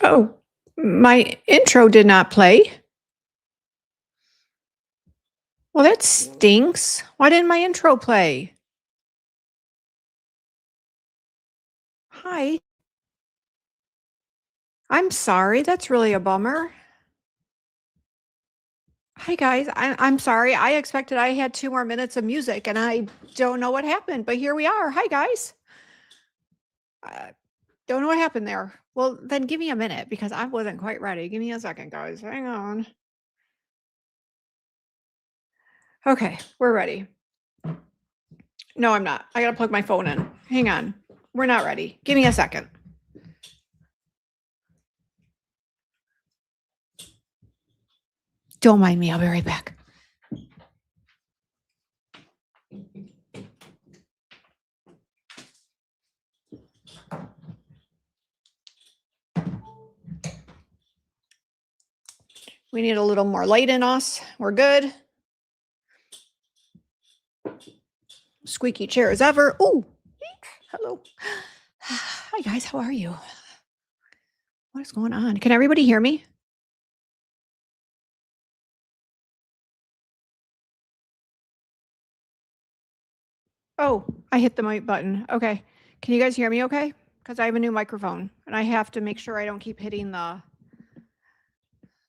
Oh, my intro did not play. Well, that stinks. Why didn't my intro play? Hi. I'm sorry. That's really a bummer. Hi, guys. I'm sorry. I expected I had 2 more minutes of music and I don't know what happened, but here we are. Hi, guys. Don't know what happened there. Well, then give me a minute because I wasn't quite ready. Give me a second, guys. Hang on. Okay, we're ready. No, I'm not. I got to plug my phone in. Hang on. We're not ready. Give me a second. Don't mind me. I'll be right back. We need a little more light in us. We're good. Squeaky chair as ever. Oh, hello. Hi, guys. How are you? What is going on? Can everybody hear me? Oh, I hit the mute button. Okay. Can you guys hear me okay? Because I have a new microphone and I have to make sure I don't keep hitting the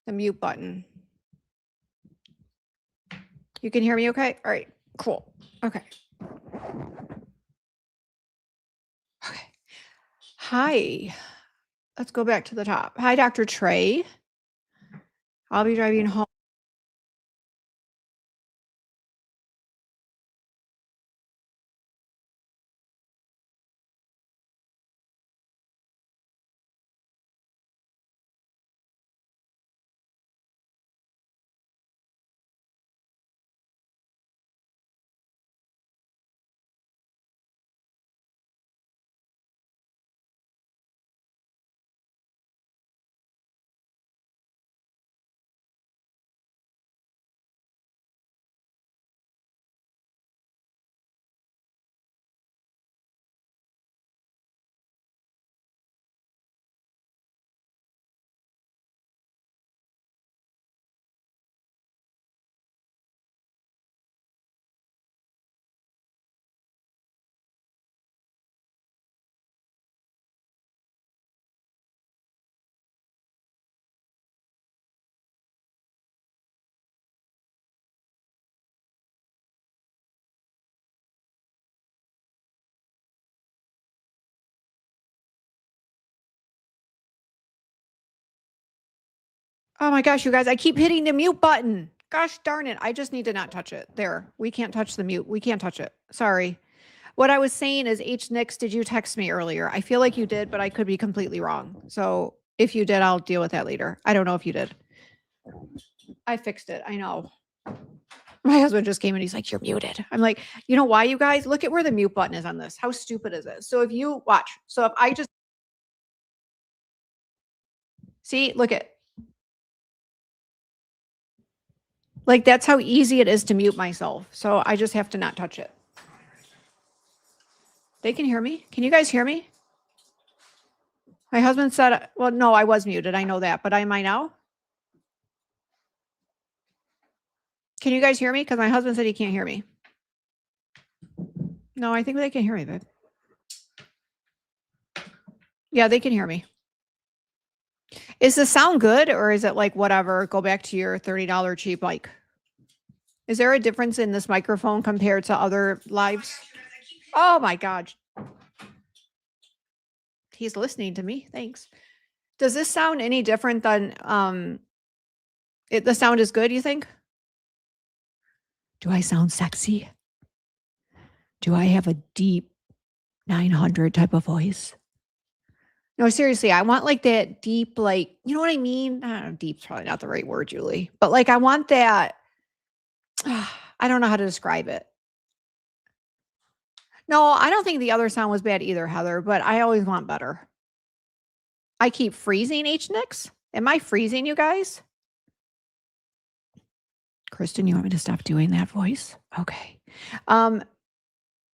mute button. You can hear me okay? All right, cool. Okay. Okay. Hi. Let's go back to the top. Hi, Dr. Trey. I'll be driving home. Oh my gosh, you guys, I keep hitting the mute button. Gosh darn it. I just need to not touch it. There. We can't touch the mute. We can't touch it. Sorry. What I was saying is, H. Nix, did you text me earlier? I feel like you did, but I could be completely wrong. So if you did, I'll deal with that later. I don't know if you did. I fixed it. I know. My husband just came and he's like, "You're muted." I'm like, you know why, you guys? Look at where the mute button is on this. How stupid is it? So if you watch, so if I just see, look at, like, that's how easy it is to mute myself. So I just have to not touch it. They can hear me. Can you guys hear me? My husband said, well, no, I was muted. I know that, but am I now? Can you guys hear me? Because my husband said he can't hear me. No, I think they can hear me, babe. Yeah, they can hear me. Is the sound good or is it like whatever? Go back to your $30 cheap mic. Is there a difference in this microphone compared to other lives? Oh my God. He's listening to me. Thanks. Does this sound any different than the sound is good, you think? Do I sound sexy? Do I have a deep 900 type of voice? No, seriously, I want like that deep, like, you know what I mean? I don't know, deep's probably not the right word, Julie, but like I want that. I don't know how to describe it. No, I don't think the other sound was bad either, Heather, but I always want better. I keep freezing, H. Nix. Am I freezing, you guys? Kristen, you want me to stop doing that voice? Okay. Am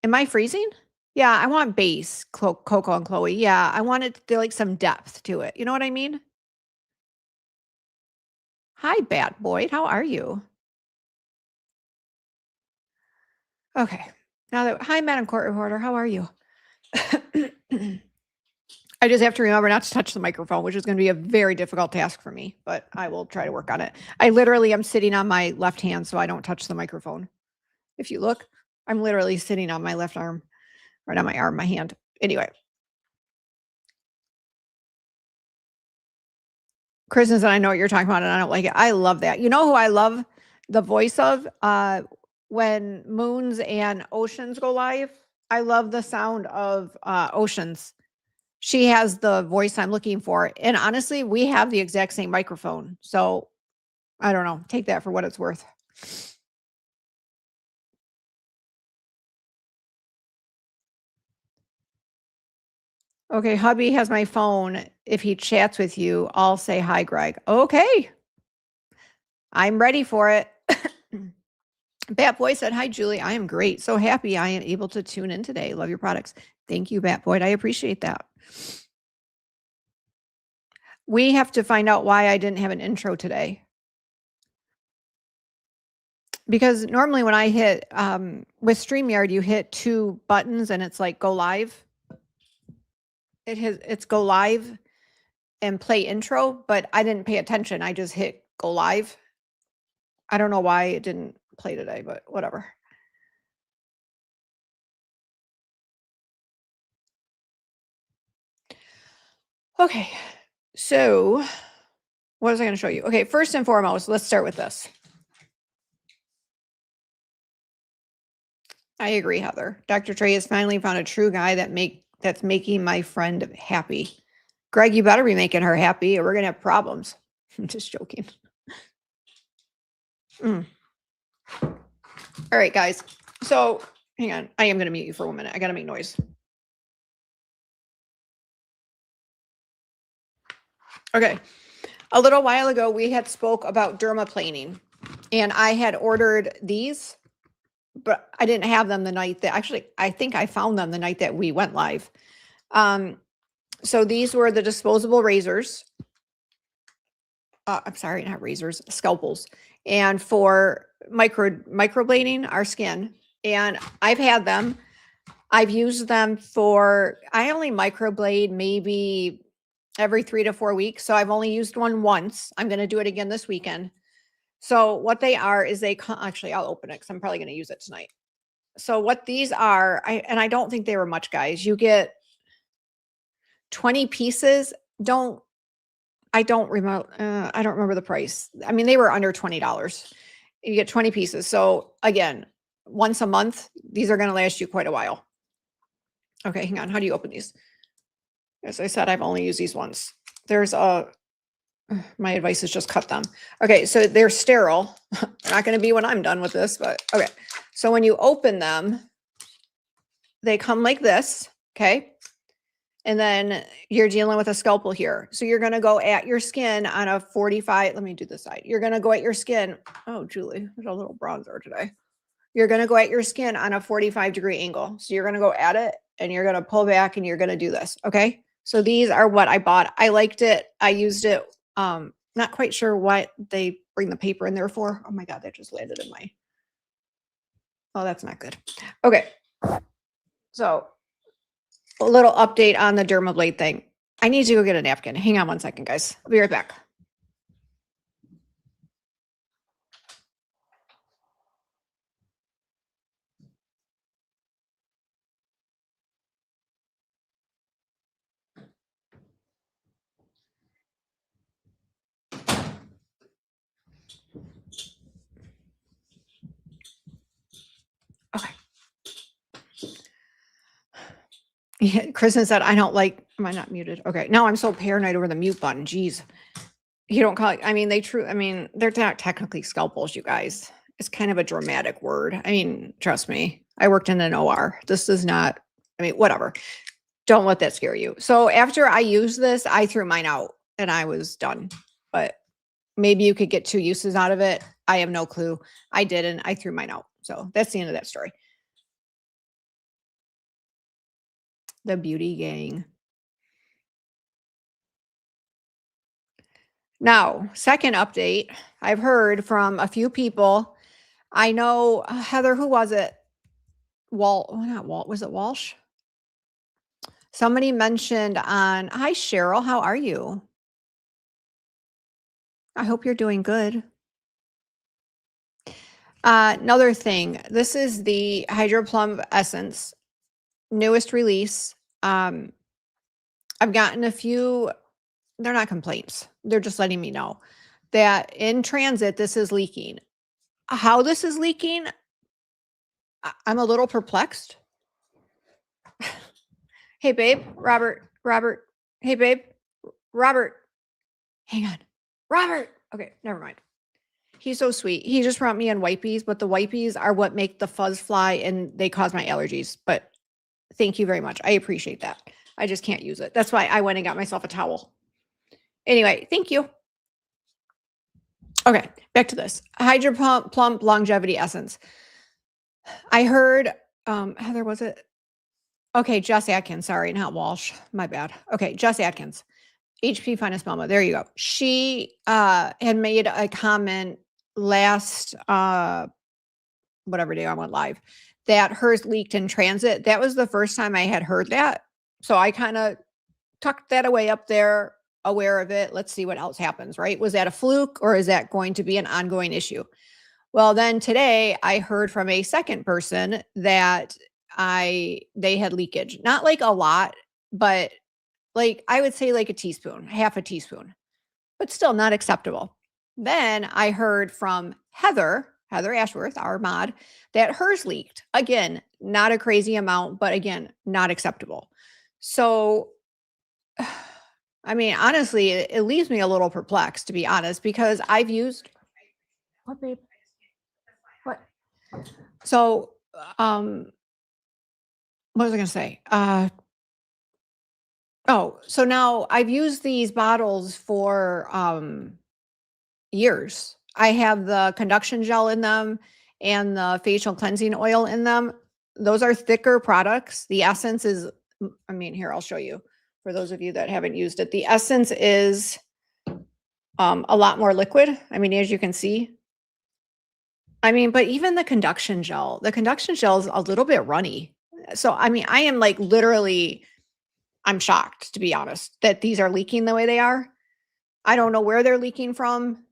I freezing? Yeah, I want base, Coco and Chloe. Yeah, I want it to like some depth to it. You know what I mean? Hi, Bat Boyd. How are you? Okay. Now that hi, Madam Court Reporter. How are you? I just have to remember not to touch the microphone, which is going to be a very difficult task for me, but I will try to work on it. I literally am sitting on my left hand so I don't touch the microphone. If you look, I'm literally sitting on my left arm, or not my arm, my hand. Anyway, Kristen said, I know what you're talking about and I don't like it. I love that. You know who I love the voice of? When Moons and Oceans go live, I love the sound of Oceans. She has the voice I'm looking for. And honestly, we have the exact same microphone. So I don't know. Take that for what it's worth. Okay, hubby has my phone. If he chats with you, I'll say hi, Greg. Okay. I'm ready for it. Bat Boy said, hi, Julie. I am great. So happy I am able to tune in today. Love your products. Thank you, Bat Boy. I appreciate that. We have to find out why I didn't have an intro today. Because normally when I hit, with StreamYard, you hit 2 buttons and it's like go live. It's go live and play intro, but I didn't pay attention. I just hit go live. I don't know why it didn't play today, but whatever. Okay, so what was I going to show you? Okay, first and foremost, let's start with this. I agree, Heather. Dr. Trey has finally found a true guy that's making my friend happy. Greg, you better be making her happy or we're going to have problems. I'm just joking. All right, guys. So hang on. I am going to mute you for 1 minute. I got to make noise. Okay. A little while ago, we had spoke about dermaplaning and I had ordered these, but I didn't have them the night that actually, I think I found them the night that we went live. So these were the disposable razors. I'm sorry, not razors, scalpels. And for microblading our skin. And I've had them. I've used them for, I only microblade maybe every 3 to 4 weeks. So I've only used one once. I'm going to do it again this weekend. So what they are is actually, I'll open it because I'm probably going to use it tonight. So what these are, and I don't think they were much, guys. You get 20 pieces. I don't remember the price. I mean, they were under $20. You get 20 pieces. So again, once a month, these are going to last you quite a while. Okay, hang on. How do you open these? As I said, I've only used these once. There's my advice is just cut them. Okay, so they're sterile. They're not going to be when I'm done with this, but okay. So when you open them, they come like this, okay? And then you're dealing with a scalpel here. So you're going to go at your skin on a 45. Let me do this side. You're going to go at your skin. Oh, Julie, there's a little bronzer today. You're going to go at your skin on a 45-degree angle. So you're going to go at it and you're going to pull back and you're going to do this. Okay. So these are what I bought. I liked it. I used it. Not quite sure what they bring the paper in there for. Oh my God, that just landed in my, oh, that's not good. Okay. So a little update on the Dermablade thing. I need to go get a napkin. Hang on 1 second, guys. I'll be right back. Okay. Yeah, Kristen said, I don't like, am I not muted? Okay. No, I'm so paranoid over the mute button. Jeez. You don't call it, I mean, they're not technically scalpels, you guys. It's kind of a dramatic word. I mean, trust me, I worked in an OR. This is not, I mean, whatever. Don't let that scare you. So after I used this, I threw mine out and I was done. But maybe you could get 2 uses out of it. I have no clue. I didn't. I threw mine out. So that's the end of that story. The beauty gang. Now, second update, I've heard from a few people. I know, Heather, who was it? Walt, oh, not Walt, was it Walsh? Somebody mentioned on, hi, Cheryl, how are you? I hope you're doing good. Another thing, this is the Hydro Plum Essence, newest release. I've gotten a few, they're not complaints. They're just letting me know that in transit, this is leaking. How this is leaking, I'm a little perplexed. Hey, babe, Robert. Hey, babe, Robert. Hang on. Robert. Okay, never mind. He's so sweet. He just brought me in wipies, but the wipies are what make the fuzz fly and they cause my allergies. But thank you very much. I appreciate that. I just can't use it. That's why I went and got myself a towel. Anyway, thank you. Okay, back to this. Hydro Plump Longevity Essence. I heard, Heather, was it? Okay, Jess Atkins. Sorry, not Walsh. My bad. Okay, Jess Atkins. HP Finest Mama. There you go. She had made a comment last whatever day I went live that hers leaked in transit. That was the first time I had heard that. So I kind of tucked that away up there, aware of it. Let's see what else happens, right? Was that a fluke or is that going to be an ongoing issue? Well, then today I heard from a second person that they had leakage. Not like a lot, but like I would say like a teaspoon, half a teaspoon, but still not acceptable. Then I heard from Heather Ashworth, our mod, that hers leaked. Again, not a crazy amount, but again, not acceptable. So, I mean, honestly, it leaves me a little perplexed, to be honest, because I've used what, babe? What? So, what was I going to say? Oh, so now I've used these bottles for years. I have the conduction gel in them and the facial cleansing oil in them. Those are thicker products. The essence is, I mean, here, I'll show you for those of you that haven't used it. The essence is a lot more liquid. I mean, as you can see. I mean, but even the conduction gel is a little bit runny. So, I mean, I am like literally, I'm shocked, to be honest, that these are leaking the way they are. I don't know where they're leaking from.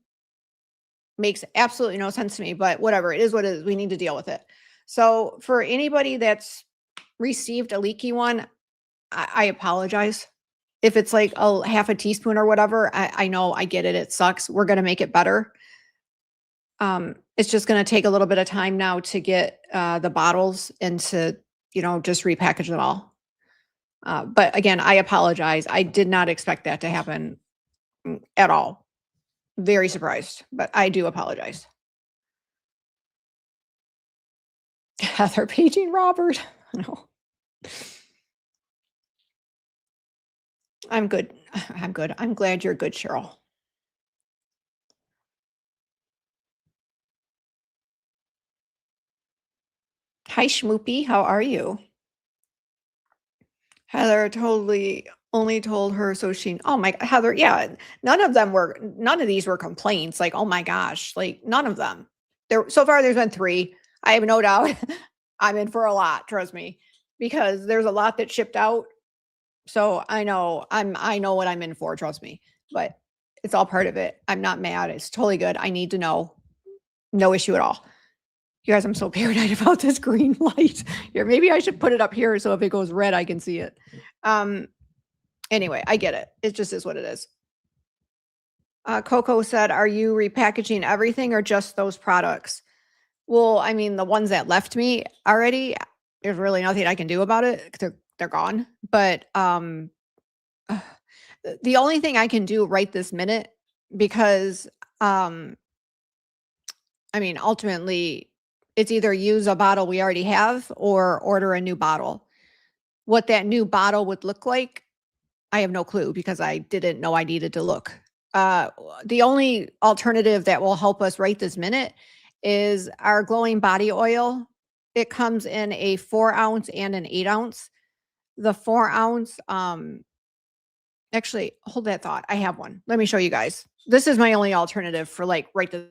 Makes absolutely no sense to me, but whatever. It is what it is. We need to deal with it. So for anybody that's received a leaky one, I apologize. If it's like a half a teaspoon or whatever, I know, I get it. It sucks. We're going to make it better. It's just going to take a little bit of time now to get the bottles and to, just repackage them all. But again, I apologize. I did not expect that to happen at all. Very surprised, but I do apologize. Heather paging Robert. No. I'm good. I'm good. I'm glad you're good, Cheryl. Hi, Schmoopy. How are you? Heather totally only told her so she, oh my, Heather, yeah, none of these were complaints. Like, oh my gosh, like none of them. So far there's been 3. I have no doubt I'm in for a lot, trust me, because there's a lot that shipped out. So I know what I'm in for, trust me, but it's all part of it. I'm not mad. It's totally good. I need to know. No issue at all. You guys, I'm so paranoid about this green light here. Maybe I should put it up here so if it goes red, I can see it. Anyway, I get it. It just is what it is. Coco said, are you repackaging everything or just those products? Well, I mean, the ones that left me already, there's really nothing I can do about it. They're gone. But the only thing I can do right this minute, because I mean, ultimately, it's either use a bottle we already have or order a new bottle. What that new bottle would look like, I have no clue because I didn't know I needed to look. The only alternative that will help us right this minute is our glowing body oil. It comes in a 4 ounce and an 8 ounce. the 4-ounce, actually, hold that thought. I have one. Let me show you guys. This is my only alternative for like right this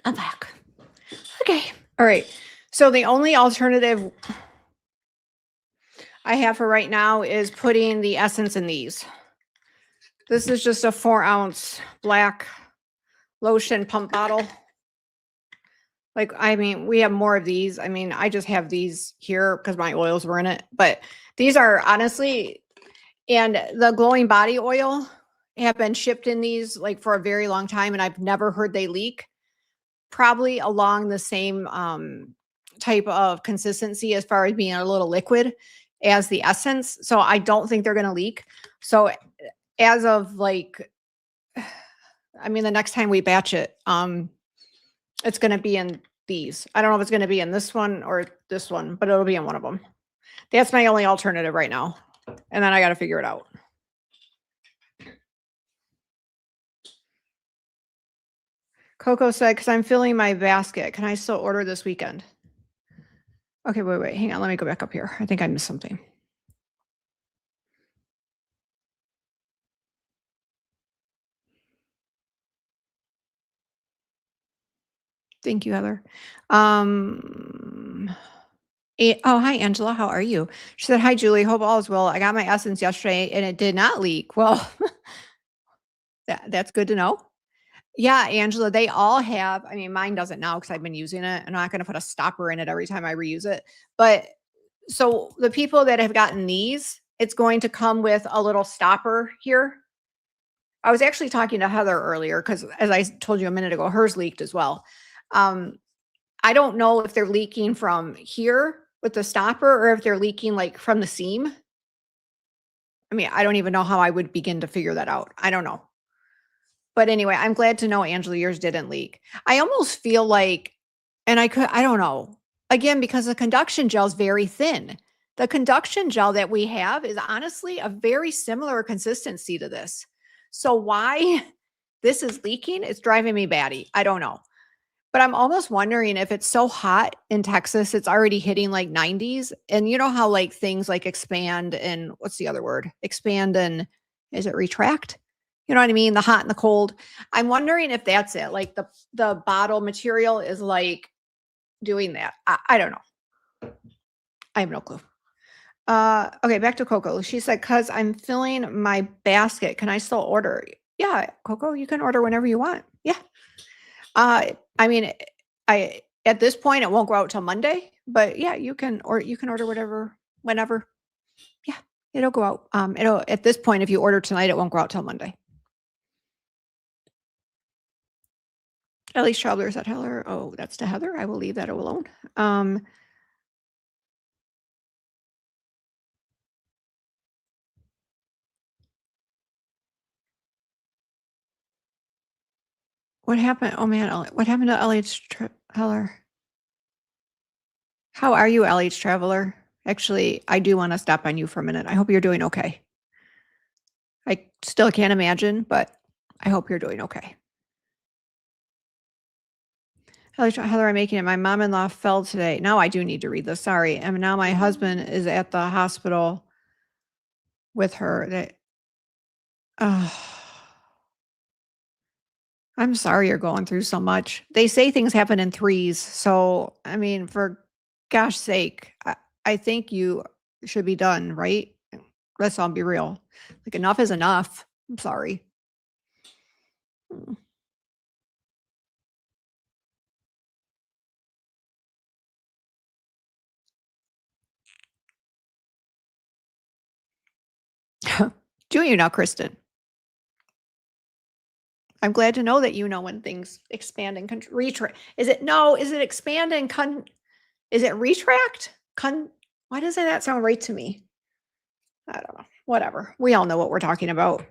I'm back. Okay. All right. So the only alternative I have for right now is putting the essence in these. This is just a 4-ounce black lotion pump bottle. Like, I mean, we have more of these. I mean, I just have these here because my oils were in it. But these are honestly, and the glowing body oil have been shipped in these like for a very long time, and I've never heard they leak. Probably along the same type of consistency as far as being a little liquid as the essence. So I don't think they're going to leak. So as of like, I mean, the next time we batch it, it's going to be in these. I don't know if it's going to be in this one or this one, but it'll be in one of them. That's my only alternative right now. And then I got to figure it out. Coco said, because I'm filling my basket. Can I still order this weekend? Okay, wait. Hang on. Let me go back up here. I think I missed something. Thank you, Heather. Oh, hi, Angela. How are you? She said, hi, Julie. Hope all is well. I got my essence yesterday and it did not leak. Well, that's good to know. Yeah, Angela, they all have, I mean, mine doesn't now because I've been using it. I'm not going to put a stopper in it every time I reuse it. But so the people that have gotten these, it's going to come with a little stopper here. I was actually talking to Heather earlier because as I told you a minute ago, hers leaked as well. I don't know if they're leaking from here with the stopper or if they're leaking like from the seam. I mean, I don't even know how I would begin to figure that out. I don't know. But anyway, I'm glad to know, Angela, yours didn't leak. I almost feel like, and I don't know, again, because the conduction gel is very thin. The conduction gel that we have is honestly a very similar consistency to this. So why this is leaking, it's driving me batty. I don't know. But I'm almost wondering if it's so hot in Texas, it's already hitting like 90s. And you know how like things like expand and what's the other word? Expand and is it retract? You know what I mean? The hot and the cold. I'm wondering if that's it. Like the bottle material is like doing that. I don't know. I have no clue. Okay, back to Coco. She said, cause I'm filling my basket. Can I still order? Yeah, Coco, you can order whenever you want. Yeah. I mean, at this point it won't go out till Monday, but yeah, you can order whatever, whenever. Yeah, it'll go out. It'll at this point, if you order tonight, it won't go out till Monday. Ellie's Traveler, is that Heather? Oh, that's to Heather. I will leave that alone. What happened? Oh man, what happened to LH Heller? How are you, LH Traveler? Actually, I do want to stop on you for a minute. I hope you're doing okay. I still can't imagine, but I hope you're doing okay. Heather, I'm making it. My mom-in-law fell today. Now I do need to read this. Sorry. And now my husband is at the hospital with her. I'm sorry you're going through so much. They say things happen in threes. So, I mean, for gosh sake, I think you should be done, right? Let's all be real. Like, enough is enough. I'm sorry. Do you know, Kristen? I'm glad to know that you know when things expand and retract. Is it expand and is it retract? Why doesn't that sound right to me? I don't know. Whatever. We all know what we're talking about.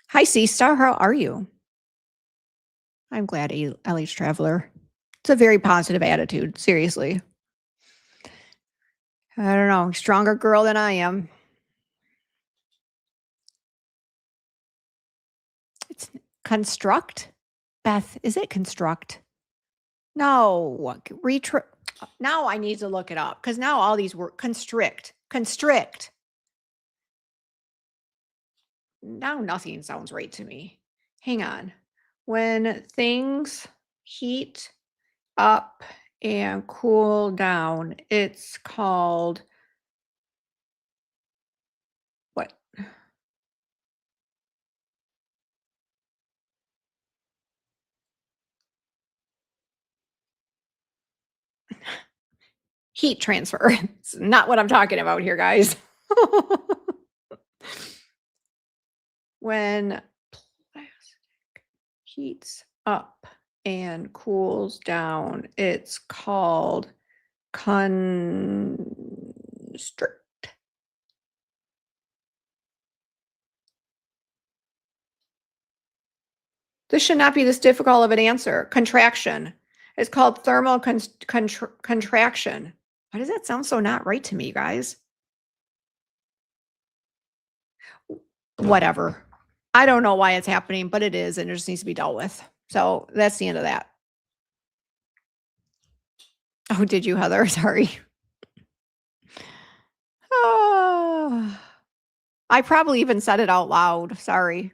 Hi, C-Star. How are you? I'm glad, LH Traveler. It's a very positive attitude. Seriously. I don't know. Stronger girl than I am. It's construct. Beth, is it construct? No. Now I need to look it up because now all these words constrict. Now nothing sounds right to me. Hang on. When things heat up and cool down, it's called what? Heat transfer. It's not what I'm talking about here, guys. When plastic heats up and cools down, it's called constrict. This should not be this difficult of an answer. Contraction. It's called thermal contraction. Why does that sound so not right to me, guys? Whatever. I don't know why it's happening, but it is, and it just needs to be dealt with. So that's the end of that. Oh, did you, Heather? Sorry. Oh, I probably even said it out loud. Sorry.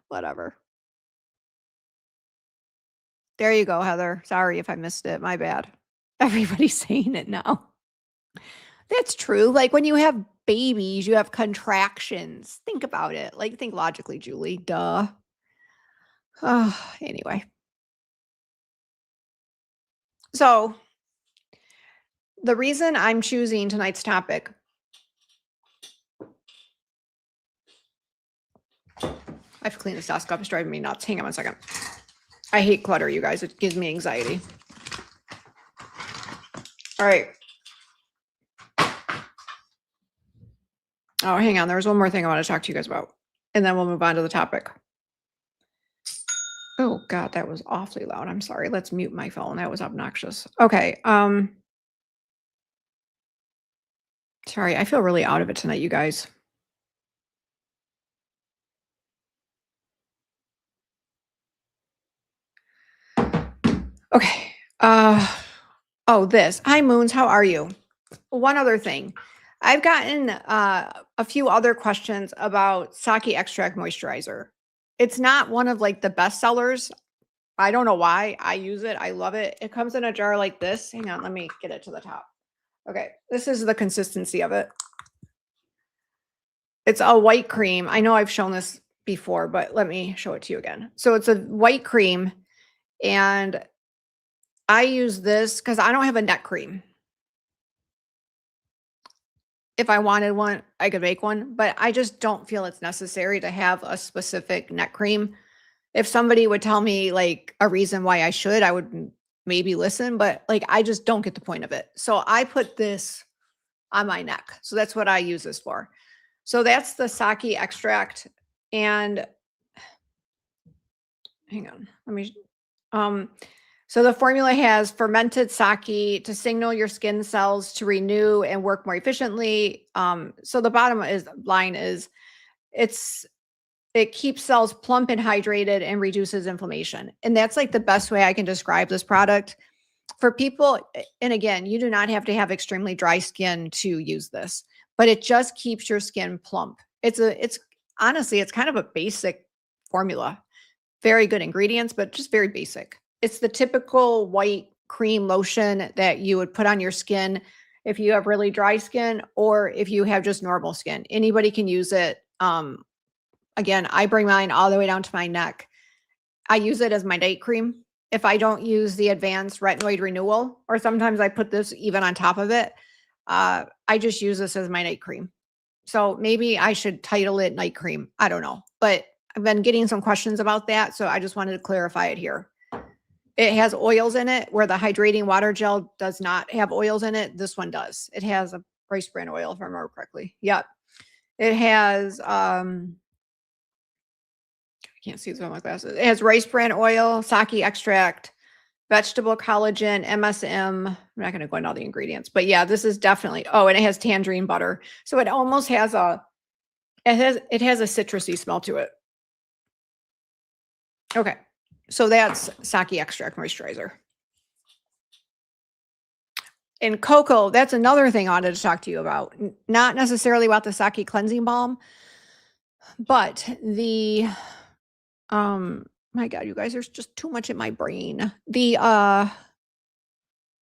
Whatever. There you go, Heather. Sorry if I missed it. My bad. Everybody's saying it now. That's true. Like, when you have babies, you have contractions. Think about it. Like, think logically, Julie. Duh. Anyway. So, the reason I'm choosing tonight's topic, I have to clean this desk up. It's driving me nuts. Hang on one second. I hate clutter, you guys. It gives me anxiety. All right. Oh, hang on. There's one more thing I want to talk to you guys about, and then we'll move on to the topic. Oh, God, that was awfully loud. I'm sorry. Let's mute my phone. That was obnoxious. Okay. Sorry. I feel really out of it tonight, you guys. Okay. Oh, this. Hi, Moons. How are you? One other thing. I've gotten a few other questions about sake extract moisturizer. It's not one of like the best sellers. I don't know why. I use it. I love it. It comes in a jar like this. Hang on. Let me get it to the top. Okay. This is the consistency of it. It's a white cream. I know I've shown this before, but let me show it to you again. So it's a white cream, and I use this because I don't have a neck cream. If I wanted one, I could make one, but I just don't feel it's necessary to have a specific neck cream. If somebody would tell me like a reason why I should, I would maybe listen, but like I just don't get the point of it. So I put this on my neck. So that's what I use this for. So that's the sake extract. And hang on, let me so the formula has fermented sake to signal your skin cells to renew and work more efficiently. So the bottom line is it's It keeps cells plump and hydrated and reduces inflammation. And that's like the best way I can describe this product for people. And again, you do not have to have extremely dry skin to use this, but it just keeps your skin plump. It's honestly, it's kind of a basic formula. Very good ingredients, but just very basic. It's the typical white cream lotion that you would put on your skin if you have really dry skin or if you have just normal skin. Anybody can use it. Again, I bring mine all the way down to my neck. I use it as my night cream. If I don't use the advanced retinoid renewal, or sometimes I put this even on top of it, I just use this as my night cream. So maybe I should title it night cream. I don't know, but I've been getting some questions about that. So I just wanted to clarify it here. It has oils in it where the hydrating water gel does not have oils in it. This one does. It has a rice bran oil, if I remember correctly. Yep. It has, I can't see this with my glasses. It has rice bran oil, sake extract, vegetable collagen, MSM. I'm not going to go into all the ingredients, but yeah, this is definitely, oh, and it has tangerine butter. So it almost has it has a citrusy smell to it. Okay. So that's sake extract moisturizer. And cocoa, that's another thing I wanted to talk to you about. Not necessarily about the sake cleansing balm, but the, my God, you guys, there's just too much in my brain. The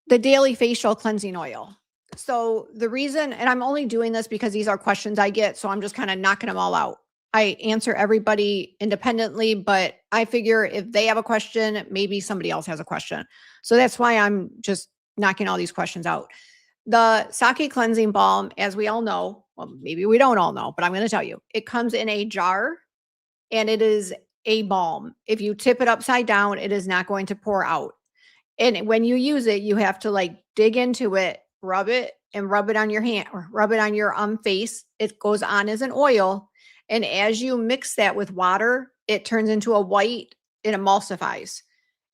daily facial cleansing oil. So the reason, and I'm only doing this because these are questions I get, so I'm just kind of knocking them all out. I answer everybody independently, but I figure if they have a question, maybe somebody else has a question. So that's why I'm just knocking all these questions out. The sake cleansing balm, as we all know, well, maybe we don't all know, but I'm going to tell you, it comes in a jar and it is a balm. If you tip it upside down, it is not going to pour out. And when you use it, you have to like dig into it, rub it on your hand or rub it on your face. It goes on as an oil. And as you mix that with water, it turns into a white, it emulsifies.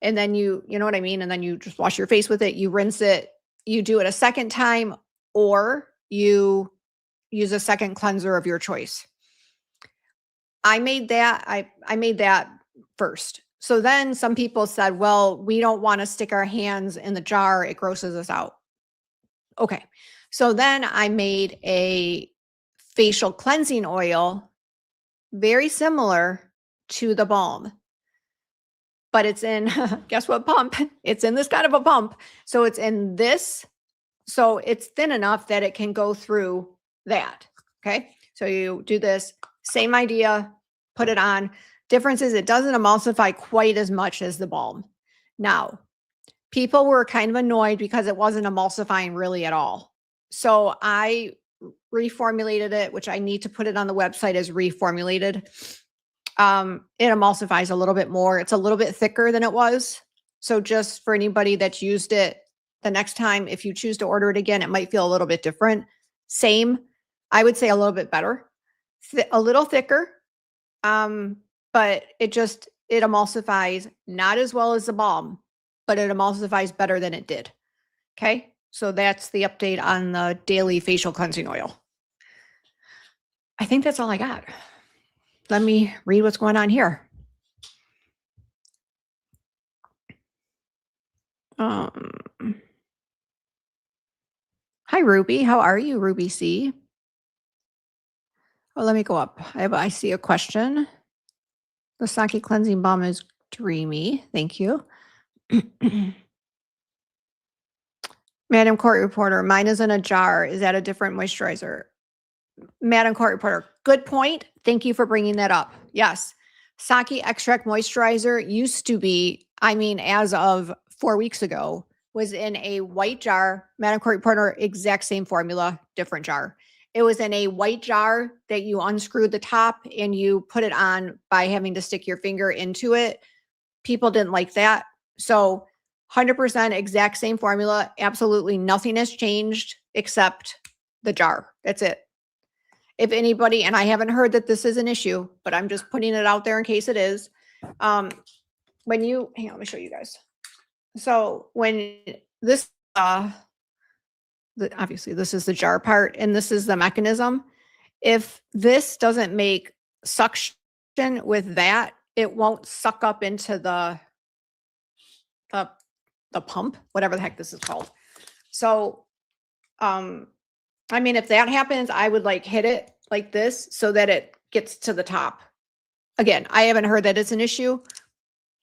And then you know what I mean? And then you just wash your face with it. You rinse it. You do it a second time, or you use a second cleanser of your choice. I made that. I made that first. So then some people said, well, we don't want to stick our hands in the jar. It grosses us out. Okay. So then I made a facial cleansing oil very similar to the balm, but it's in, guess what pump? It's in this kind of a pump. So it's in this. So it's thin enough that it can go through that. Okay. So you do this, same idea, put it on. Difference is it doesn't emulsify quite as much as the balm. Now, people were kind of annoyed because it wasn't emulsifying really at all. So I reformulated it, which I need to put it on the website as reformulated. It emulsifies a little bit more. It's a little bit thicker than it was. So just for anybody that's used it, the next time, if you choose to order it again, it might feel a little bit different. Same, I would say a little bit better, a little thicker. But it emulsifies not as well as the balm, but it emulsifies better than it did. Okay. So that's the update on the daily facial cleansing oil. I think that's all I got. Let me read what's going on here. Hi, Ruby. How are you, Ruby C? Oh, let me go up. I see a question. The sake cleansing balm is dreamy. Thank you. Madam Court Reporter, mine is in a jar. Is that a different moisturizer? Madam Court Reporter, good point. Thank you for bringing that up. Yes. Sake extract moisturizer used to be, as of 4 weeks ago, was in a white jar. Madam Court Reporter, exact same formula, different jar. It was in a white jar that you unscrewed the top and you put it on by having to stick your finger into it. People didn't like that. So 100% exact same formula. Absolutely nothing has changed except the jar. That's it. If anybody, and I haven't heard that this is an issue, but I'm just putting it out there in case it is. Let me show you guys. So when this, obviously this is the jar part and this is the mechanism. If this doesn't make suction with that, it won't suck up into the the pump, whatever the heck this is called. So, I mean, if that happens, I would like hit it like this so that it gets to the top. Again, I haven't heard that it's an issue,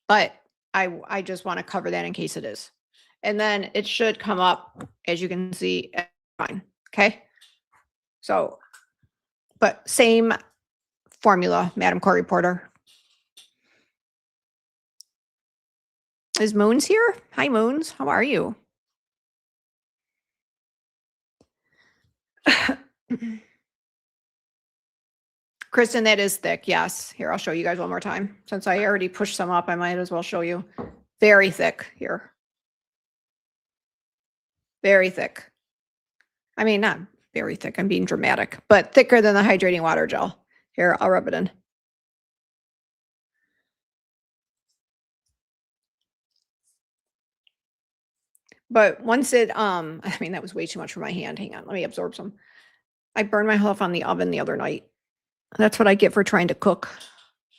but I just want to cover that in case it is. And then it should come up, as you can see, fine. Okay. So, but same formula, Madam Court Reporter. Is Moons here? Hi, Moons. How are you? Kristen, that is thick. Yes. Here, I'll show you guys one more time. Since I already pushed some up, I might as well show you. Very thick here. Very thick. I mean, not very thick. I'm being dramatic, but thicker than the hydrating water gel. Here, I'll rub it in. But once it, I mean, that was way too much for my hand. Hang on, let me absorb some. I burned myself on the oven the other night. That's what I get for trying to cook.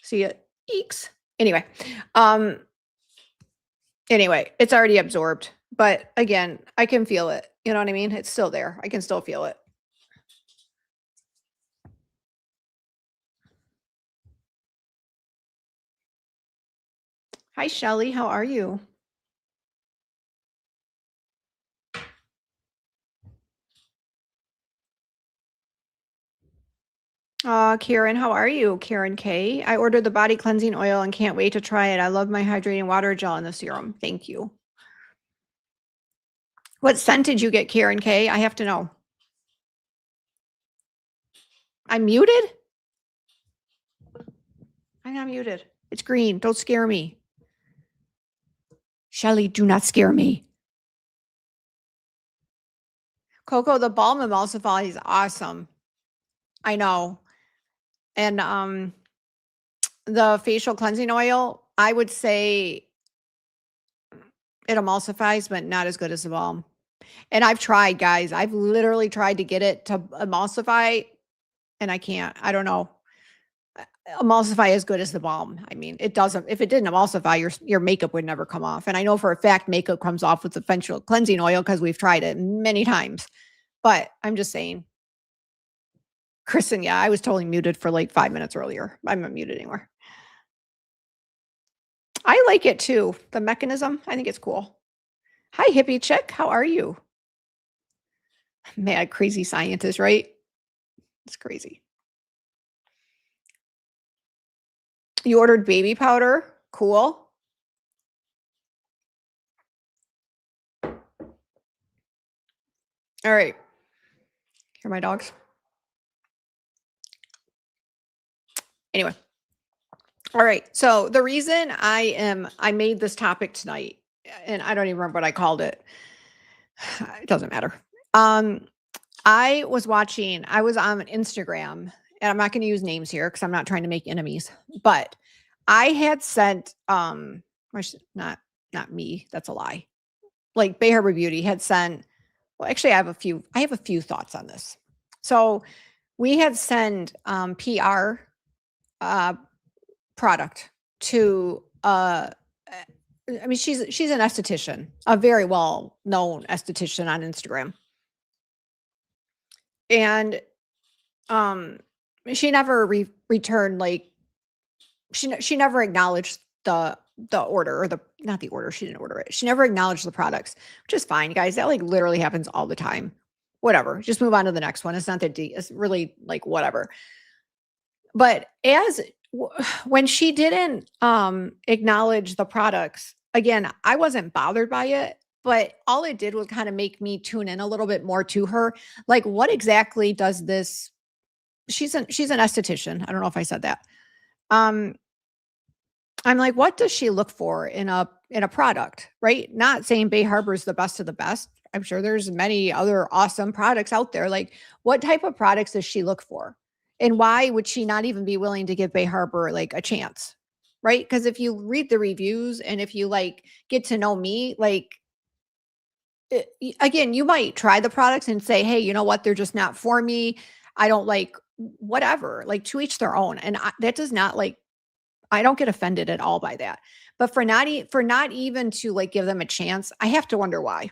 See it? Eeks. Anyway, it's already absorbed. But again, I can feel it. You know what I mean? It's still there. I can still feel it. Hi, Shelly. How are you? Karen, how are you? Karen K. I ordered the body cleansing oil and can't wait to try it. I love my hydrating water gel and the serum. Thank you. What scent did you get, Karen K? I have to know. I'm muted? I'm not muted. It's green. Don't scare me. Shelly, do not scare me. Coco, the balm emulsifier is awesome. I know. And the facial cleansing oil, I would say it emulsifies, but not as good as the balm. And I've tried, guys. I've literally tried to get it to emulsify, and I can't. I don't know. Emulsify as good as the balm. I mean, it doesn't. If it didn't emulsify, your makeup would never come off. And I know for a fact makeup comes off with the facial cleansing oil because we've tried it many times. But I'm just saying. Kristen, yeah, I was totally muted for like 5 minutes earlier. I'm not muted anymore. I like it too. The mechanism, I think it's cool. Hi, hippie chick. How are you? Mad, crazy scientist, right? It's crazy. You ordered baby powder? Cool. All right. Here are my dogs. Anyway. All right. So the reason I made this topic tonight, and I don't even remember what I called it. It doesn't matter. I was on Instagram, and I'm not going to use names here because I'm not trying to make enemies, but I had sent, not me, that's a lie. Like Bay Harbor Beauty had sent, well, actually I have a few thoughts on this. So we had sent PR product to I mean, she's an esthetician, a very well-known esthetician on Instagram. And she never returned, like she never acknowledged the order, or not the order, she didn't order it. She never acknowledged the products, which is fine, guys. That like literally happens all the time. Whatever. Just move on to the next one. It's not that deep. It's really like whatever. But when she didn't acknowledge the products, again, I wasn't bothered by it, but all it did was kind of make me tune in a little bit more to her. Like, what exactly does this? She's an esthetician. I don't know if I said that. I'm like, what does she look for in a product, right? Not saying Bay Harbor is the best of the best. I'm sure there's many other awesome products out there. Like, what type of products does she look for? And why would she not even be willing to give Bay Harbor like a chance? Right? Because if you read the reviews and if you like get to know me, like again, you might try the products and say, hey, you know what? They're just not for me. I don't like whatever, like to each their own. And that does not like, I don't get offended at all by that. But for not even to like give them a chance, I have to wonder why.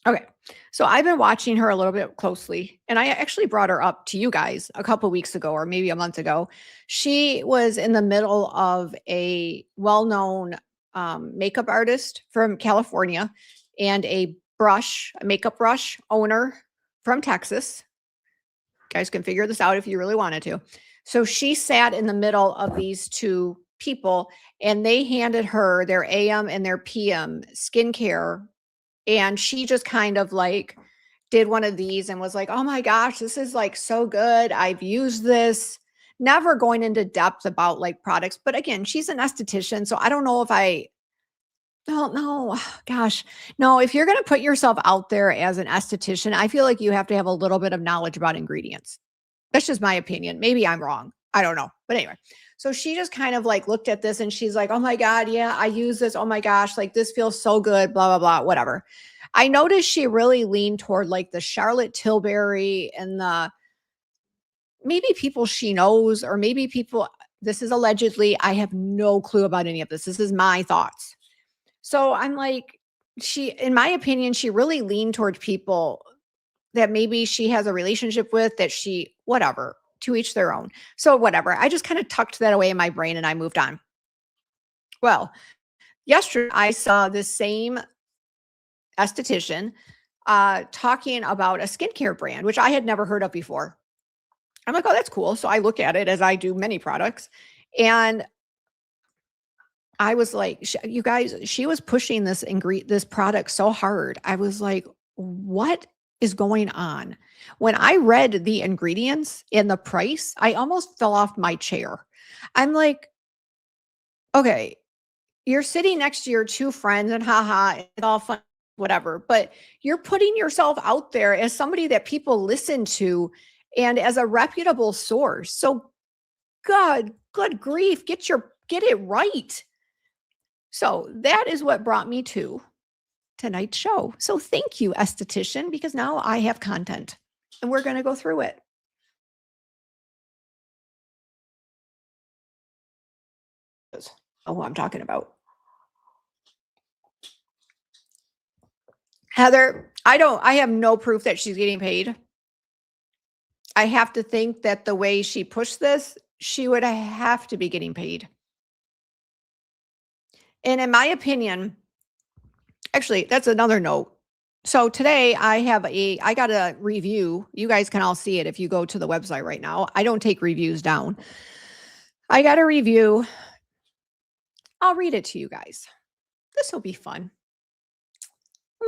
Okay. So I've been watching her a little bit closely, and I actually brought her up to you guys a couple weeks ago or maybe a month ago. She was in the middle of a well-known makeup artist from California and a makeup brush owner from Texas. You guys can figure this out if you really wanted to. So she sat in the middle of these two people, and they handed her their AM and their PM skincare, and she just kind of like did one of these and was like, "Oh my gosh, this is like so good. I've used this." Never going into depth about like products. But again, she's an esthetician. So I don't know if I don't know. Gosh, no, if you're going to put yourself out there as an esthetician, I feel like you have to have a little bit of knowledge about ingredients. That's just my opinion. Maybe I'm wrong. I don't know. But anyway, so she just kind of like looked at this and she's like, "Oh my God, yeah, I use this. Oh my gosh, like this feels so good, blah, blah, blah, whatever." I noticed she really leaned toward like the Charlotte Tilbury and the maybe people she knows, or maybe people, this is allegedly, I have no clue about any of this. This is my thoughts. So I'm like, in my opinion, she really leaned toward people that maybe she has a relationship with, that she, whatever, to each their own. So whatever. I just kind of tucked that away in my brain and I moved on. Well, yesterday I saw this same esthetician talking about a skincare brand, which I had never heard of before. I'm like, "Oh, that's cool." So I look at it as I do many products. And I was like, you guys, she was pushing this product so hard. I was like, what is going on? When I read the ingredients and the price, I almost fell off my chair. I'm like, okay, you're sitting next to your two friends and haha, it's all fun, whatever, but you're putting yourself out there as somebody that people listen to and as a reputable source. So God, good grief, get it right. So that is what brought me to tonight's show. So thank you, esthetician, because now I have content and we're going to go through it. Oh, who I'm talking about. Heather, I have no proof that she's getting paid. I have to think that the way she pushed this, she would have to be getting paid. And in my opinion, actually, that's another note. So today I got a review. You guys can all see it if you go to the website right now. I don't take reviews down. I got a review. I'll read it to you guys. This will be fun.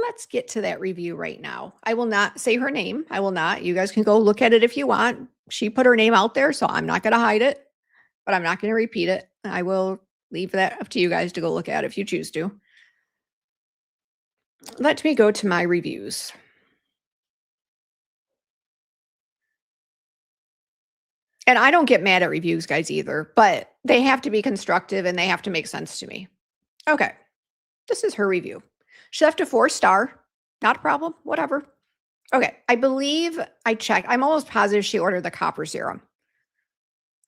Let's get to that review right now. I will not say her name. I will not. You guys can go look at it if you want. She put her name out there, so I'm not going to hide it, but I'm not going to repeat it. I will leave that up to you guys to go look at if you choose to. Let me go to my reviews. And I don't get mad at reviews, guys, either, but they have to be constructive and they have to make sense to me. Okay. This is her review. She left a 4-star. Not a problem. Whatever. Okay. I believe I checked. I'm almost positive she ordered the copper serum.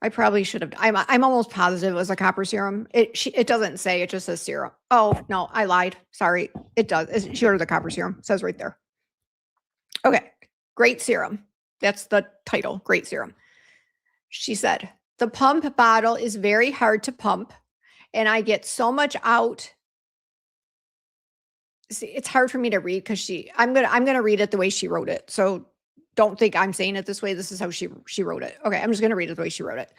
I probably should have. I'm almost positive it was a copper serum. It doesn't say. It just says serum. Oh, no. I lied. Sorry. It does. She ordered the copper serum. It says right there. Okay. Great serum. That's the title. Great serum. She said, "The pump bottle is very hard to pump, and I get so much out." See, it's hard for me to read because I'm gonna read it the way she wrote it. So don't think I'm saying it this way. This is how she wrote it. Okay, I'm just gonna read it the way she wrote it.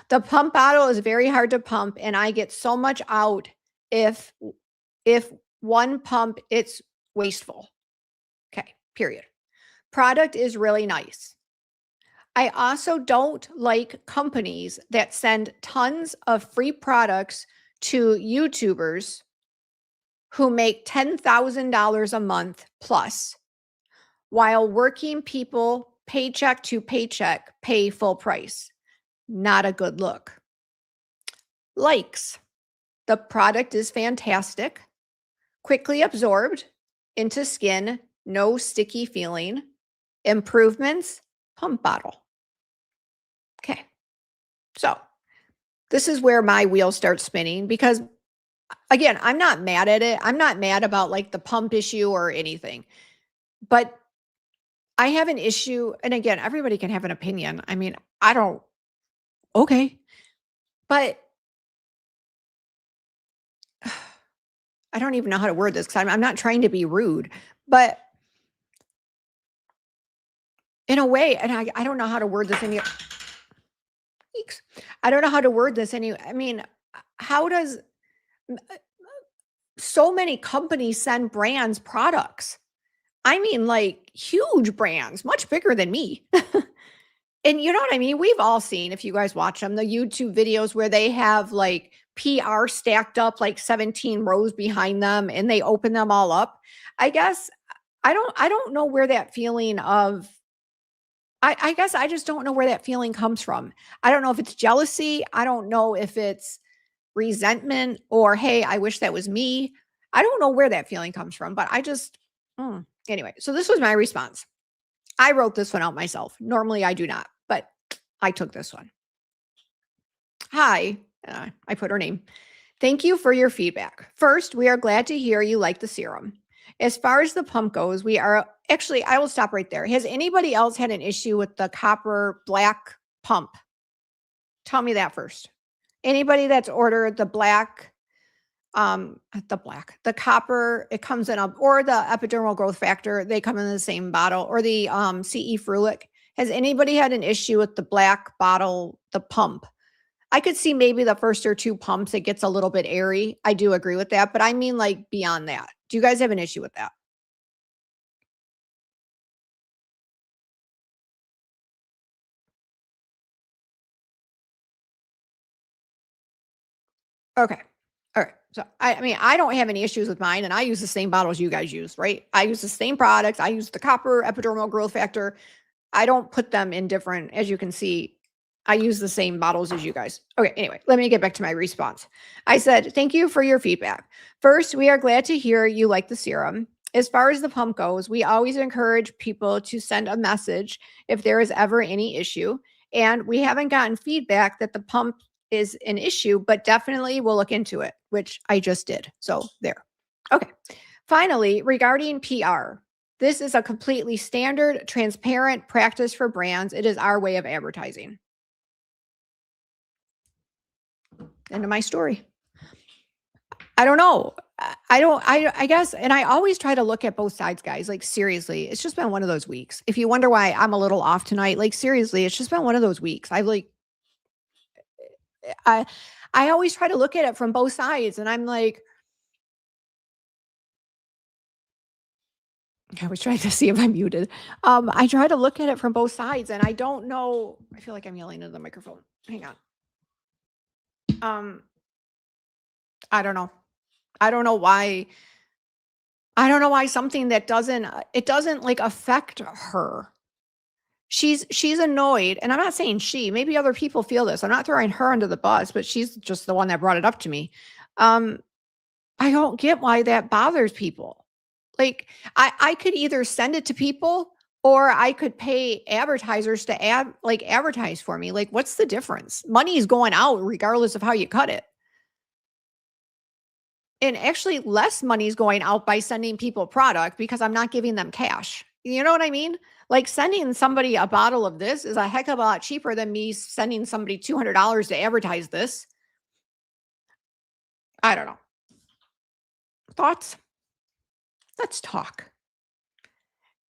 "The pump bottle is very hard to pump, and I get so much out. If one pump, it's wasteful." Okay, period. "Product is really nice. I also don't like companies that send tons of free products to YouTubers who make $10,000 a month plus, while working people paycheck to paycheck pay full price. Not a good look." Likes. "The product is fantastic. Quickly absorbed into skin. No sticky feeling. Improvements. pump bottle. Okay. So this is where my wheels start spinning because, again, I'm not mad at it. I'm not mad about like the pump issue or anything, but I have an issue. And again, everybody can have an opinion. I mean, I don't, okay. But I don't even know how to word this because I'm not trying to be rude, but in a way, and I don't know how to word this any. Eeks. I don't know how to word this any. I mean, how does so many companies send brands products? I mean, like huge brands, much bigger than me. And you know what I mean? We've all seen, if you guys watch them, the YouTube videos where they have like PR stacked up like 17 rows behind them and they open them all up. I guess I don't know where that feeling of I guess I just don't know where that feeling comes from. I don't know if it's jealousy. I don't know if it's resentment or, hey, I wish that was me. I don't know where that feeling comes from, but I just, anyway. So this was my response. I wrote this one out myself. Normally I do not, but I took this one. Hi, I put her name. Thank you for your feedback. First, we are glad to hear you like the serum. As far as the pump goes, we are actually, I will stop right there. Has anybody else had an issue with the copper black pump? Tell me that first. Anybody that's ordered the black, the copper, it comes in a, or the epidermal growth factor, they come in the same bottle, or the CE Frulic. Has anybody had an issue with the black bottle, the pump? I could see maybe the first or two pumps, it gets a little bit airy. I do agree with that, but I mean like beyond that. Do you guys have an issue with that? Okay. All right. So I mean, I don't have any issues with mine, and I use the same bottles you guys use, right? I use the same products. I use the copper epidermal growth factor. I don't put them in different, as you can see, I use the same bottles as you guys. Okay, anyway, let me get back to my response. I said, thank you for your feedback. First, we are glad to hear you like the serum. As far as the pump goes, we always encourage people to send a message if there is ever any issue. And we haven't gotten feedback that the pump is an issue, but definitely we'll look into it, which I just did. So there. Okay. Finally, regarding PR, this is a completely standard, transparent practice for brands. It is our way of advertising. End of my story. I don't know. I guess, and I always try to look at both sides, guys. Like, seriously, it's just been one of those weeks. If you wonder why I'm a little off tonight, like, seriously, it's just been one of those weeks. I, I always try to look at it from both sides, and I'm like, I was trying to see if I'm muted. I try to look at it from both sides, and I don't know. I feel like I'm yelling into the microphone. Hang on. I don't know. I don't know why. I don't know why something that doesn't it doesn't like affect her. She's annoyed, and I'm not saying she, maybe other people feel this. I'm not throwing her under the bus, but she's just the one that brought it up to me. Um, I don't get why that bothers people. Like I could either send it to people or I could pay advertisers to advertise for me. Like, what's the difference? Money is going out regardless of how you cut it. And actually less money is going out by sending people product because I'm not giving them cash. You know what I mean? Like, sending somebody a bottle of this is a heck of a lot cheaper than me sending somebody $200 to advertise this. I don't know. Thoughts? Let's talk.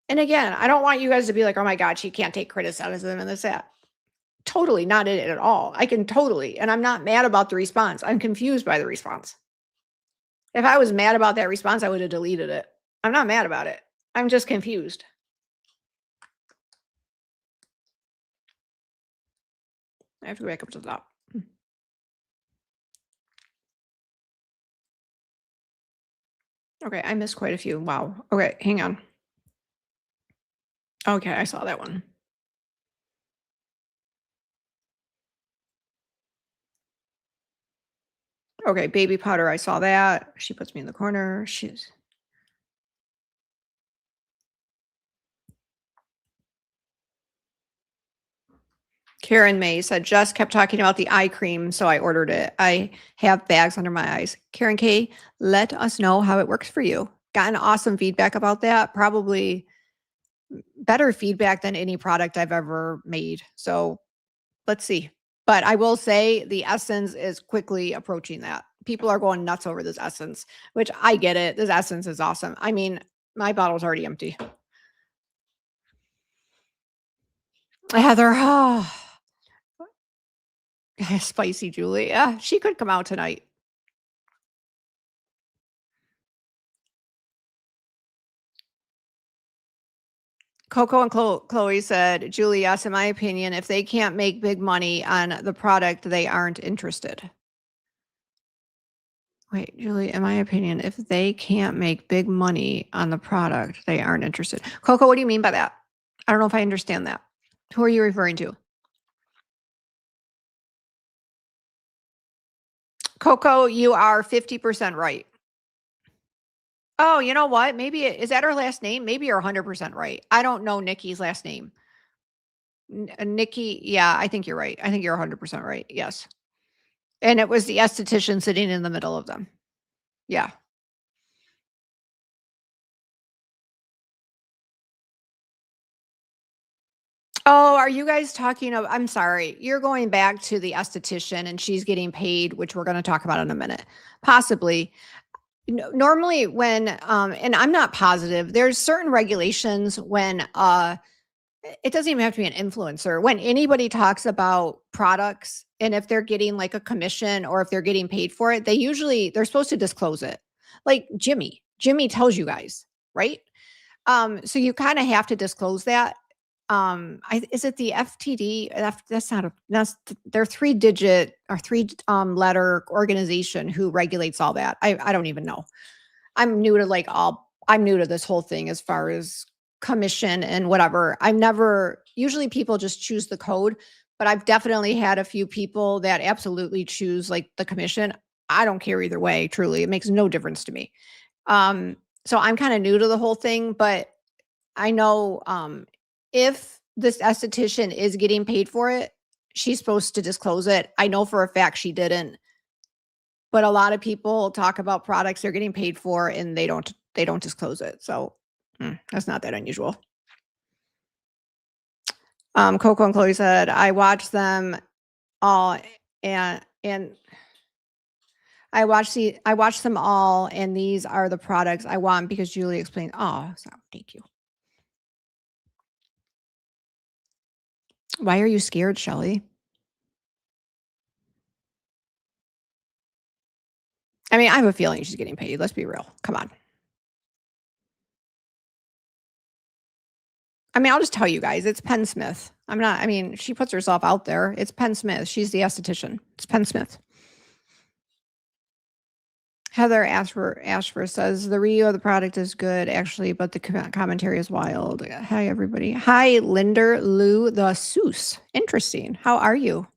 And again, I don't want you guys to be like, oh my God, she can't take criticism and this, that. Totally not it at all. I can totally. And I'm not mad about the response. I'm confused by the response. If I was mad about that response, I would have deleted it. I'm not mad about it. I'm just confused. I have to go back up to the top. Okay, I missed quite a few. Wow. Okay, hang on. Okay, I saw that one. Okay, baby powder, I saw that. She puts me in the corner. She's Karen May said, Jess kept talking about the eye cream, so I ordered it. I have bags under my eyes. Karen K, let us know how it works for you. Gotten awesome feedback about that. Probably better feedback than any product I've ever made. So let's see. But I will say the Essence is quickly approaching that. People are going nuts over this Essence, which I get it. This Essence is awesome. I mean, my bottle's already empty. Heather, oh, spicy Julie. Yeah, she could come out tonight. Coco and Chloe said, Julie, yes, in my opinion, if they can't make big money on the product, they aren't interested. Wait, Julie, in my opinion, if they can't make big money on the product, they aren't interested. Coco, what do you mean by that? I don't know if I understand that. Who are you referring to? Coco, you are 50% right. Oh, you know what? Maybe is that her last name? Maybe you're 100% right. I don't know Nikki's last name. Nikki, yeah, I think you're right. I think you're 100% right. Yes. And it was the esthetician sitting in the middle of them. Yeah. Oh, are you guys talking of I'm sorry. You're going back to the esthetician and she's getting paid, which we're going to talk about in a minute. Possibly. Normally when and I'm not positive, there's certain regulations when it doesn't even have to be an influencer. When anybody talks about products and if they're getting like a commission or if they're getting paid for it, they're supposed to disclose it. Like Jimmy. Jimmy tells you guys, right? So you kind of have to disclose that. Is it the FTD? That's not a that's they're 3-digit or 3 letter organization who regulates all that. I don't even know. I'm new to this whole thing as far as commission and whatever. I'm never usually people just choose the code, but I've definitely had a few people that absolutely choose like the commission. I don't care either way, truly. It makes no difference to me. So I'm kind of new to the whole thing, but I know if this esthetician is getting paid for it, she's supposed to disclose it. I know for a fact she didn't. But a lot of people talk about products they're getting paid for and they don't disclose it. So that's not that unusual. Coco and Chloe said, I watched them all and I watched them all and these are the products I want because Julie explained. Oh, so thank you. Why are you scared, Shelly? I mean, I have a feeling she's getting paid. Let's be real. Come on. I mean, I'll just tell you guys, it's Penn Smith. I mean, she puts herself out there. It's Penn Smith. She's the esthetician. It's Penn Smith. Heather Ashford says the review of the product is good, actually, but the commentary is wild. Hi, everybody. Hi, Linder Lou the Seuss. Interesting. How are you?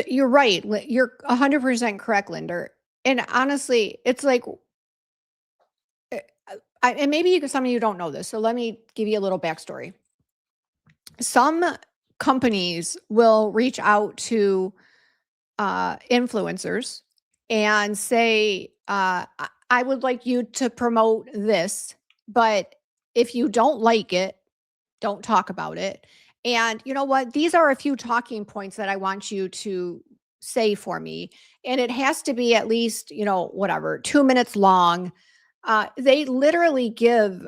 You're right. You're 100% correct, Linder. And honestly, it's like, and maybe some of you don't know this. So let me give you a little backstory. Some companies will reach out to influencers and say, I would like you to promote this, but if you don't like it, don't talk about it. And you know what? These are a few talking points that I want you to say for me. And it has to be at least, whatever, 2 minutes long. They literally give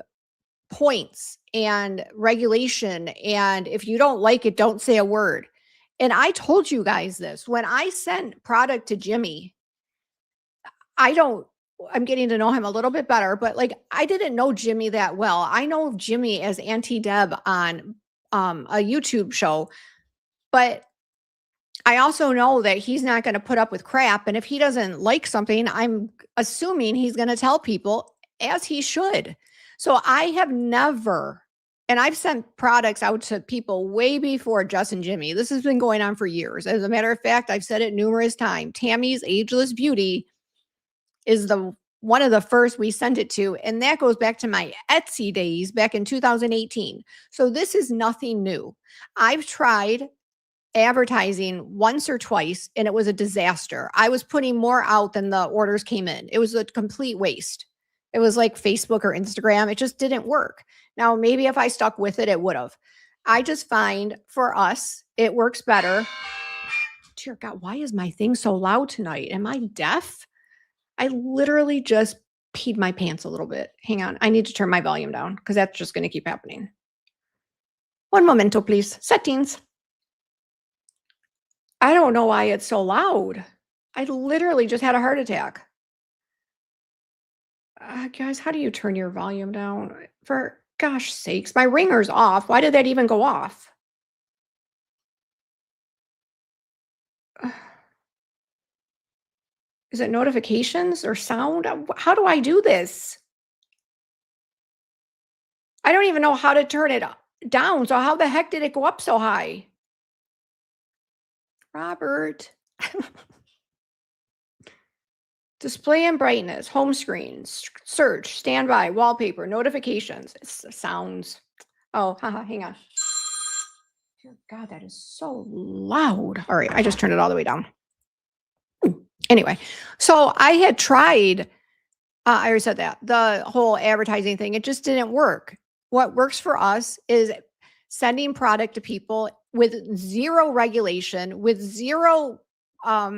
points and regulation. And if you don't like it, don't say a word. And I told you guys this when I sent product to Jimmy. I'm getting to know him a little bit better, but like I didn't know Jimmy that well. I know Jimmy as Auntie Deb on a YouTube show, but I also know that he's not going to put up with crap. And if he doesn't like something, I'm assuming he's going to tell people as he should. So I have never And I've sent products out to people way before Jess and Jimmy. This has been going on for years. As a matter of fact, I've said it numerous times. Tammy's Ageless Beauty is the one of the first we sent it to, and that goes back to my Etsy days back in 2018. So this is nothing new. I've tried advertising once or twice and it was a disaster. I was putting more out than the orders came in. It was a complete waste. It was like Facebook or Instagram. It just didn't work. Now, maybe if I stuck with it, it would have. I just find for us, it works better. Dear God, why is my thing so loud tonight? Am I deaf? I literally just peed my pants a little bit. Hang on. I need to turn my volume down because that's just going to keep happening. One momento, please. Settings. I don't know why it's so loud. I literally just had a heart attack. Guys, how do you turn your volume down? For gosh sakes, my ringer's off. Why did that even go off? Is it notifications or sound? How do I do this? I don't even know how to turn it down. So how the heck did it go up so high? Robert. Display and brightness, home screen, search, standby, wallpaper, notifications. It's sounds. Oh, haha, hang on. Dear God, that is so loud. All right, I just turned it all the way down. Anyway, so I had tried, I already said that, the whole advertising thing, it just didn't work. What works for us is sending product to people with zero regulation, with zero, how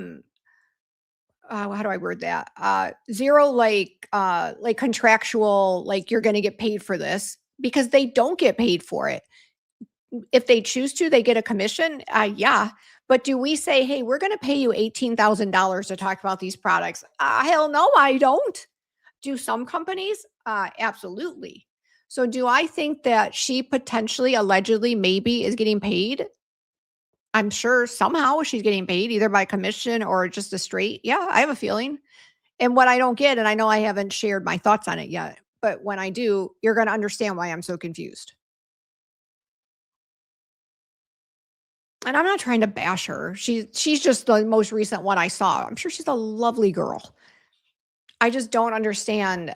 do I word that? Zero like contractual, like you're going to get paid for this because they don't get paid for it. If they choose to, they get a commission. Yeah. But do we say, hey, we're going to pay you $18,000 to talk about these products? Hell no, I don't. Do some companies? Absolutely. So do I think that she potentially, allegedly, maybe is getting paid? I'm sure somehow she's getting paid either by commission or just a straight. Yeah, I have a feeling. And what I don't get, and I know I haven't shared my thoughts on it yet, but when I do, you're going to understand why I'm so confused. And I'm not trying to bash her. She's just the most recent one I saw. I'm sure she's a lovely girl. I just don't understand.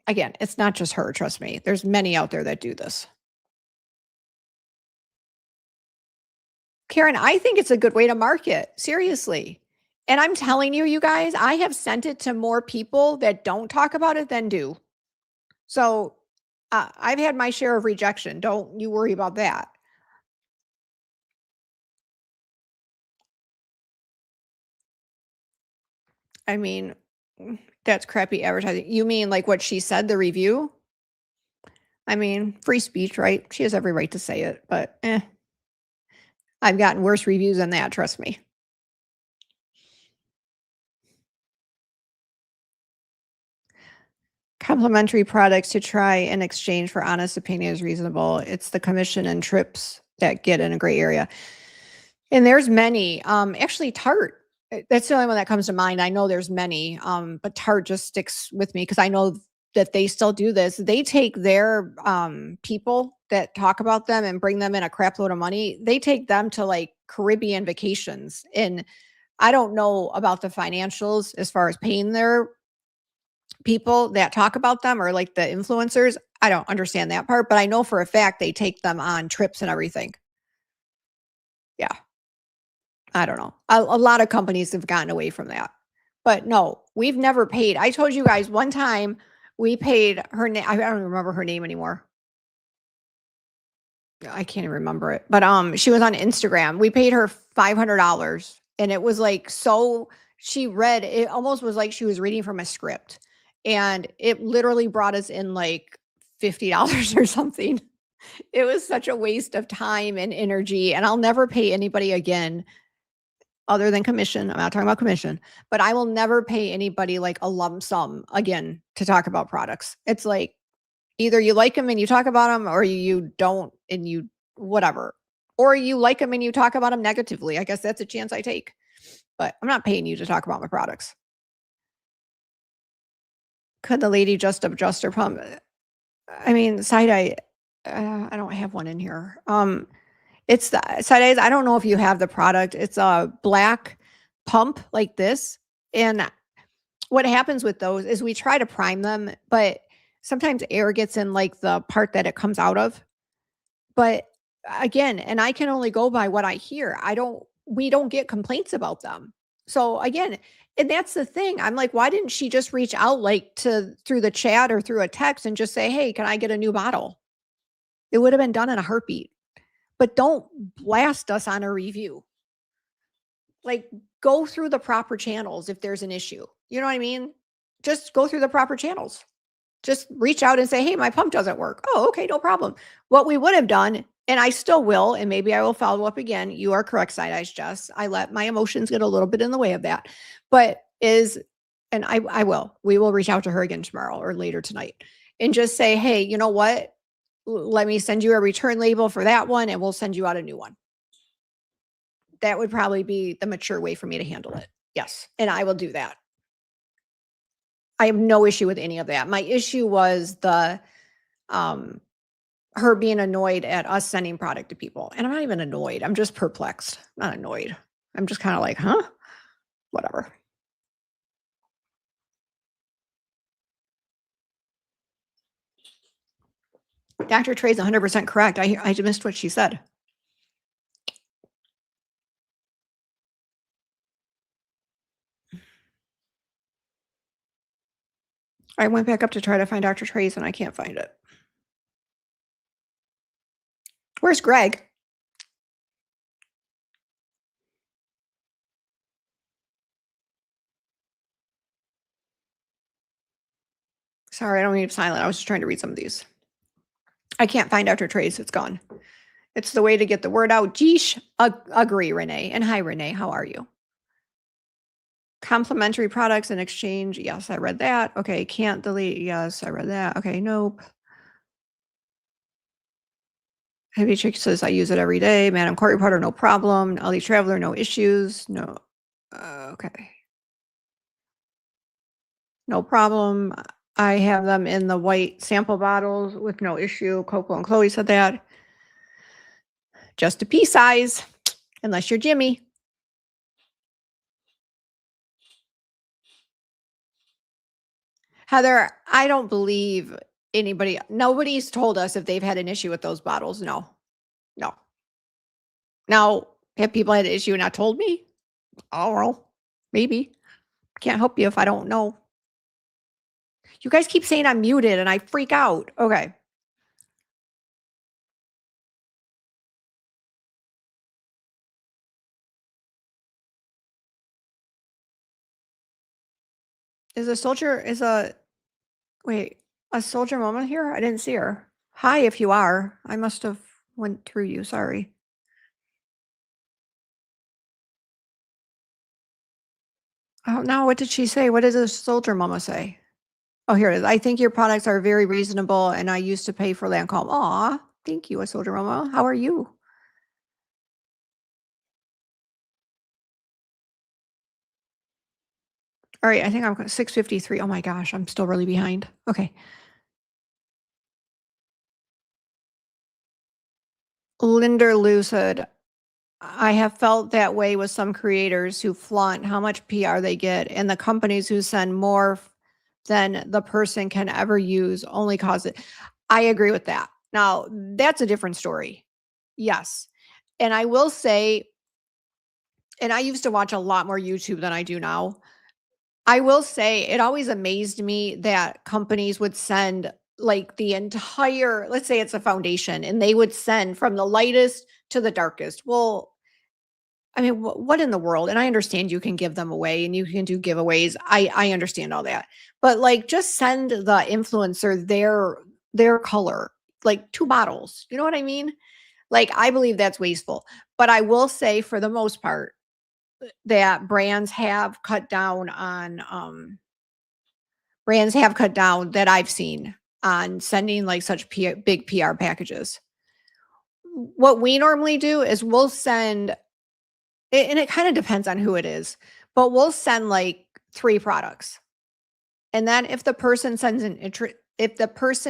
Again, it's not just her, trust me. There's many out there that do this. Karen, I think it's a good way to market. Seriously. And I'm telling you, you guys, I have sent it to more people that don't talk about it than do. So I've had my share of rejection. Don't you worry about that. I mean, that's crappy advertising. You mean like what she said, the review? I mean, free speech, right? She has every right to say it, but I've gotten worse reviews than that, trust me. Complimentary products to try in exchange for honest opinion is reasonable. It's the commission and trips that get in a gray area. And there's many. Actually, Tarte. That's the only one that comes to mind. I know there's many, but Tarte just sticks with me because I know that they still do this. They take their people that talk about them and bring them in a crap load of money. They take them to like Caribbean vacations. And I don't know about the financials as far as paying their people that talk about them or like the influencers. I don't understand that part, but I know for a fact they take them on trips and everything. Yeah. I don't know. A lot of companies have gotten away from that. But no, we've never paid. I told you guys one time we paid her name. I don't remember her name anymore. I can't even remember it. But she was on Instagram. We paid her $500 and it was like so she read it almost was like she was reading from a script. And it literally brought us in like $50 or something. It was such a waste of time and energy. And I'll never pay anybody again other than commission. I'm not talking about commission, but I will never pay anybody like a lump sum again to talk about products. It's like either you like them and you talk about them or you don't and you whatever. Or you like them and you talk about them negatively. I guess that's a chance I take. But I'm not paying you to talk about my products. Could the lady just adjust her pump? I mean, side eye. I don't have one in here. It's the Sideways. I don't know if you have the product. It's a black pump like this. And what happens with those is we try to prime them, but sometimes air gets in like the part that it comes out of. But again, and I can only go by what I hear. We don't get complaints about them. So again, and that's the thing. I'm like, why didn't she just reach out like to through the chat or through a text and just say, "Hey, can I get a new bottle?" It would have been done in a heartbeat. But don't blast us on a review. Like, go through the proper channels if there's an issue. You know what I mean? Just go through the proper channels. Just reach out and say, "Hey, my pump doesn't work." Oh, okay, no problem. What we would have done, and I still will, and maybe I will follow up again. You are correct, Side Eyes Jess. I let my emotions get a little bit in the way of that. But and I will. We will reach out to her again tomorrow or later tonight and just say, "Hey, you know what? Let me send you a return label for that one, and we'll send you out a new one." That would probably be the mature way for me to handle it. Yes, and I will do that. I have no issue with any of that. My issue was um, her being annoyed at us sending product to people, and I'm not even annoyed. I'm just perplexed. I'm not annoyed. I'm just kinda like, "Huh? Whatever." Dr. Trey's 100% correct. I missed what she said. I went back up to try to find Dr. Trey's, and I can't find it. Where's Greg? Sorry, I don't mean to be silent. I was just trying to read some of these. I can't find Dr. Trey's. It's gone. It's the way to get the word out. Geesh. Agree, Renee. And hi, Renee. How are you? Complementary products in exchange. Yes, I read that. Okay, can't delete. Yes, I read that. Okay, nope. Heavy Chick says I use it every day. Madam Court Reporter, no problem. LD Traveler, no issues. No. Okay. No problem. I have them in the white sample bottles with no issue. Coco and Chloe said that. Just a pea size, unless you're Jimmy. Heather, I don't believe nobody's told us if they've had an issue with those bottles. No, no. Now, have people had an issue and not told me? Oh, well, maybe. Can't help you if I don't know. You guys keep saying I'm muted and I freak out. Okay. Wait, a soldier mama here? I didn't see her. Hi, if you are. I must have went through you. Sorry. Oh, no. What did she say? What did the soldier mama say? Oh, here it is. I think your products are very reasonable and I used to pay for Lancome. Aw, thank you, a soldier mama. How are you? All right, I think I'm 6:53. Oh my gosh, I'm still really behind. Okay. Linder Lou said, I have felt that way with some creators who flaunt how much PR they get, and the companies who send more than the person can ever use only cause it. I agree with that. Now, that's a different story. Yes. And I will say, and I used to watch a lot more YouTube than I do now. I will say it always amazed me that companies would send like the entire, let's say it's a foundation, and they would send from the lightest to the darkest. Well, I mean, what in the world? And I understand you can give them away and you can do giveaways. I understand all that. But like just send the influencer their color, like 2 bottles. You know what I mean? Like I believe that's wasteful. But I will say for the most part that brands have cut down that I've seen on sending like such big PR packages. What we normally do is we'll send and it kind of depends on who it is, but we'll send like 3 products. And then if the person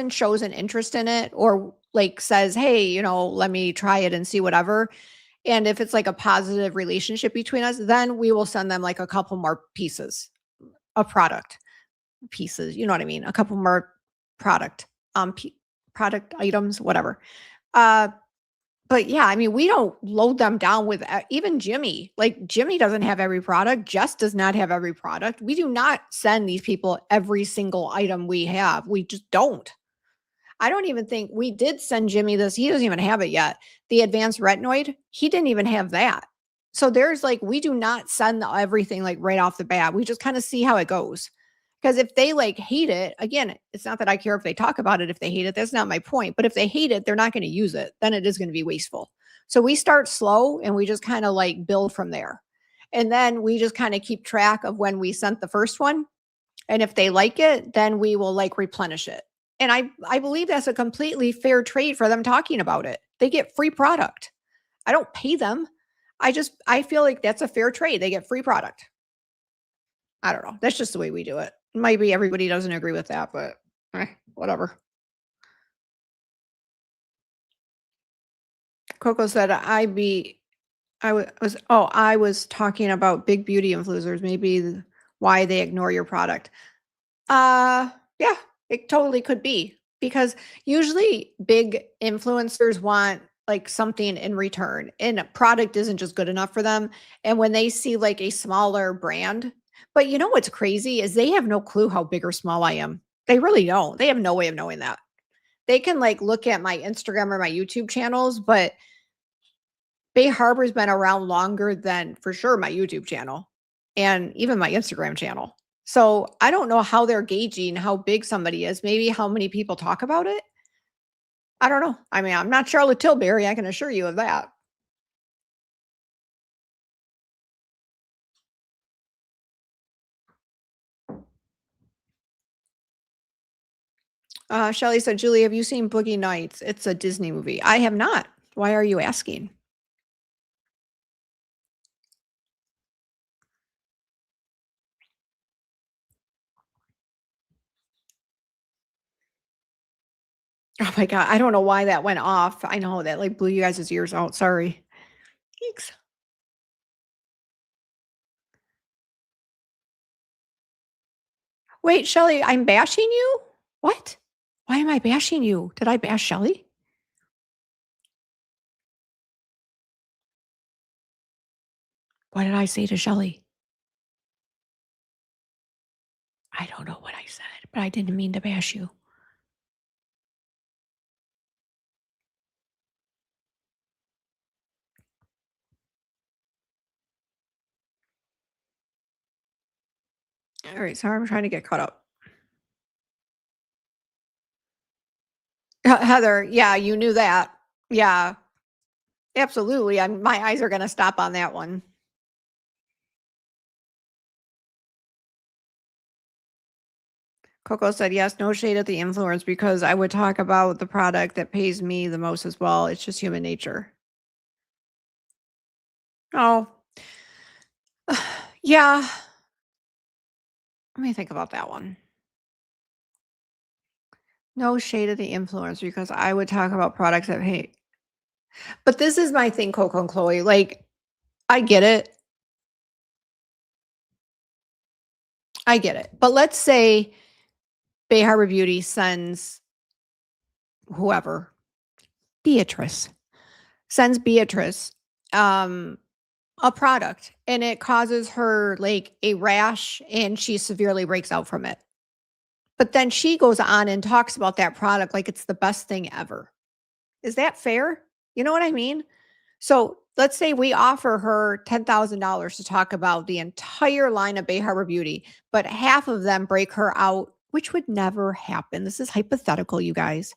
shows an interest in it or like says, "Hey, let me try it and see whatever." And if it's like a positive relationship between us, then we will send them like a couple more pieces of product. Pieces, you know what I mean? A couple more product p- product items, whatever. Uh but yeah, I mean, we don't load them down with even Jimmy. Like Jimmy doesn't have every product. Jess does not have every product. We do not send these people every single item we have. We just don't. I don't even think we did send Jimmy this. He doesn't even have it yet. The advanced retinoid, he didn't even have that. So there's like, we do not send everything like right off the bat. We just kind of see how it goes. Because if they like hate it, again, it's not that I care if they talk about it, if they hate it, that's not my point. But if they hate it, they're not going to use it. Then it is going to be wasteful. So we start slow and we just kind of like build from there. And then we just kind of keep track of when we sent the first one. And if they like it, then we will like replenish it. And I believe that's a completely fair trade for them talking about it. They get free product. I don't pay them. I feel like that's a fair trade. They get free product. I don't know. That's just the way we do it. Maybe everybody doesn't agree with that, but whatever. Coco said I was talking about big beauty influencers, maybe why they ignore your product. Yeah, it totally could be because usually big influencers want like something in return and a product isn't just good enough for them. And when they see like a smaller brand, but you know what's crazy is they have no clue how big or small I am. They really don't. They have no way of knowing that. They can like look at my Instagram or my YouTube channels, but Bay Harbor's been around longer than for sure my YouTube channel and even my Instagram channel. So I don't know how they're gauging how big somebody is, maybe how many people talk about it. I don't know. I mean, I'm not Charlotte Tilbury, I can assure you of that. Shelly said, Julie, have you seen Boogie Nights? It's a Disney movie. I have not. Why are you asking? Oh my God. I don't know why that went off. I know that like blew you guys' ears out. Sorry. Thanks. Wait, Shelly, I'm bashing you? What? Why am I bashing you? Did I bash Shelly? What did I say to Shelly? I don't know what I said, but I didn't mean to bash you. All right, sorry, I'm trying to get caught up. Heather, yeah, you knew that. Yeah, absolutely. My eyes are going to stop on that one. Coco said, yes, no shade at the influence because I would talk about the product that pays me the most as well. It's just human nature. Oh, yeah. Let me think about that one. No shade at the influencer because I would talk about products that pay. But this is my thing, Coco and Chloe. Like, I get it. I get it. But let's say Bay Harbor Beauty sends whoever, Beatrice, sends Beatrice a product and it causes her like a rash and she severely breaks out from it. But then she goes on and talks about that product like it's the best thing ever. Is that fair? You know what I mean? So let's say we offer her $10,000 to talk about the entire line of Bay Harbor Beauty, but half of them break her out, which would never happen. This is hypothetical, you guys.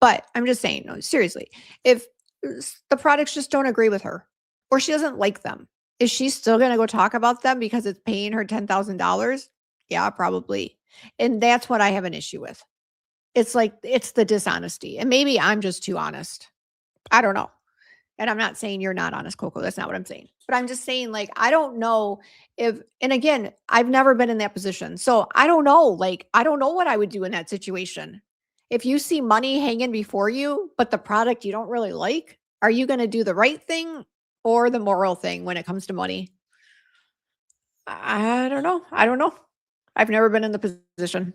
But I'm just saying, no, seriously, if the products just don't agree with her or she doesn't like them, is she still going to go talk about them because it's paying her $10,000? Yeah, probably. And that's what I have an issue with. It's like, it's the dishonesty. And maybe I'm just too honest. I don't know. And I'm not saying you're not honest, Coco. That's not what I'm saying. But I'm just saying, like, I don't know if, and again, I've never been in that position. So I don't know. Like, I don't know what I would do in that situation. If you see money hanging before you, but the product you don't really like, are you gonna do the right thing or the moral thing when it comes to money? I don't know. I don't know. I've never been in the position.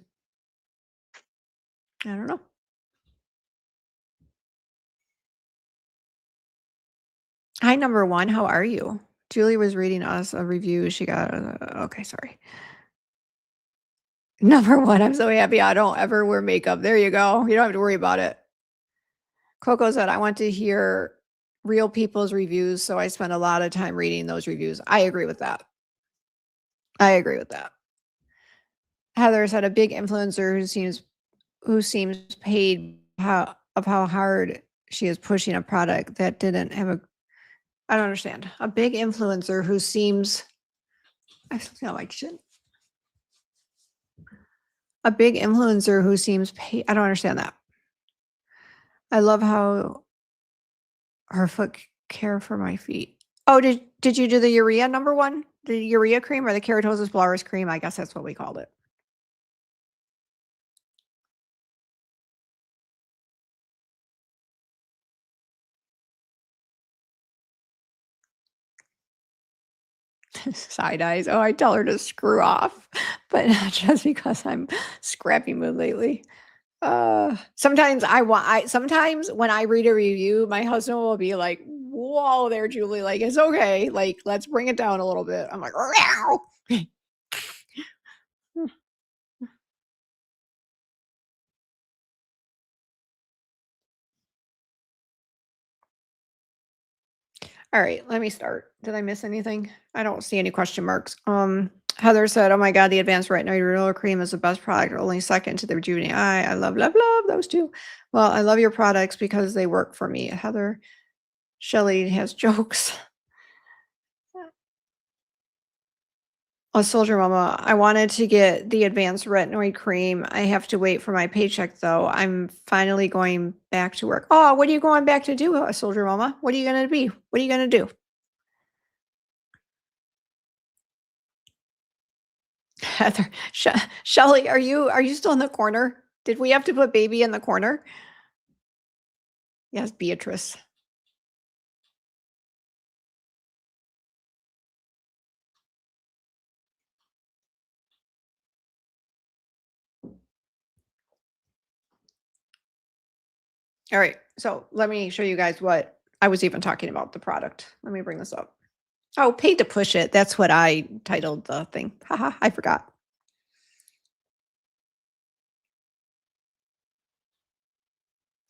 I don't know. Hi, number one. How are you? Julie was reading us a review. She got okay, sorry. Number one, I'm so happy I don't ever wear makeup. There you go. You don't have to worry about it. Coco said, I want to hear real people's reviews, so I spend a lot of time reading those reviews. I agree with that. I agree with that. Heather said, a big influencer who seems paid how hard she is pushing a product that didn't have a. I don't understand. A big influencer who seems. I feel like shit. A big influencer who seems paid. I don't understand that. I love how her foot care for my feet. Oh, did you do the urea number one? The urea cream or the keratosis pilaris cream? I guess that's what we called it. Side eyes. Oh, I tell her to screw off, but not just because I'm scrappy mood lately. Sometimes sometimes when I read a review, my husband will be like, "Whoa, there, Julie! Like it's okay. Like let's bring it down a little bit." I'm like, "Meow." All right, let me start. Did I miss anything? I don't see any question marks. Heather said, "Oh my God, the advanced retinoid renewal cream is the best product, only second to the rejuvenating eye. I love, love, love those two." Well, I love your products because they work for me. Heather Shelley has jokes. A soldier mama, I wanted to get the advanced retinoid cream. I have to wait for my paycheck though. I'm finally going back to work. Oh, what are you going back to do, a soldier mama? What are you gonna be? What are you gonna do? Heather, Shelly, are you still in the corner? Did we have to put baby in the corner? Yes, Beatrice. All right, so let me show you guys what I was even talking about the product. Let me bring this up. Oh, paid to push it. That's what I titled the thing. Haha, I forgot.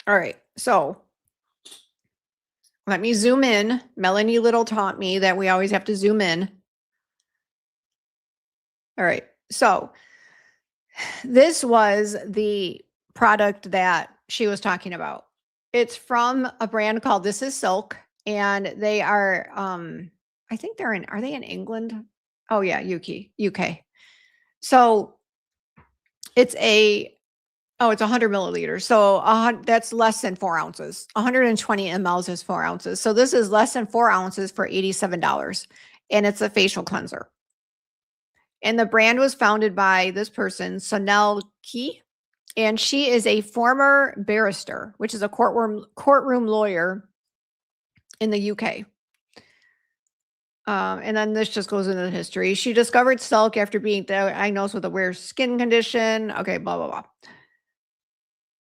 All right, so let me zoom in. Melanie Little taught me that we always have to zoom in. All right, so this was the product that she was talking about. It's from a brand called This Is Silk, and they are, I think are they in England? Oh yeah, UK. So it's it's 100 milliliters. So that's less than 4 ounces. 120 mLs is 4 ounces. So this is less than 4 ounces for $87. And it's a facial cleanser. And the brand was founded by this person, Sonal Key. And she is a former barrister, which is a courtroom lawyer in the UK. And then this just goes into the history. She discovered silk after being diagnosed with a rare skin condition. Okay, blah, blah, blah.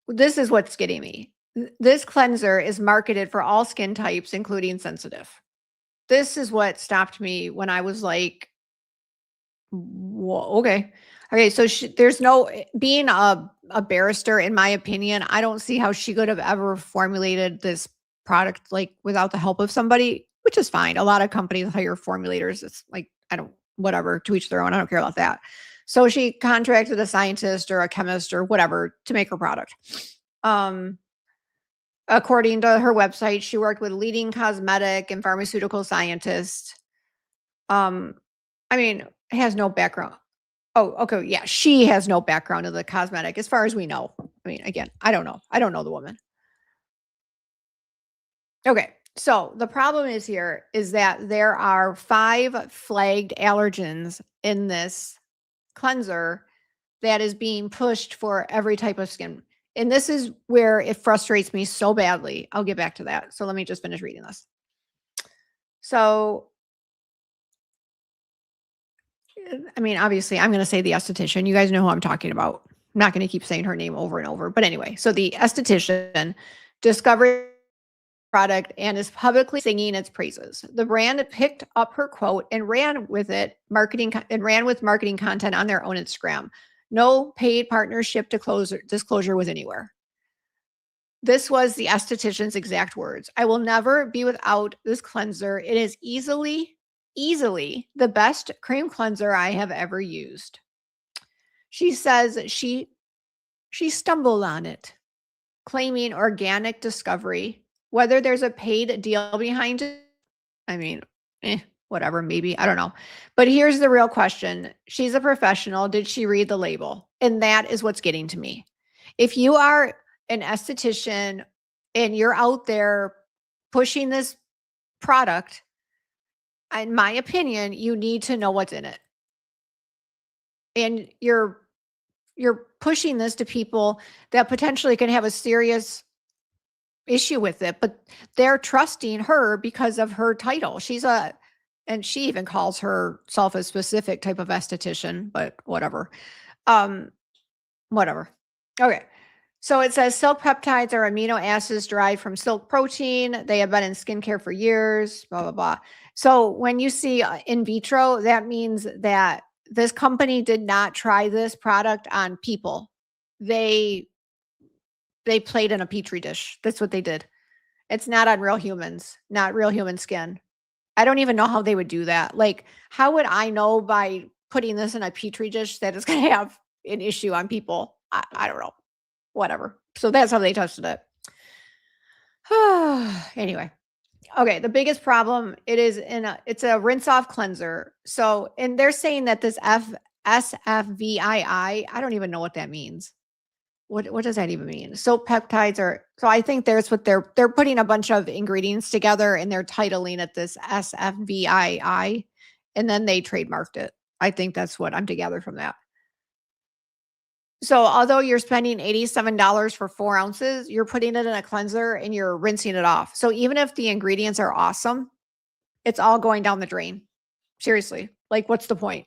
This is what's getting me. This cleanser is marketed for all skin types, including sensitive. This is what stopped me when I was like, whoa, okay. Okay, so there's no being a barrister, in my opinion, I don't see how she could have ever formulated this product like without the help of somebody, which is fine. A lot of companies hire formulators. It's like, whatever, to each their own. I don't care about that. So she contracted a scientist or a chemist or whatever to make her product. According to her website, she worked with leading cosmetic and pharmaceutical scientists. Has no background. Oh, okay. Yeah. She has no background in the cosmetic as far as we know. Again, I don't know. I don't know the woman. Okay. So the problem is that there are 5 flagged allergens in this cleanser that is being pushed for every type of skin. And this is where it frustrates me so badly. I'll get back to that. So let me just finish reading this. So, I mean, obviously, I'm going to say the esthetician. You guys know who I'm talking about. I'm not going to keep saying her name over and over. But anyway, so the esthetician discovered product and is publicly singing its praises. The brand picked up her quote and ran with it, marketing content on their own Instagram. No paid partnership disclosure was anywhere. This was the esthetician's exact words. I will never be without this cleanser. It is easily the best cream cleanser I have ever used. She says she stumbled on it, claiming organic discovery. Whether there's a paid deal behind it, I mean, whatever, maybe, I don't know. But here's the real question. She's a professional. Did she read the label? And that is what's getting to me. If you are an esthetician and you're out there pushing this product, in my opinion, you need to know what's in it. And you're pushing this to people that potentially can have a serious issue with it, but they're trusting her because of her title. And she even calls herself a specific type of esthetician, but whatever. Whatever. Okay. So it says silk peptides are amino acids derived from silk protein. They have been in skincare for years, blah, blah, blah. So when you see in vitro, that means that this company did not try this product on people. They played in a petri dish. That's what they did. It's not on real humans, not real human skin. I don't even know how they would do that. Like, how would I know by putting this in a petri dish that it's going to have an issue on people? I don't know. Whatever. So that's how they tested it. Anyway. Okay. The biggest problem, it's a rinse off cleanser. So, and they're saying that this SFVII, I don't even know what that means. What does that even mean? So peptides so I think there's what they're putting a bunch of ingredients together and they're titling it this SFVII, and then they trademarked it. I think that's what I'm to gather from that. So although you're spending $87 for 4 ounces, you're putting it in a cleanser and you're rinsing it off. So even if the ingredients are awesome, it's all going down the drain. Seriously. Like, what's the point?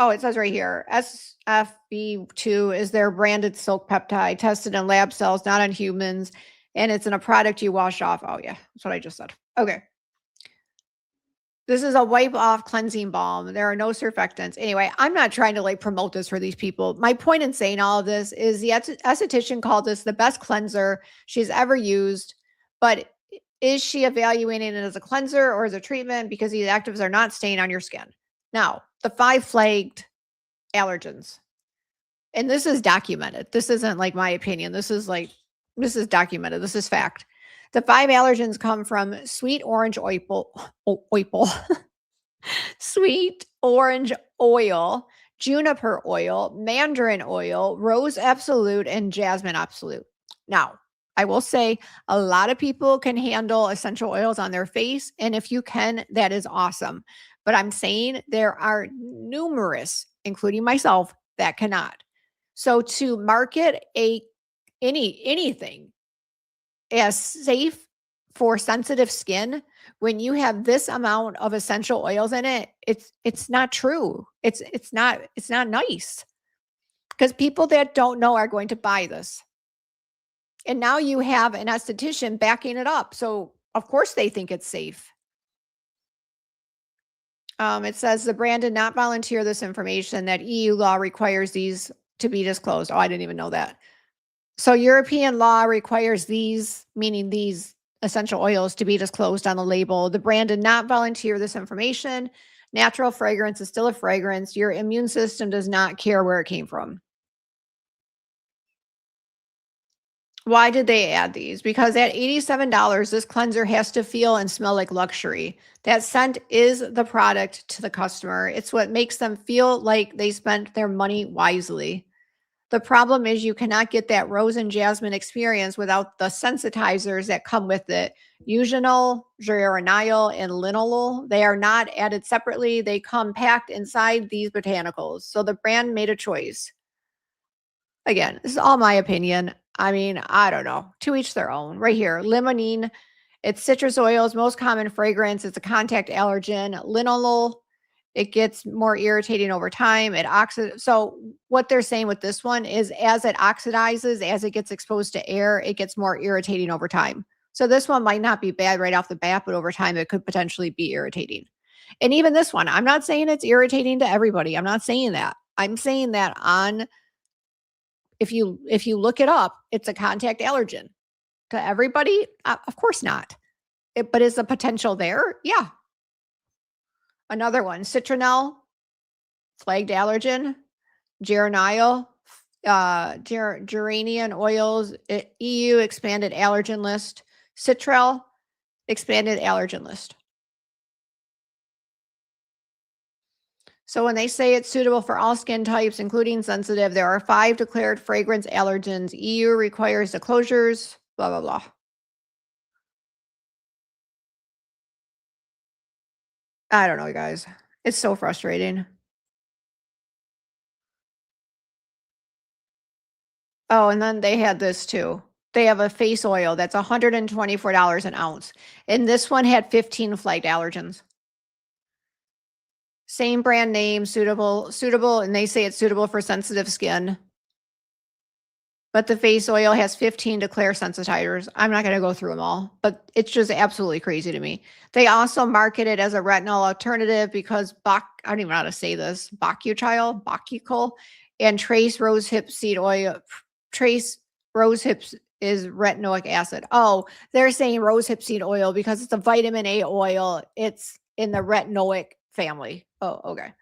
Oh, it says right here, SFB2 is their branded silk peptide tested in lab cells, not on humans. And it's in a product you wash off. Oh yeah, that's what I just said. Okay. This is a wipe off cleansing balm. There are no surfactants. Anyway, I'm not trying to like promote this for these people. My point in saying all of this is the esthetician called this the best cleanser she's ever used. But is she evaluating it as a cleanser or as a treatment? Because these actives are not staying on your skin. Now, the 5 flagged allergens. And this is documented. This isn't like my opinion. This is documented. This is fact. The 5 allergens come from sweet orange sweet orange oil, juniper oil, mandarin oil, rose absolute, and jasmine absolute. Now, I will say a lot of people can handle essential oils on their face. And if you can, that is awesome. But I'm saying there are numerous, including myself, that cannot. So to market anything as safe for sensitive skin when you have this amount of essential oils in it, it's not true. It's not nice. Because people that don't know are going to buy this. And now you have an esthetician backing it up. So of course they think it's safe. It says the brand did not volunteer this information, that EU law requires these to be disclosed. Oh, I didn't even know that. So European law requires these, meaning these essential oils, to be disclosed on the label. The brand did not volunteer this information. Natural fragrance is still a fragrance. Your immune system does not care where it came from. Why did they add these? Because at $87, this cleanser has to feel and smell like luxury. That scent is the product to the customer. It's what makes them feel like they spent their money wisely. The problem is you cannot get that rose and jasmine experience without the sensitizers that come with it. Eugenol, geraniol, and linalool. They are not added separately. They come packed inside these botanicals. So the brand made a choice. Again, this is all my opinion. I mean, I don't know. To each their own. Right here, limonene. It's citrus oils, most common fragrance. It's a contact allergen. Linalool. It gets more irritating over time. It oxid. So what they're saying with this one is, as it oxidizes, as it gets exposed to air, it gets more irritating over time. So this one might not be bad right off the bat, but over time it could potentially be irritating. And even this one, I'm not saying it's irritating to everybody. I'm not saying that. I'm saying that on, if you look it up, it's a contact allergen. To everybody? Of course not. But is the potential there? Yeah. Another one, citronelle, flagged allergen, geraniol, geranian oils, EU expanded allergen list, citral, expanded allergen list. So when they say it's suitable for all skin types, including sensitive, there are 5 declared fragrance allergens. EU requires disclosures, blah, blah, blah. I don't know, guys. It's so frustrating. Oh, and then they had this too. They have a face oil that's $124 an ounce, and this one had 15 flagged allergens. Same brand name, suitable, and they say it's suitable for sensitive skin. But the face oil has 15 declare sensitizers. I'm not going to go through them all, but it's just absolutely crazy to me. They also market it as a retinol alternative because I don't even know how to say this, Bakuchiol, and trace rosehip seed oil. Trace rosehip is retinoic acid. Oh, they're saying rosehip seed oil because it's a vitamin A oil. It's in the retinoic family. Oh, okay.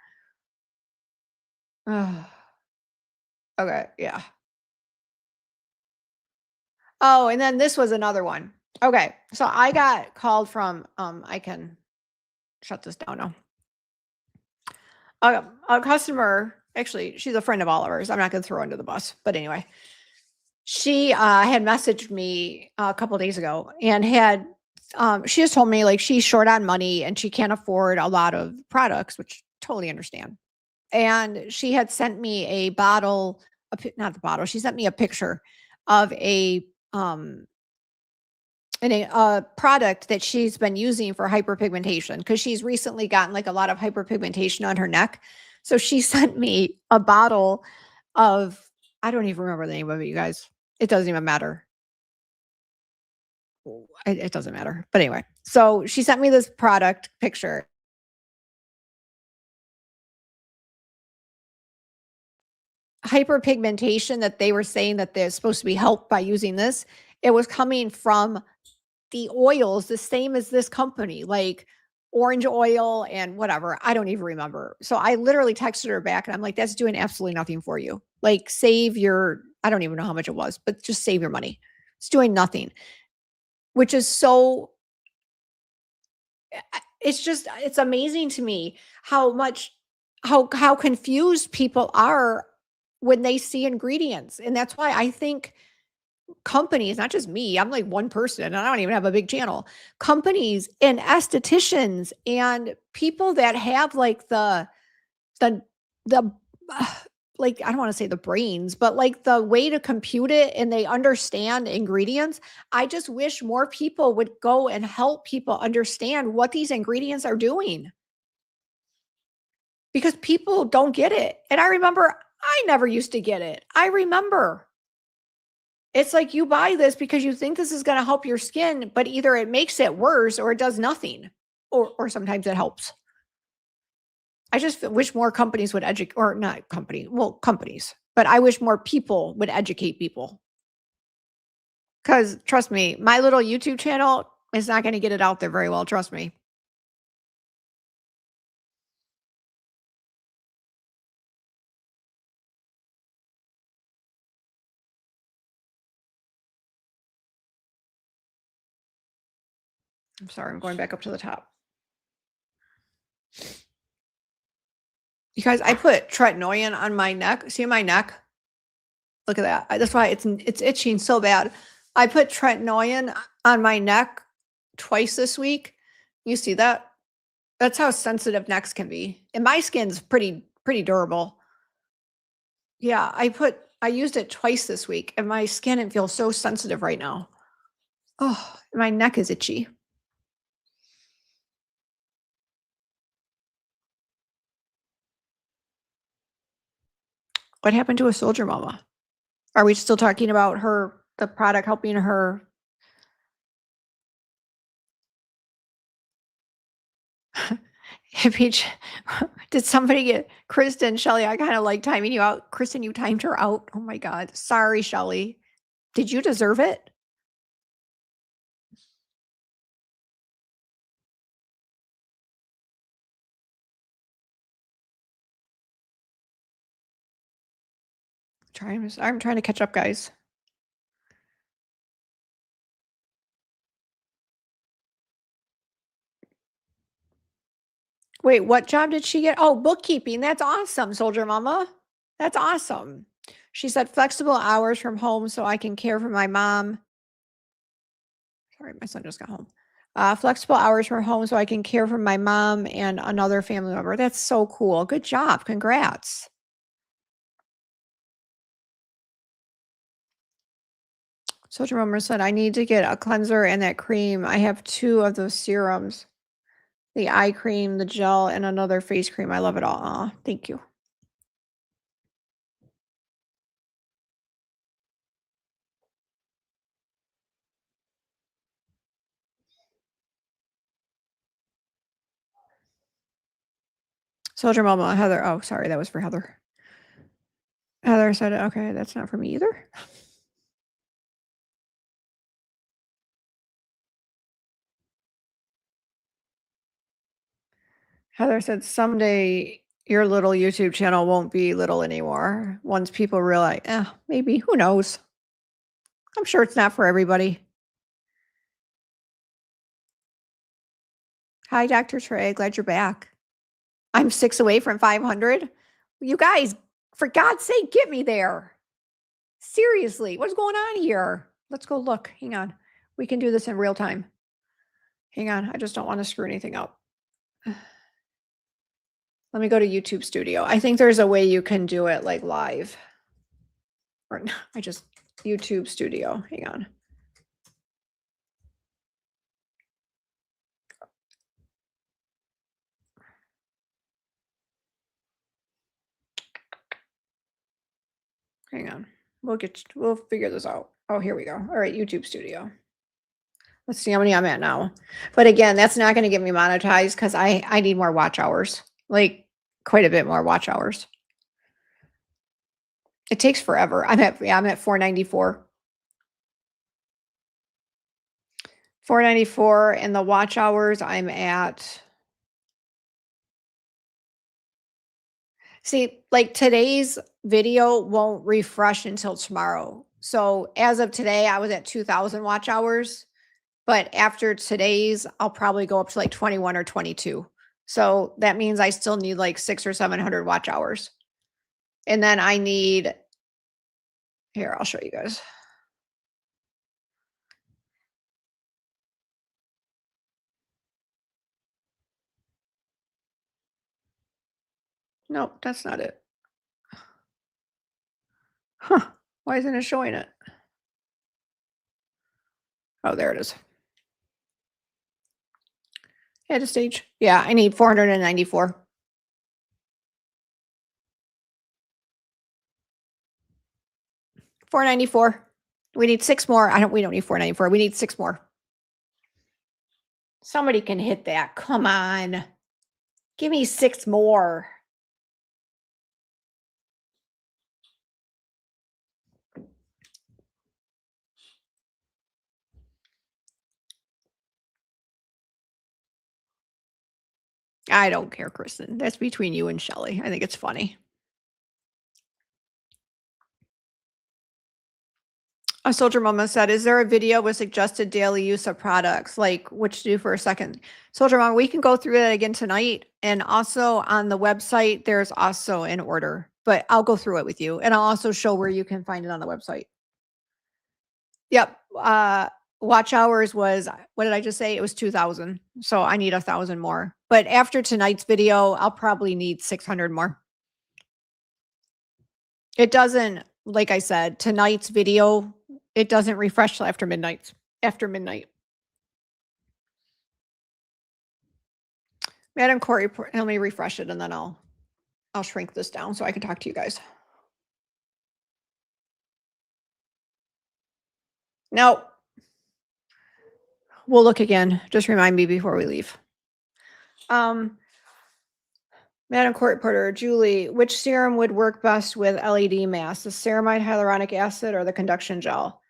Okay, yeah. Oh, and then this was another one. Okay, so I got called from, I can shut this down now. A customer, actually, she's a friend of all of ours. I'm not gonna throw her under the bus, but anyway, she had messaged me a couple days ago and she just told me like she's short on money and she can't afford a lot of products, which totally understand. And she had sent me a bottle, not the bottle, she sent me a picture of um a product that she's been using for hyperpigmentation because she's recently gotten like a lot of hyperpigmentation on her neck. So she sent me a bottle of, I don't even remember the name of it, you guys. It doesn't even matter. It doesn't matter. But anyway, so she sent me this product picture. Hyperpigmentation that they were saying that they're supposed to be helped by using this. It was coming from the oils the same as this company, like orange oil and whatever. I don't even remember. So I literally texted her back and I'm like, that's doing absolutely nothing for you. Like, save your, I don't even know how much it was, but just save your money. It's doing nothing, which is so, it's amazing to me how much, how confused people are when they see ingredients. And that's why I think companies, not just me, I'm like one person and I don't even have a big channel. Companies and estheticians and people that have like the the like, I don't want to say the brains, but like the way to compute it and they understand ingredients. I just wish more people would go and help people understand what these ingredients are doing because people don't get it. And I remember I never used to get it. I remember. It's like you buy this because you think this is gonna help your skin, but either it makes it worse or it does nothing, or sometimes it helps. I just wish more companies would educate, or not company, well, companies, but I wish more people would educate people. Because trust me, my little YouTube channel is not gonna get it out there very well, trust me. I'm sorry, I'm going back up to the top. You guys, I put tretinoin on my neck. See my neck? Look at that. That's why it's itching so bad. I put tretinoin on my neck twice this week. You see that? That's how sensitive necks can be. And my skin's pretty durable. Yeah, I put I used it twice this week, and my skin, it feels so sensitive right now. Oh, my neck is itchy. What happened to a soldier mama? Are we still talking about her, the product helping her? Peach, did somebody get Kristen, Shelly? I kind of like timing you out. Kristen, you timed her out. Oh my God. Sorry, Shelly. Did you deserve it? I'm trying to catch up, guys. Wait, what job did she get? Oh, bookkeeping. That's awesome, Soldier Mama. That's awesome. She said flexible hours from home so I can care for my mom. Sorry, my son just got home. Flexible hours from home so I can care for my mom and another family member. That's so cool. Good job. Congrats. Soldier Mama said, I need to get a cleanser and that cream. I have 2 of those serums. The eye cream, the gel, and another face cream. I love it all. Aw, thank you. Soldier Mama, Heather. Oh, sorry, that was for Heather. Heather said, okay, that's not for me either. Heather said, someday your little YouTube channel won't be little anymore. Once people realize, maybe, who knows? I'm sure it's not for everybody. Hi, Dr. Trey. Glad you're back. I'm 6 away from 500. You guys, for God's sake, get me there. Seriously, what's going on here? Let's go look. Hang on. We can do this in real time. Hang on. I just don't want to screw anything up. Let me go to YouTube Studio. I think there's a way you can do it like live. Or I just YouTube Studio. Hang on. Hang on. We'll figure this out. Oh, here we go. All right, YouTube Studio. Let's see how many I'm at now. But again, that's not going to get me monetized because I need more watch hours. Like quite a bit more watch hours. It takes forever. I'm at 494. 494, and the watch hours I'm at. See, like today's video won't refresh until tomorrow. So as of today, I was at 2,000 watch hours. But after today's, I'll probably go up to like 21 or 22. So that means I still need like 600 or 700 watch hours. And then I need, here, I'll show you guys. Nope, that's not it. Huh, why isn't it showing it? Oh, there it is. Head of stage. Yeah, I need 494. $494. We need 6 more. We don't need 494. We need 6 more. Somebody can hit that. Come on. Give me 6 more. I don't care, Kristen. That's between you and Shelly. I think it's funny. A soldier mama said, is there a video with suggested daily use of products, like which to do for a second? Soldier mama, we can go through that again tonight. And also on the website, there's also an order, but I'll go through it with you. And I'll also show where you can find it on the website. Yep. Watch hours was, what did I just say? It was 2,000. So I need 1,000 more. But after tonight's video, I'll probably need 600 more. It doesn't like I said, tonight's video, it doesn't refresh till after midnight. After midnight. Madam Corey, let me refresh it and then I'll shrink this down so I can talk to you guys. No. We'll look again. Just remind me before we leave. Madam Court Reporter, Julie, which serum would work best with LED mask? The ceramide hyaluronic acid or the conduction gel?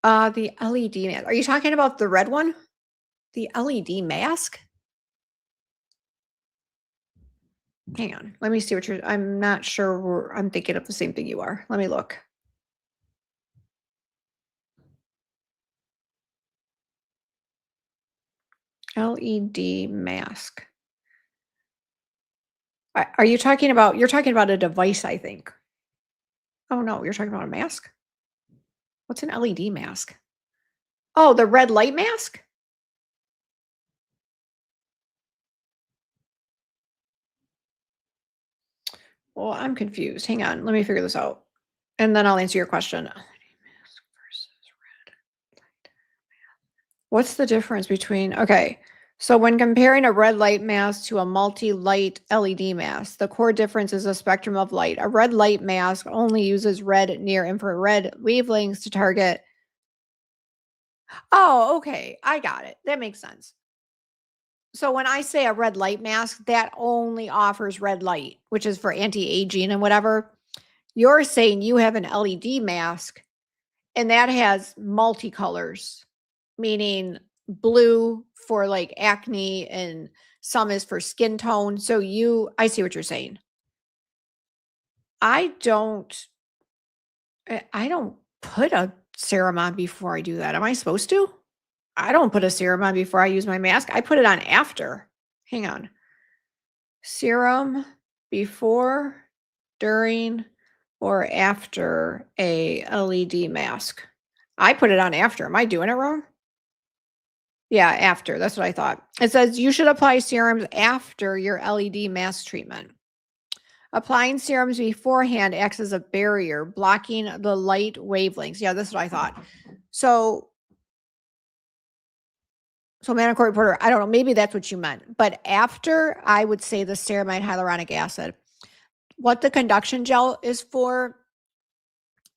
The LED mask. Are you talking about the red one? The LED mask? Hang on. Let me see what you're. I'm not sure. I'm thinking of the same thing you are. Let me look. LED mask. Are you talking about? You're talking about a device, I think. Oh no, you're talking about a mask. What's an LED mask? Oh, the red light mask? Well, I'm confused. Hang on. Let me figure this out. And then I'll answer your question. LED mask versus red light. What's the difference between, okay. So when comparing a red light mask to a multi-light LED mask, the core difference is a spectrum of light. A red light mask only uses red near infrared wavelengths to target. Oh, okay. I got it. That makes sense. So when I say a red light mask, that only offers red light, which is for anti-aging and whatever. You're saying you have an LED mask and that has multicolors, meaning blue for like acne and some is for skin tone. So I see what you're saying. I don't put a serum on before I do that. Am I supposed to? I don't put a serum on before I use my mask. I put it on after. Hang on. Serum before, during, or after a LED mask. I put it on after. Am I doing it wrong? Yeah, after. That's what I thought. It says you should apply serums after your LED mask treatment. Applying serums beforehand acts as a barrier, blocking the light wavelengths. Yeah, that's what I thought. So Madam Court Reporter, I don't know, maybe that's what you meant. But after, I would say the ceramide hyaluronic acid. What the conduction gel is for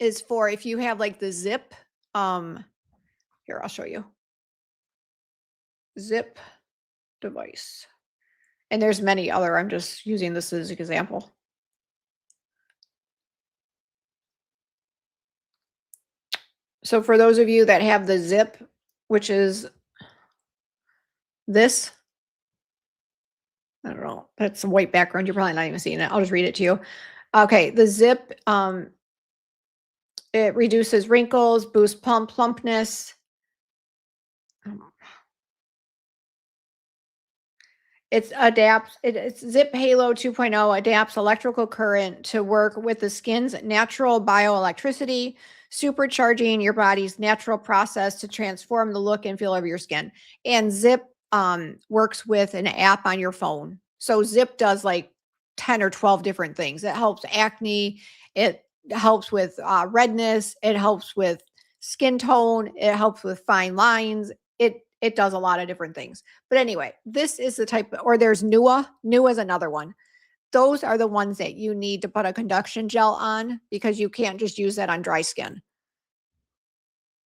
if you have like the zip, here, I'll show you. Zip device. And there's many other, I'm just using this as an example. So for those of you that have the zip, which is this, I don't know, that's a white background. You're probably not even seeing it. I'll just read it to you. Okay, the zip, it reduces wrinkles, boosts plumpness. It's Zip Halo 2.0 adapts electrical current to work with the skin's natural bioelectricity, supercharging your body's natural process to transform the look and feel of your skin. And Zip works with an app on your phone. So Zip does like 10 or 12 different things. It helps acne. It helps with redness. It helps with skin tone. It helps with fine lines. It does a lot of different things. But anyway, this is the type, or there's Nua. Nua is another one. Those are the ones that you need to put a conduction gel on because you can't just use that on dry skin.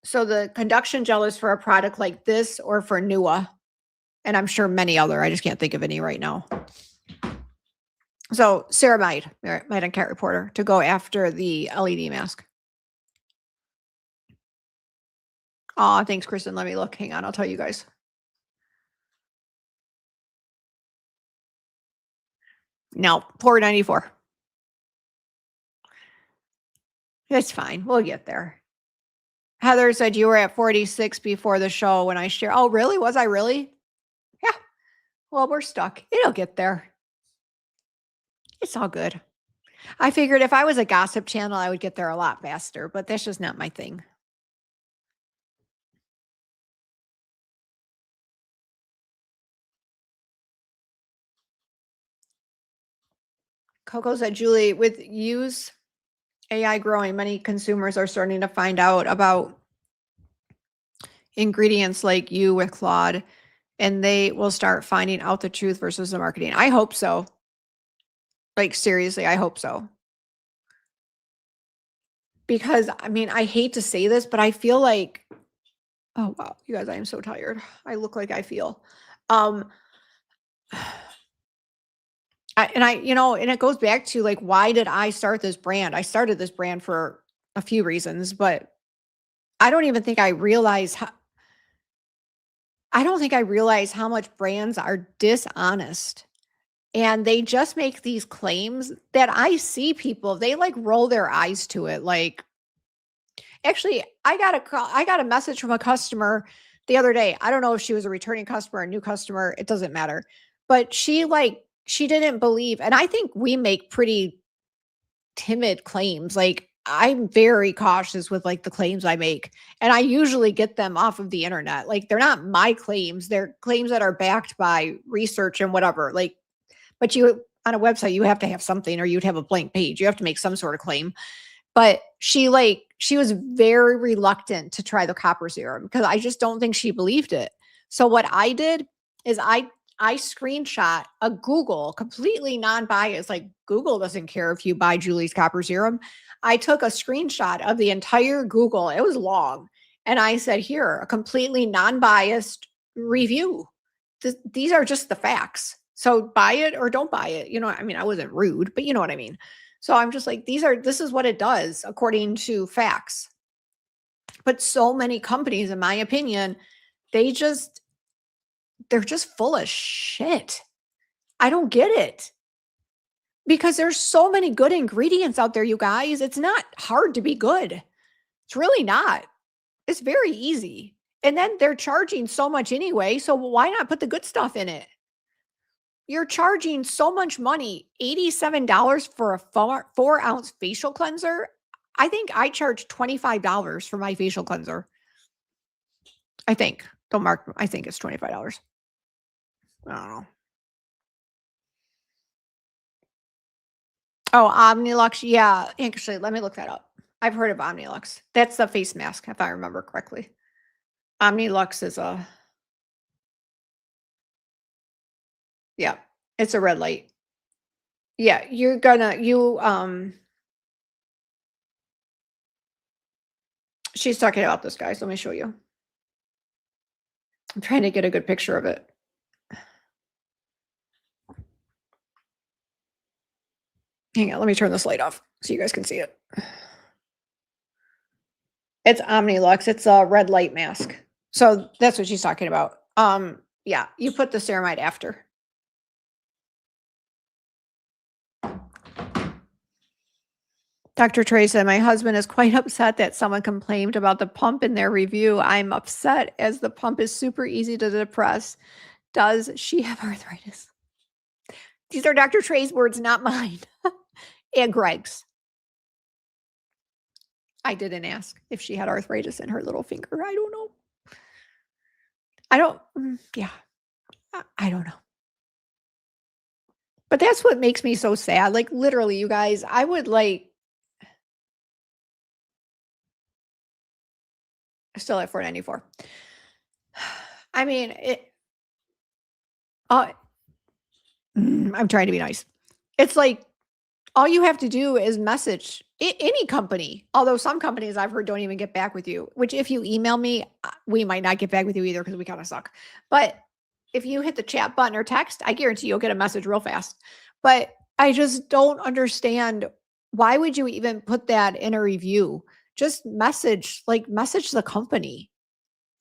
So the conduction gel is for a product like this or for Nua. And I'm sure many other, I just can't think of any right now. So ceramide, Madam Cat Reporter, to go after the LED mask. Oh, thanks, Kristen. Let me look. Hang on. I'll tell you guys. No, 494. It's fine. We'll get there. Heather said you were at 46 before the show when I shared. Oh, really? Was I really? Yeah. Well, we're stuck. It'll get there. It's all good. I figured if I was a gossip channel, I would get there a lot faster, but that's just not my thing. Coco said, Julie, with use AI growing, many consumers are starting to find out about ingredients like you with Claude, and they will start finding out the truth versus the marketing. I hope so. Like, seriously, I hope so. Because, I mean, I hate to say this, but I feel like, oh, wow, you guys, I am so tired. I look like I feel. Um, and it goes back to like, why did I start this brand? I started this brand for a few reasons, but I don't even think I realize how, I don't think I realize how much brands are dishonest. And they just make these claims that I see people, they like roll their eyes to it. Like, actually, I got a message from a customer the other day. I don't know if she was a returning customer, a new customer, it doesn't matter. But she didn't believe, and I think we make pretty timid claims. Like, I'm very cautious with like the claims I make, and I usually get them off of the internet. Like, they're not my claims, they're claims that are backed by research and whatever. Like, but you on a website, you have to have something, or you'd have a blank page. You have to make some sort of claim. But she was very reluctant to try the copper serum because I just don't think she believed it. So what I did is I screenshot a Google, completely non-biased. Like, Google doesn't care if you buy Julie's copper serum. I took a screenshot of the entire Google. It was long. And I said, here, a completely non-biased review. These are just the facts. So buy it or don't buy it. You know, I mean, I wasn't rude, but you know what I mean? So I'm just like, this is what it does according to facts. But so many companies, in my opinion, they're just full of shit. I don't get it. Because there's so many good ingredients out there, you guys. It's not hard to be good. It's really not. It's very easy. And then they're charging so much anyway. So why not put the good stuff in it? You're charging so much money, $87 for a 4-ounce facial cleanser. I think I charge $25 for my facial cleanser. I think. Don't mark. I think it's $25. I don't know. Oh, Omnilux. Yeah. Actually, let me look that up. I've heard of Omnilux. That's the face mask, if I remember correctly. Omnilux is yeah, it's a red light. Yeah, she's talking about this, guys. Let me show you. I'm trying to get a good picture of it. Hang on, let me turn this light off so you guys can see it. It's Omnilux. It's a red light mask. So that's what she's talking about. Yeah, you put the ceramide after. Dr. Trey said, my husband is quite upset that someone complained about the pump in their review. I'm upset as the pump is super easy to depress. Does she have arthritis? These are Dr. Trey's words, not mine. And Greg's. I didn't ask if she had arthritis in her little finger. I don't know. Yeah. I don't know. But that's what makes me so sad. Like, literally, you guys, I would like, still at 494. I mean, I'm trying to be nice. It's like, all you have to do is message any company. Although some companies I've heard don't even get back with you, which if you email me, we might not get back with you either because we kind of suck. But if you hit the chat button or text, I guarantee you'll get a message real fast. But I just don't understand, why would you even put that in a review? Just message the company.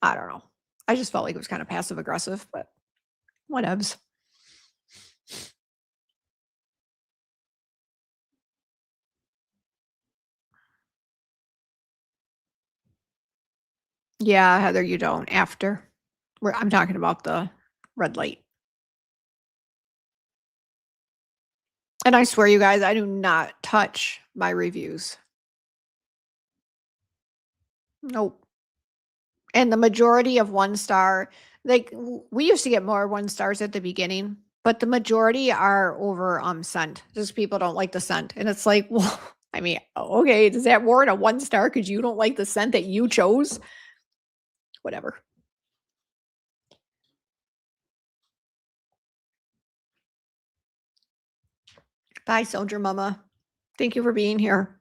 I don't know. I just felt like it was kind of passive aggressive, but whatevs. Yeah, Heather, you don't. After. I'm talking about the red light. And I swear, you guys, I do not touch my reviews. Nope. And the majority of 1-star, like, we used to get more 1-stars at the beginning, but the majority are over scent. Just people don't like the scent. And it's like, well, I mean, okay, does that warrant a 1 star because you don't like the scent that you chose? Whatever. Bye, Soldier Mama. Thank you for being here.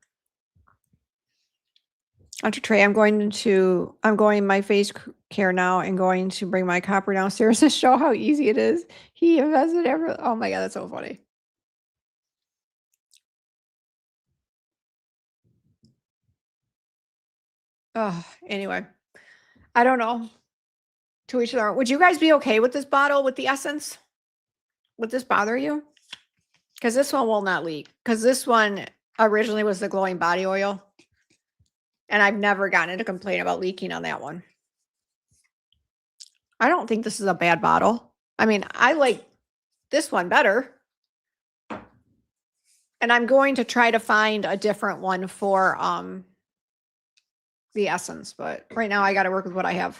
Dr. Trey, I'm going my face care now and going to bring my copper downstairs to show how easy it is. He invested oh my God, that's so funny. Oh, anyway, I don't know. To each their own. Would you guys be okay with this bottle with the essence? Would this bother you? Because this one will not leak. Because this one originally was the glowing body oil. And I've never gotten a complaint about leaking on that one. I don't think this is a bad bottle. I mean, I like this one better. And I'm going to try to find a different one for the essence. But right now I got to work with what I have.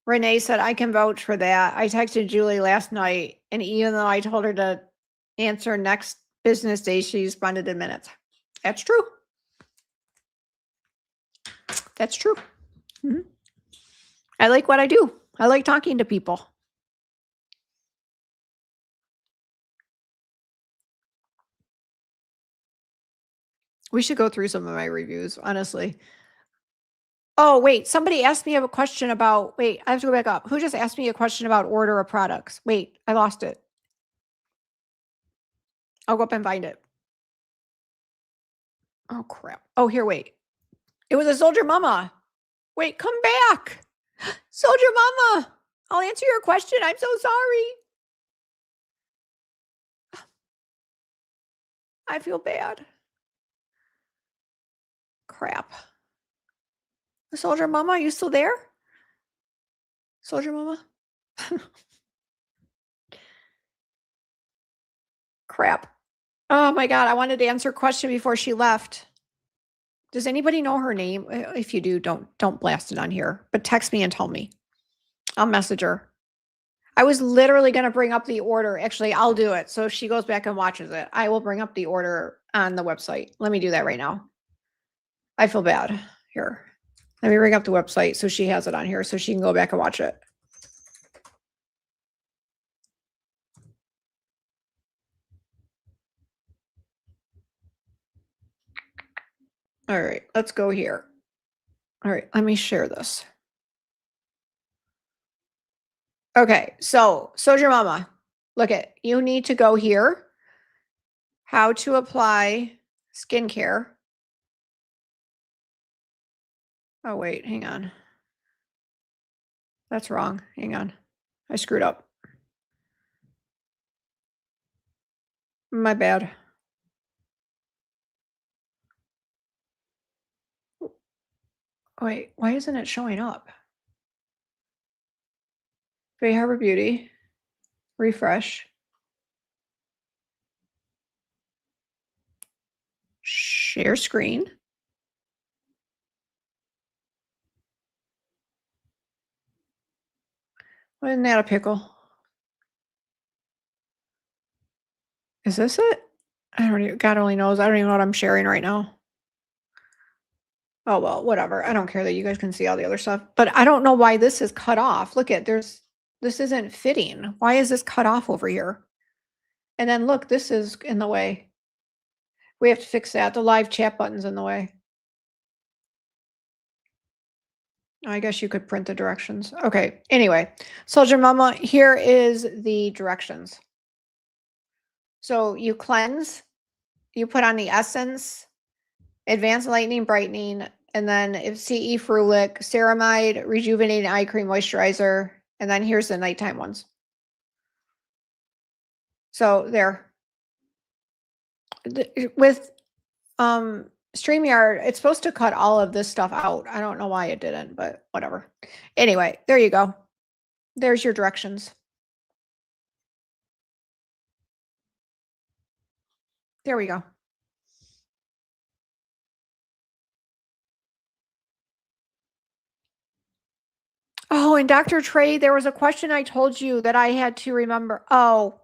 Renee said, I can vouch for that. I texted Julie last night, and even though I told her to answer next business day, she responded in minutes. That's true. That's true. Mm-hmm. I like what I do. I like talking to people. We should go through some of my reviews, honestly. Oh, wait, somebody asked me a question about, wait, I have to go back up. Who just asked me a question about order of products? Wait, I lost it. I'll go up and find it. Oh, crap. Oh, here, wait. It was a Soldier Mama. Wait, come back. Soldier Mama, I'll answer your question. I'm so sorry. I feel bad. Crap. Soldier Mama, are you still there? Soldier Mama? Crap. Oh my God, I wanted to answer a question before she left. Does anybody know her name? If you do, don't blast it on here, but text me and tell me. I'll message her. I was literally going to bring up the order. Actually, I'll do it. So if she goes back and watches it, I will bring up the order on the website. Let me do that right now. I feel bad. Here. Let me bring up the website so she has it on here so she can go back and watch it. All right, let's go here. All right, let me share this. Okay, so Soldier Mama, look at, you need to go here. How to apply skincare. Oh, wait, hang on. That's wrong. Hang on. I screwed up. My bad. Wait, why isn't it showing up? Bay Harbor Beauty. Refresh. Share screen. Why isn't that a pickle? Is this it? I don't even, God only knows. I don't even know what I'm sharing right now. Oh, well, whatever. I don't care that you guys can see all the other stuff, but I don't know why this is cut off. Look at, this isn't fitting. Why is this cut off over here? And then look, this is in the way. We have to fix that. The live chat button's in the way. I guess you could print the directions. Okay. Anyway, Soldier Mama, here is the directions. So you cleanse, you put on the essence, advanced lightening, brightening, and then if CE Frulic, ceramide, rejuvenating eye cream, moisturizer, and then here's the nighttime ones. So there. With StreamYard, it's supposed to cut all of this stuff out. I don't know why it didn't, but whatever. Anyway, there you go. There's your directions. There we go. Oh, and Dr. Trey, there was a question I told you that I had to remember. Oh,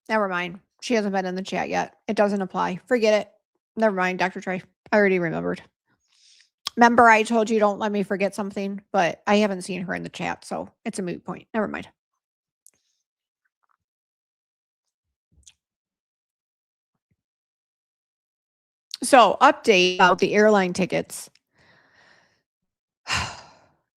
never mind. She hasn't been in the chat yet. It doesn't apply. Forget it. Never mind, Dr. Trey. I already remembered. Remember, I told you don't let me forget something, but I haven't seen her in the chat, so it's a moot point. Never mind. So, update about the airline tickets.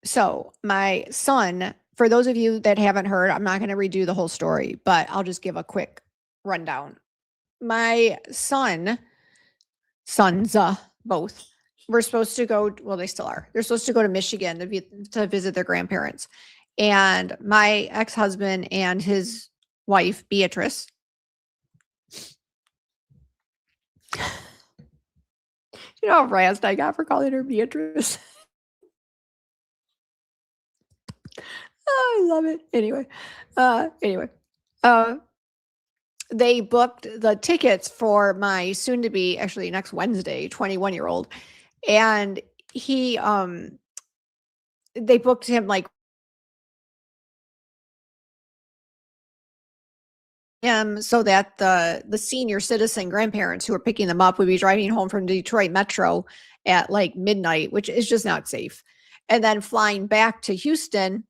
So, my son, for those of you that haven't heard, I'm not going to redo the whole story, but I'll just give a quick rundown. My sons, both, were supposed to go, well, they still are. They're supposed to go to Michigan to visit their grandparents. And my ex-husband and his wife, Beatrice, you know how razzed I got for calling her Beatrice? Oh, I love it. Anyway, they booked the tickets for my soon-to-be, actually next Wednesday, 21-year-old, and he, they booked him like so that the senior citizen grandparents who are picking them up would be driving home from Detroit Metro at like midnight, which is just not safe, and then flying back to Houston.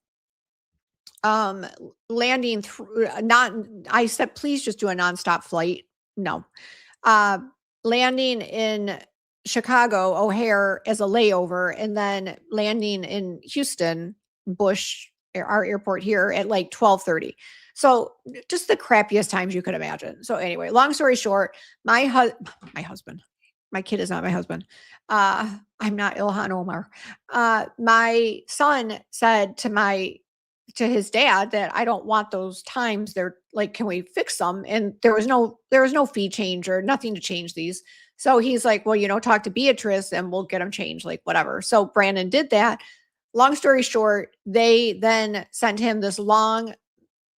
Landing through I said, please just do a nonstop flight. No. Landing in Chicago O'Hare as a layover, and then landing in Houston Bush, our airport here, at like 12:30. So just the crappiest times you could imagine. So anyway, long story short, my husband, my kid is not my husband. I'm not Ilhan Omar. My son said to his dad that I don't want those times. They're like, can we fix them? And there was no fee change or nothing to change these. So he's like, well, talk to Beatrice and we'll get them changed, like whatever. So Brandon did that. Long story short, they then sent him this long,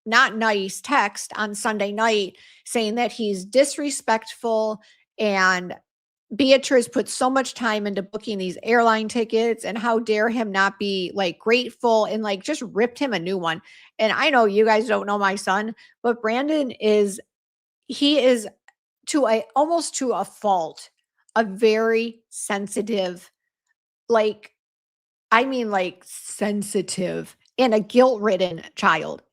not nice text on Sunday night saying that he's disrespectful, and Beatrice put so much time into booking these airline tickets, and how dare him not be like grateful, and like just ripped him a new one. And I know you guys don't know my son, but Brandon is almost to a fault, a very sensitive, like, I mean, like sensitive and a guilt-ridden child.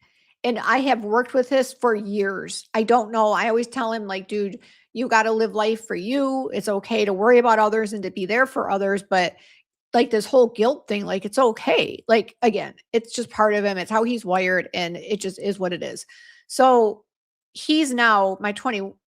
And I have worked with this for years. I don't know. I always tell him, like, dude, you got to live life for you. It's okay to worry about others and to be there for others. But like this whole guilt thing, like, it's okay. Like, again, it's just part of him. It's how he's wired, and it just is what it is. So he's now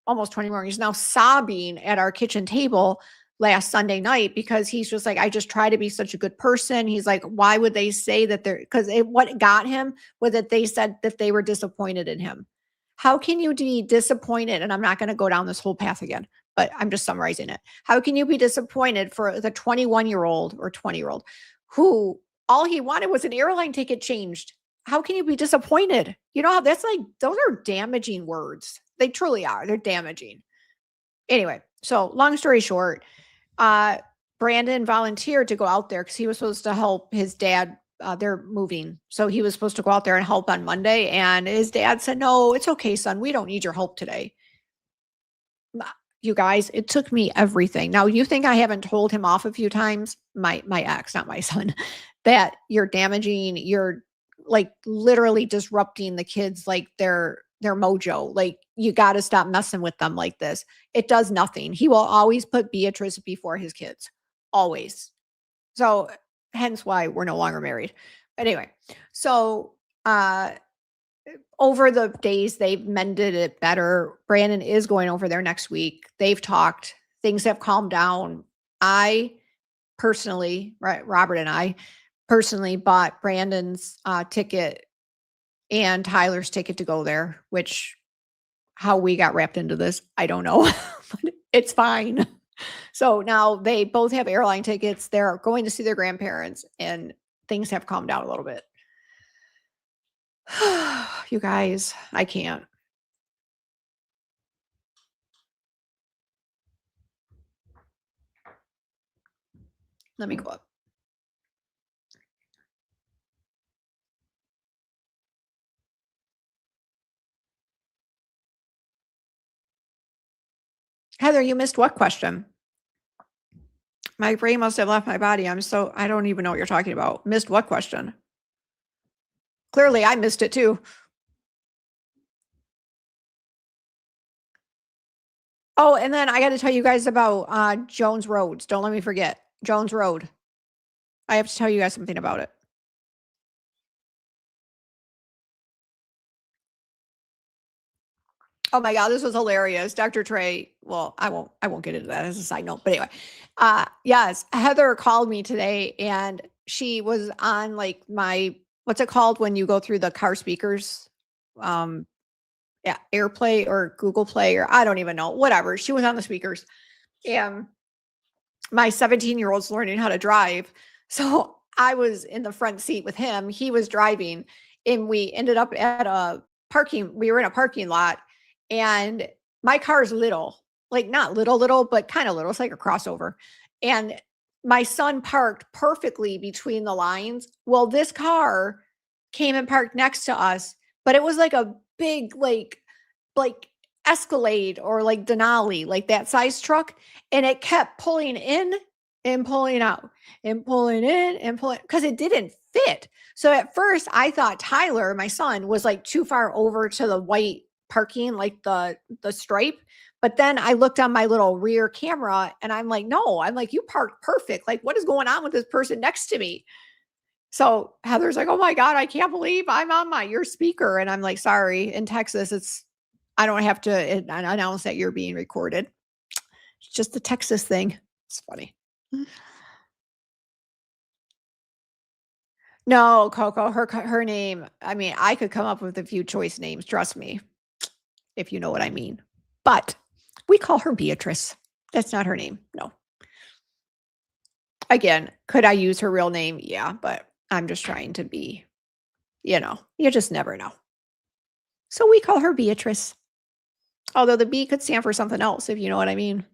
almost 21. He's now sobbing at our kitchen table last Sunday night because he's just like, I just try to be such a good person. He's like, why would they say that because what got him was that they said that they were disappointed in him. How can you be disappointed? And I'm not going to go down this whole path again, but I'm just summarizing it. How can you be disappointed for the 21-year-old or 20-year-old who all he wanted was an airline ticket changed? How can you be disappointed? That's like, those are damaging words. They truly are. They're damaging. Anyway, so long story short, Brandon volunteered to go out there because he was supposed to help his dad. They're moving. So he was supposed to go out there and help on Monday. And his dad said, no, it's okay, son. We don't need your help today. You guys, it took me everything. Now, you think I haven't told him off a few times, my ex, not my son, that you're like literally disrupting the kids, like their mojo. Like, you got to stop messing with them like this. It does nothing. He will always put Beatrice before his kids. Always. So hence why we're no longer married. But anyway, so over the days, they've mended it better. Brandon is going over there next week. They've talked. Things have calmed down. I personally, Robert and I personally bought Brandon's ticket and Tyler's ticket to go there, which how we got wrapped into this, I don't know, but it's fine. So now they both have airline tickets. They're going to see their grandparents, and things have calmed down a little bit. You guys, I can't. Let me go up. Heather, you missed what question? My brain must have left my body. I don't even know what you're talking about. Missed what question? Clearly, I missed it too. Oh, and then I got to tell you guys about Jones Roads. Don't let me forget. Jones Road. I have to tell you guys something about it. Oh my God, this was hilarious. Dr. Trey, well, I won't get into that as a side note, but anyway. Yes, Heather called me today and she was on like what's it called when you go through the car speakers? Yeah, AirPlay or Google Play, or I don't even know, whatever. She was on the speakers. And my 17-year-old's learning how to drive. So I was in the front seat with him. He was driving and we ended up at we were in a parking lot and my car is little, like not little, but kind of little. It's like a crossover. And my son parked perfectly between the lines. Well, this car came and parked next to us, but it was like a big, like Escalade or like Denali, like that size truck. And it kept pulling in and pulling out and pulling in and pulling because it didn't fit. So at first I thought Tyler, my son, was like too far over to the white parking, like the stripe. But then I looked on my little rear camera and I'm like, no, I'm like, you parked perfect. Like, what is going on with this person next to me? So Heather's like, oh my God, I can't believe I'm on your speaker. And I'm like, sorry, in Texas, I don't have to announce that you're being recorded. It's just the Texas thing. It's funny. No, Coco, her name. I mean, I could come up with a few choice names, trust me, if you know what I mean. But we call her Beatrice. That's not her name. No. Again, could I use her real name? Yeah, but I'm just trying to be, you just never know. So we call her Beatrice. Although the B could stand for something else, if you know what I mean.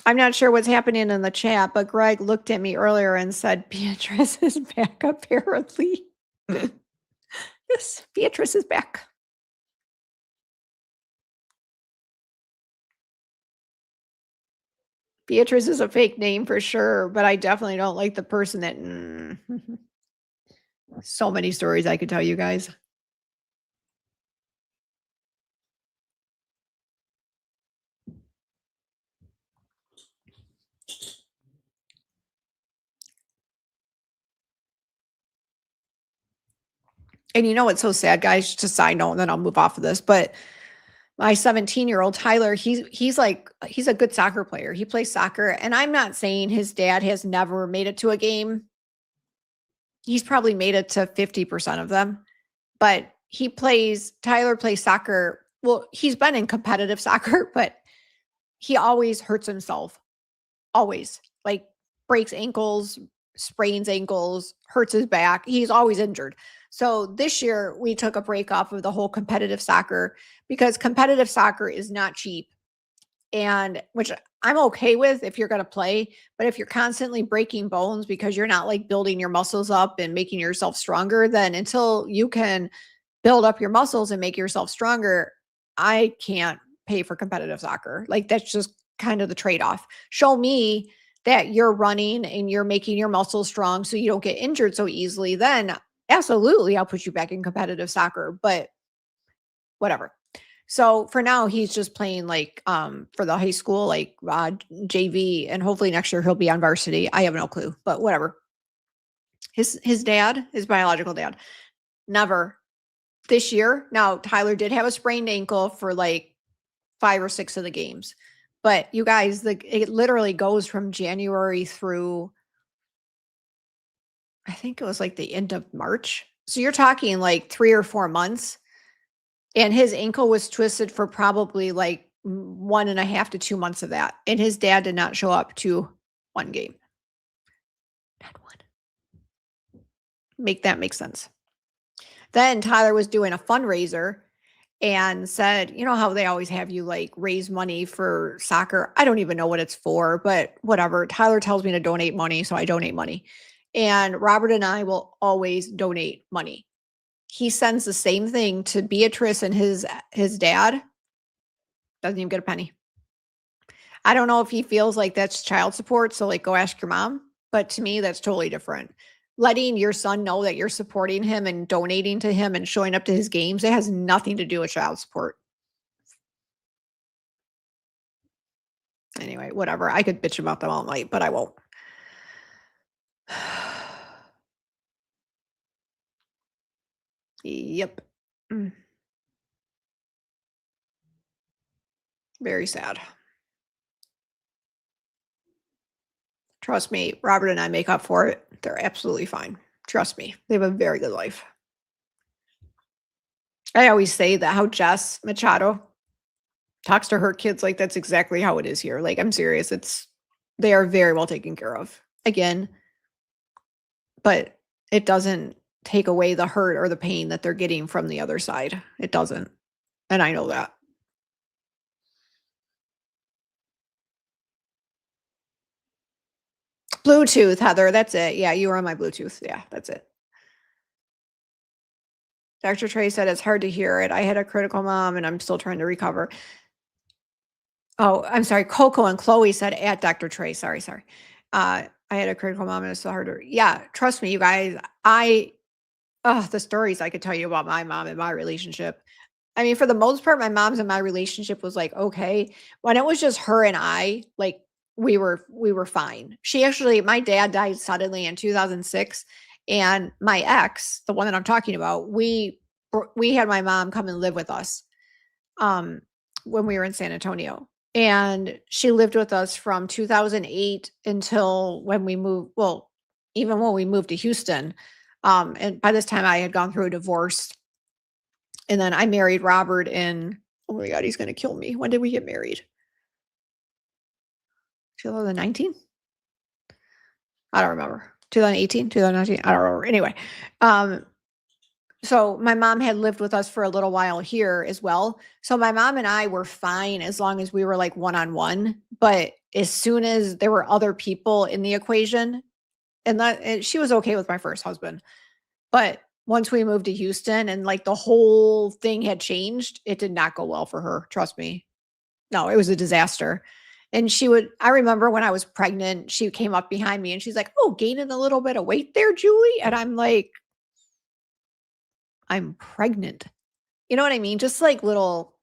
I'm not sure what's happening in the chat, but Greg looked at me earlier and said, Beatrice is back, apparently. Yes, Beatrice is back. Beatrice is a fake name for sure, but I definitely don't like the person that. So many stories I could tell you guys. And you know what's so sad, guys? Just a side note, and then I'll move off of this. But my 17-year-old Tyler, he's a good soccer player. He plays soccer, and I'm not saying his dad has never made it to a game. He's probably made it to 50% of them, but Tyler plays soccer. Well, he's been in competitive soccer, but he always hurts himself. Always, like, breaks ankles, sprains ankles, hurts his back. He's always injured. So this year we took a break off of the whole competitive soccer because competitive soccer is not cheap, and which I'm okay with if you're going to play, but if you're constantly breaking bones because you're not like building your muscles up and making yourself stronger, then until you can build up your muscles and make yourself stronger, I can't pay for competitive soccer. Like, that's just kind of the trade-off. Show me that you're running and you're making your muscles strong so you don't get injured so easily, then absolutely I'll put you back in competitive soccer, but whatever. So for now, he's just playing like for the high school, like JV, and hopefully next year he'll be on varsity. I have no clue, but whatever. His dad, his biological dad, never this year. Now Tyler did have a sprained ankle for like 5 or 6 of the games, but you guys, it literally goes from January through, I think it was like the end of March. So you're talking like 3 or 4 months. And his ankle was twisted for probably like 1.5 to 2 months of that. And his dad did not show up to one game. Not one. Make that make sense. Then Tyler was doing a fundraiser and said, you know how they always have you like raise money for soccer? I don't even know what it's for, but whatever. Tyler tells me to donate money, so I donate money. And Robert and I will always donate money. He sends the same thing to Beatrice and his dad. Doesn't even get a penny. I don't know if he feels like that's child support, so, like, go ask your mom, but to me, that's totally different. Letting your son know that you're supporting him and donating to him and showing up to his games, it has nothing to do with child support. Anyway, whatever. I could bitch about them all night, but I won't. Yep. Mm, very sad. Trust me, Robert and I make up for it. They're absolutely fine. Trust me. They have a very good life. I always say that how Jess Machado talks to her kids, like, that's exactly how it is here. Like, I'm serious. They are very well taken care of. Again, but it doesn't take away the hurt or the pain that they're getting from the other side. It doesn't. And I know that. Bluetooth, Heather. That's it. Yeah, you were on my Bluetooth. Yeah, that's it. Dr. Trey said it's hard to hear it. I had a critical mom and I'm still trying to recover. Oh, I'm sorry. Coco and Chloe said at Dr. Trey. Sorry. I had a critical mom and it's so hard to, yeah, trust me, you guys. The stories I could tell you about my mom and my relationship. I mean, for the most part, my mom's and my relationship was like, okay. When it was just her and I, like, we were fine. My dad died suddenly in 2006. And my ex, the one that I'm talking about, we had my mom come and live with us um when we were in San Antonio. And she lived with us from 2008 until when we moved, well, even when we moved to Houston. And by this time I had gone through a divorce. And then I married Robert in, oh my God, he's going to kill me. When did we get married? 2019? I don't remember. 2018, 2019? I don't remember. Anyway, um, so my mom had lived with us for a little while here as well. So my mom and I were fine as long as we were like one-on-one. But as soon as there were other people in the equation, and she was okay with my first husband. But once we moved to Houston and like the whole thing had changed, it did not go well for her. Trust me. No, it was a disaster. And I remember when I was pregnant, she came up behind me and she's like, "Oh, gaining a little bit of weight there, Julie." And I'm like, "I'm pregnant." You know what I mean? Just like little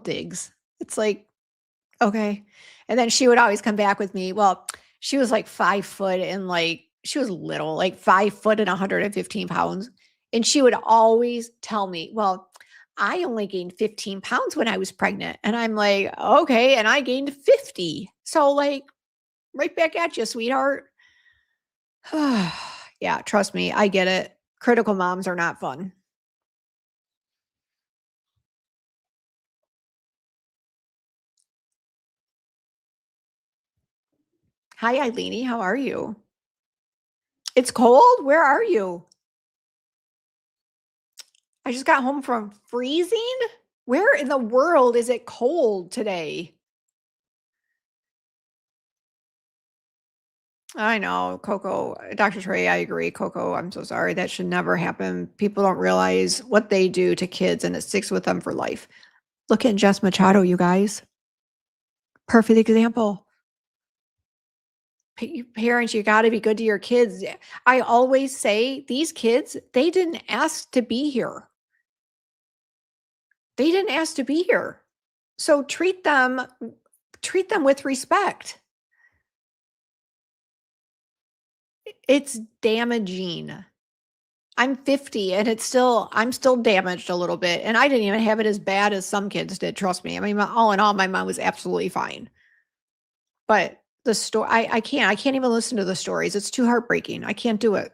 digs. It's like, okay. And then she would always come back with me. Well, she was like 5 foot and like she was little, like 5 foot and 115 pounds. And she would always tell me, "Well, I only gained 15 pounds when I was pregnant." And I'm like, "Okay." And I gained 50. So, like, right back at you, sweetheart. Yeah, trust me, I get it. Critical moms are not fun. Hi, Eileenie. How are you? It's cold? Where are you? I just got home from freezing? Where in the world is it cold today? I know, Coco, Dr. Trey, I agree. Coco, I'm so sorry. That should never happen. People don't realize what they do to kids and it sticks with them for life. Look at Jess Machado, you guys. Perfect example. Parents, you got to be good to your kids. I always say these kids, they didn't ask to be here. They didn't ask to be here. So treat them with respect. It's damaging. I'm 50 and I'm still damaged a little bit. And I didn't even have it as bad as some kids did. Trust me. I mean, all in all, my mom was absolutely fine. But the story, I can't even listen to the stories. It's too heartbreaking. I can't do it.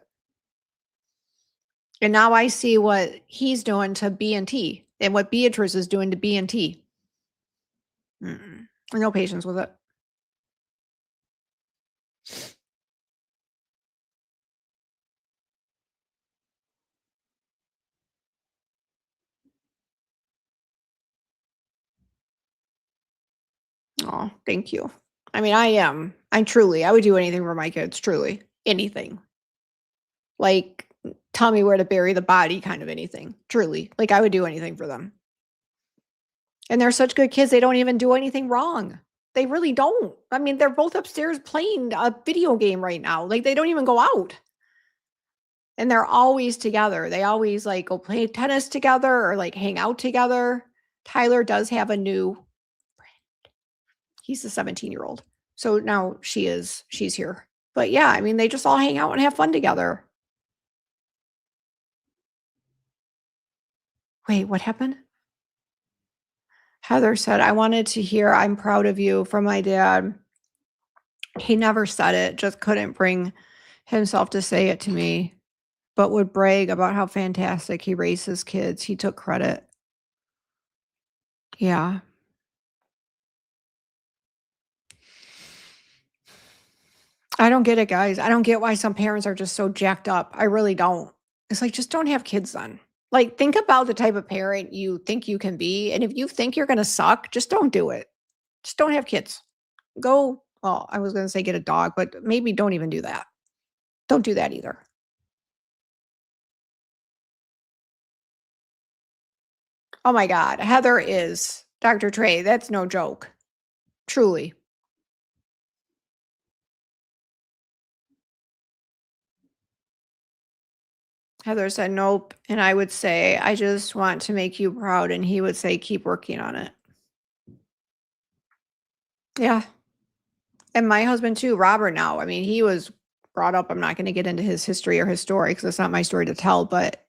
And now I see what he's doing to B&T and what Beatrice is doing to B&T. No patience with it. Oh, thank you. I mean, I would do anything for my kids, truly. Anything. Like, tell me where to bury the body kind of anything. Truly. Like, I would do anything for them. And they're such good kids, they don't even do anything wrong. They really don't. I mean, they're both upstairs playing a video game right now. Like, they don't even go out. And they're always together. They always, like, go play tennis together or, like, hang out together. Tyler does have a new friend. He's a 17-year-old. So now she's here. But yeah, I mean, they just all hang out and have fun together. Wait, what happened? Heather said, I wanted to hear I'm proud of you from my dad. He never said it, just couldn't bring himself to say it to me, but would brag about how fantastic he raised his kids. He took credit. Yeah. I don't get it, guys. I don't get why some parents are just so jacked up. I really don't. It's like, just don't have kids then. Like, think about the type of parent you think you can be. And if you think you're going to suck, just don't do it. Just don't have kids. Go, well, I was going to say get a dog, but maybe don't even do that. Don't do that either. Oh my God. Heather is Dr. Trey. That's no joke. Truly. Heather said, nope. And I would say, I just want to make you proud. And he would say, keep working on it. Yeah. And my husband too, Robert now. I mean, he was brought up, I'm not going to get into his history or his story because it's not my story to tell, but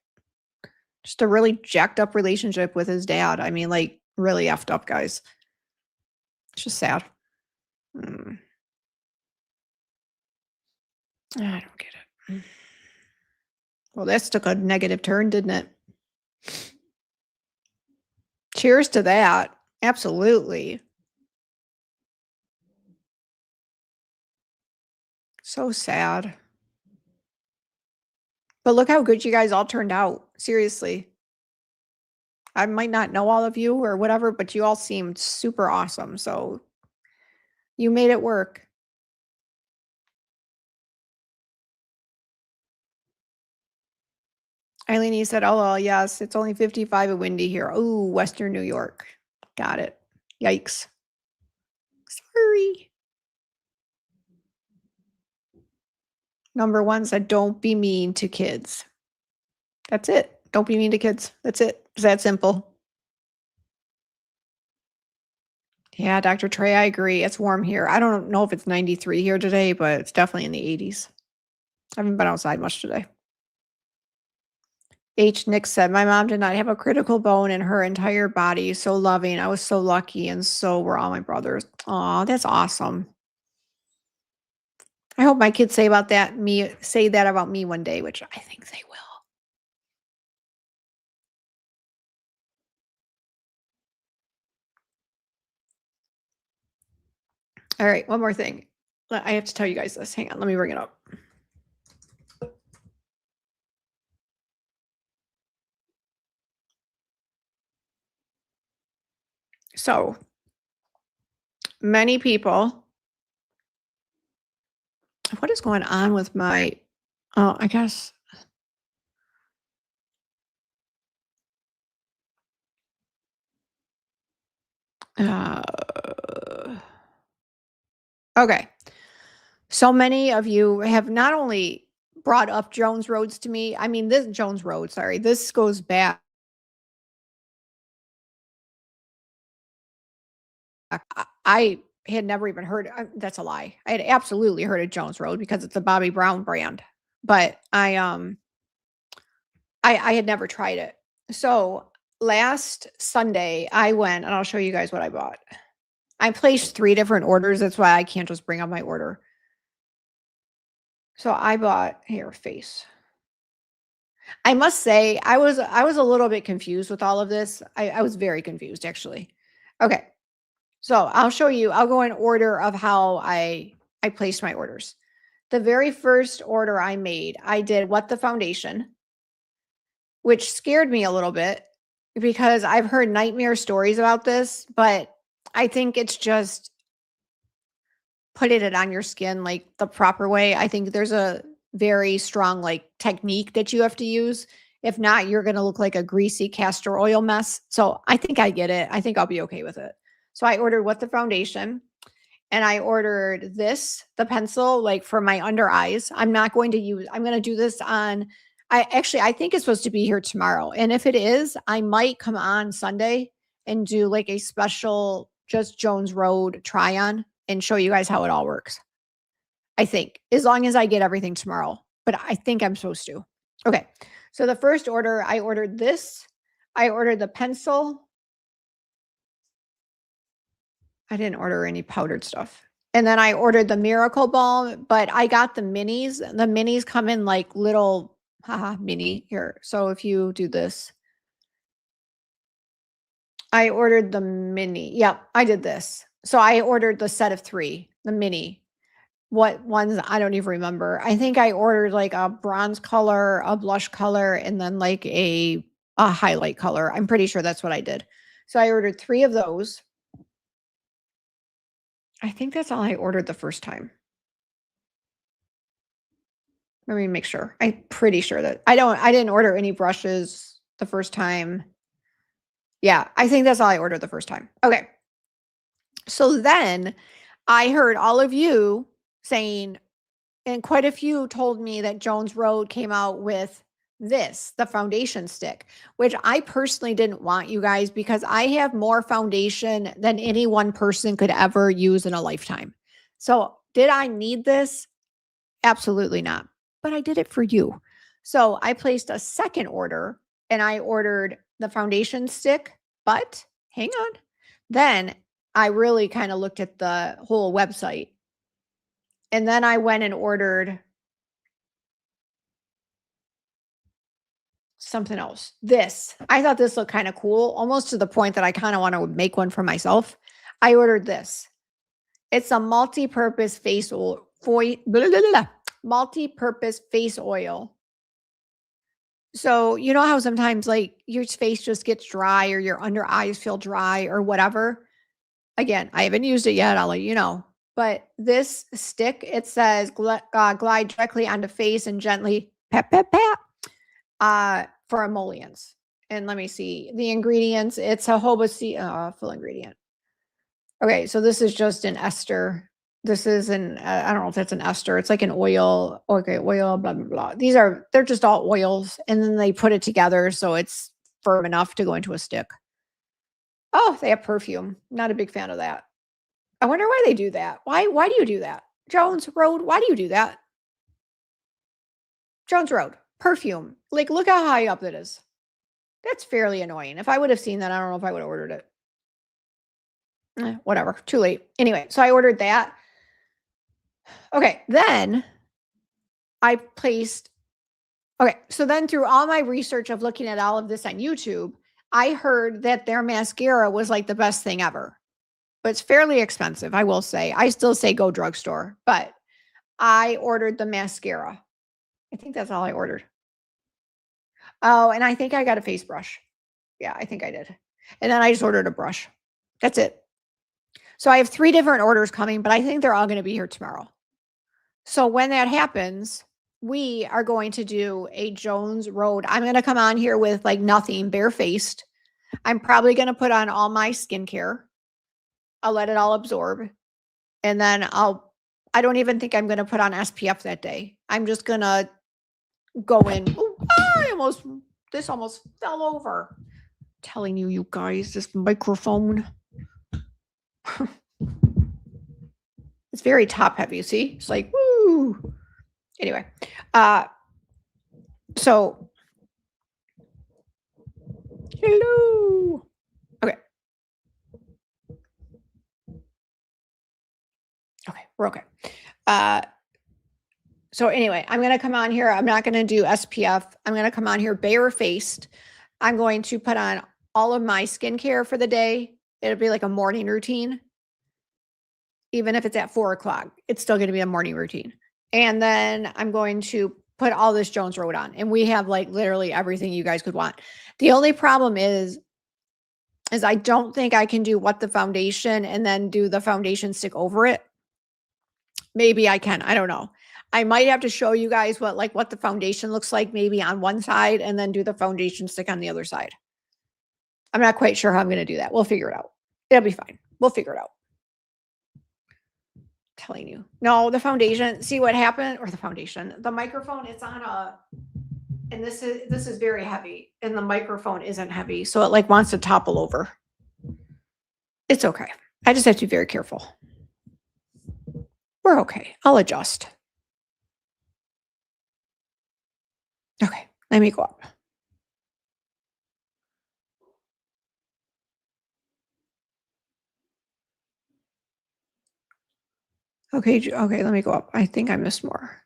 just a really jacked up relationship with his dad. I mean, like, really effed up, guys. It's just sad. I don't get it. Well, this took a negative turn, didn't it? Cheers to that. Absolutely. So sad. But look how good you guys all turned out. Seriously. I might not know all of you or whatever, but you all seemed super awesome. So you made it work. Eileen, you said, oh, yes, it's only 55 and windy here. Oh, Western New York. Got it. Yikes. Sorry. Number one said, don't be mean to kids. That's it. Don't be mean to kids. That's it. It's that simple. Yeah, Dr. Trey, I agree. It's warm here. I don't know if it's 93 here today, but it's definitely in the 80s. I haven't been outside much today. H. Nick said, my mom did not have a critical bone in her entire body. So loving. I was so lucky, and so were all my brothers. Aw, that's awesome. I hope my kids say that about me one day, which I think they will. All right, one more thing. I have to tell you guys this. Hang on, let me bring it up. So, many people, what is going on with my, I guess, okay. So many of you have not only brought up Jones Roads to me, I mean, this Jones Road, sorry, this goes back. I had never even heard, that's a lie. I had absolutely heard of Jones Road because it's a Bobby Brown brand, but I had never tried it. So last Sunday I went, and I'll show you guys what I bought. I placed 3 different orders. That's why I can't just bring up my order. So I bought here face. I must say I was a little bit confused with all of this. I was very confused actually. Okay. So I'll show you. I'll go in order of how I placed my orders. The very first order I made, I did What the Foundation, which scared me a little bit because I've heard nightmare stories about this, but I think it's just putting it on your skin like the proper way. I think there's a very strong like technique that you have to use. If not, you're going to look like a greasy castor oil mess. So I think I get it. I think I'll be okay with it. So I ordered the foundation, and I ordered this, the pencil, like for my under eyes. I'm going to do this on, I think it's supposed to be here tomorrow. And if it is, I might come on Sunday and do like a special just Jones Road try on and show you guys how it all works. I think, as long as I get everything tomorrow, but I think I'm supposed to. Okay. So the first order, I ordered this. I ordered the pencil. I didn't order any powdered stuff. And then I ordered the Miracle Balm, but I got the minis. The minis come in like little, mini here. So if you do this, I ordered the mini. Yep, I did this. So I ordered the set of 3, the mini. What ones? I don't even remember. I think I ordered like a bronze color, a blush color, and then like a highlight color. I'm pretty sure that's what I did. So I ordered 3 of those. I think that's all I ordered the first time. Let me make sure. I'm pretty sure that I didn't order any brushes the first time. Yeah, I think that's all I ordered the first time. Okay. So then I heard all of you saying, and quite a few told me that Jones Road came out with this, the foundation stick, which I personally didn't want, you guys, because I have more foundation than any one person could ever use in a lifetime. So did I need this? Absolutely not. But I did it for you. So I placed a second order, and I ordered the foundation stick, but hang on. Then I really kind of looked at the whole website. And then I went and ordered something else. This. I thought this looked kind of cool, almost to the point that I kind of want to make one for myself. I ordered this. It's a multi-purpose face oil. Multi-purpose face oil. So you know how sometimes like your face just gets dry or your under eyes feel dry or whatever? Again, I haven't used it yet. I'll let you know. But this stick, it says glide directly onto face and gently pat, pat, pat for emollients. And let me see the ingredients. It's a jojoba full ingredient. Okay, so this is just an ester. This is an, I don't know if that's an ester. It's like an oil. Okay, oil, blah, blah, blah. They're just all oils. And then they put it together so it's firm enough to go into a stick. Oh, they have perfume. Not a big fan of that. I wonder why they do that. Why do you do that? Jones Road, why do you do that? Jones Road, perfume. Like, look how high up it is. That's fairly annoying. If I would have seen that, I don't know if I would have ordered it. Whatever, too late. Anyway, so I ordered that. Okay, then I placed, okay, so then through all my research of looking at all of this on YouTube, I heard that their mascara was like the best thing ever. But it's fairly expensive, I will say. I still say go drugstore, but I ordered the mascara. I think that's all I ordered. Oh, and I think I got a face brush. Yeah, I think I did. And then I just ordered a brush. That's it. So I have 3 different orders coming, but I think they're all going to be here tomorrow. So when that happens, we are going to do a Jones Road. I'm going to come on here with like nothing, barefaced. I'm probably going to put on all my skincare. I'll let it all absorb. And then I don't even think I'm going to put on SPF that day. I'm just going to go in. Oh, this almost fell over. I'm telling you, you guys, this microphone. It's very top heavy. See, it's like, woo. Anyway, so hello. Okay. Okay, we're okay. So anyway, I'm going to come on here. I'm not going to do SPF. I'm going to come on here barefaced. I'm going to put on all of my skincare for the day. It'll be like a morning routine. Even if it's at 4 o'clock, it's still going to be a morning routine. And then I'm going to put all this Jones Road on. And we have like literally everything you guys could want. The only problem is I don't think I can do the foundation and then do the foundation stick over it. Maybe I can. I don't know. I might have to show you guys what the foundation looks like maybe on one side and then do the foundation stick on the other side. I'm not quite sure how I'm going to do that. We'll figure it out. It'll be fine. We'll figure it out. Telling you. No, the foundation, see what happened, or the foundation, the microphone, it's on and this is very heavy and the microphone isn't heavy. So it like wants to topple over. It's okay. I just have to be very careful. We're okay. I'll adjust. Okay. Let me go up. Okay. Okay. Let me go up. I think I missed more.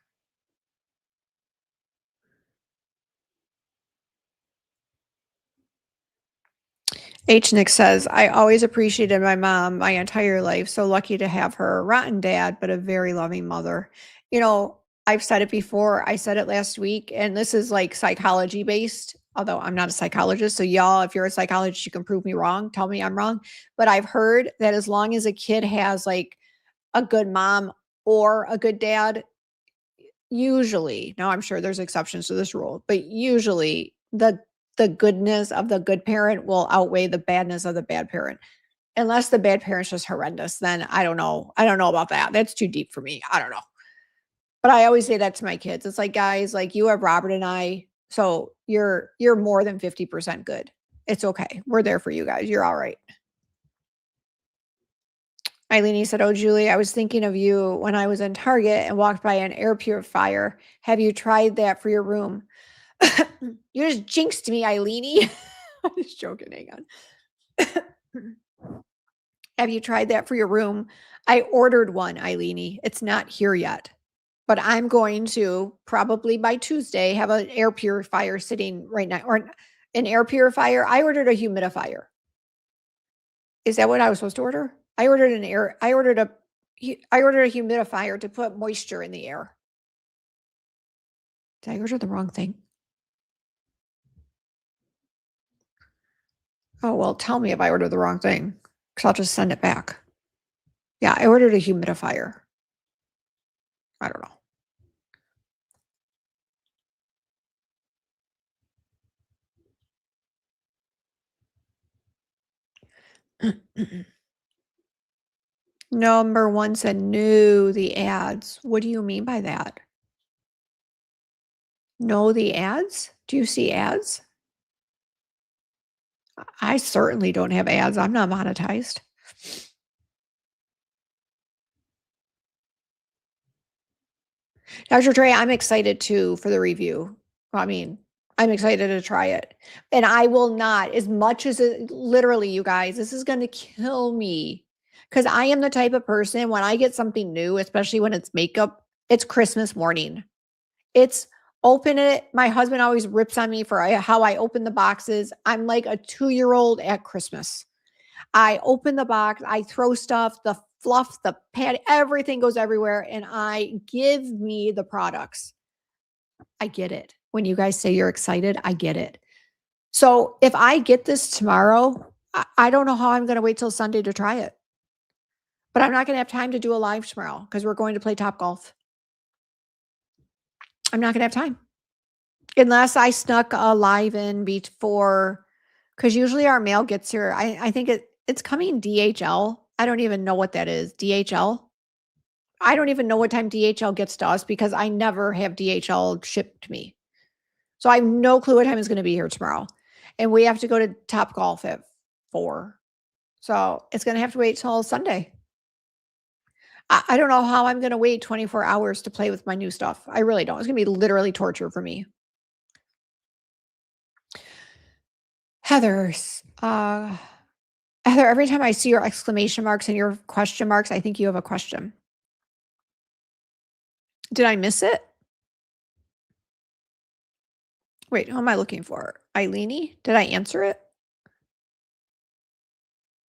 H. Nick says, I always appreciated my mom my entire life. So lucky to have her. Rotten dad, but a very loving mother. You know, I've said it before. I said it last week, and this is like psychology based, although I'm not a psychologist. So y'all, if you're a psychologist, you can prove me wrong. Tell me I'm wrong. But I've heard that as long as a kid has like a good mom or a good dad, usually, now I'm sure there's exceptions to this rule, but usually the goodness of the good parent will outweigh the badness of the bad parent. Unless the bad parent's just horrendous, then I don't know. I don't know about that. That's too deep for me. I don't know. But I always say that to my kids. It's like, guys, like you have Robert and I, so you're more than 50% good. It's okay. We're there for you guys. You're all right. Eileen said, oh, Julie, I was thinking of you when I was in Target and walked by an air purifier. Have you tried that for your room? You just jinxed me, Eileen. I'm just joking. Hang on. Have you tried that for your room? I ordered one, Eileen. It's not here yet. But I'm going to probably by Tuesday have an air purifier sitting right now. Or an air purifier. I ordered a humidifier. Is that what I was supposed to order? I ordered a humidifier to put moisture in the air. Did I order the wrong thing? Oh, well, tell me if I ordered the wrong thing, because I'll just send it back. Yeah, I ordered a humidifier. I don't know. Number one said, no, the ads. What do you mean by that? No, the ads? Do you see ads? I certainly don't have ads. I'm not monetized. Dr. Trey, I'm excited too for the review. I mean, I'm excited to try it. And I will not, as much as it, literally, you guys, this is going to kill me. Because I am the type of person, when I get something new, especially when it's makeup, it's Christmas morning. It's open it. My husband always rips on me for how I open the boxes. I'm like a 2-year-old at Christmas. I open the box, I throw stuff, the fluff, the pad, everything goes everywhere. And I give me the products. I get it. When you guys say you're excited, I get it. So if I get this tomorrow, I don't know how I'm going to wait till Sunday to try it. But I'm not going to have time to do a live tomorrow because we're going to play Top Golf. I'm not going to have time. Unless I snuck a live in before, because usually our mail gets here. I think it's coming DHL. I don't even know what that is. DHL. I don't even know what time DHL gets to us because I never have DHL shipped to me. So I have no clue what time it's going to be here tomorrow. And we have to go to Top Golf at 4. So it's going to have to wait till Sunday. I don't know how I'm going to wait 24 hours to play with my new stuff. I really don't. It's going to be literally torture for me. Heather, every time I see your exclamation marks and your question marks, I think you have a question. Did I miss it? Wait, who am I looking for? Eileen? Did I answer it?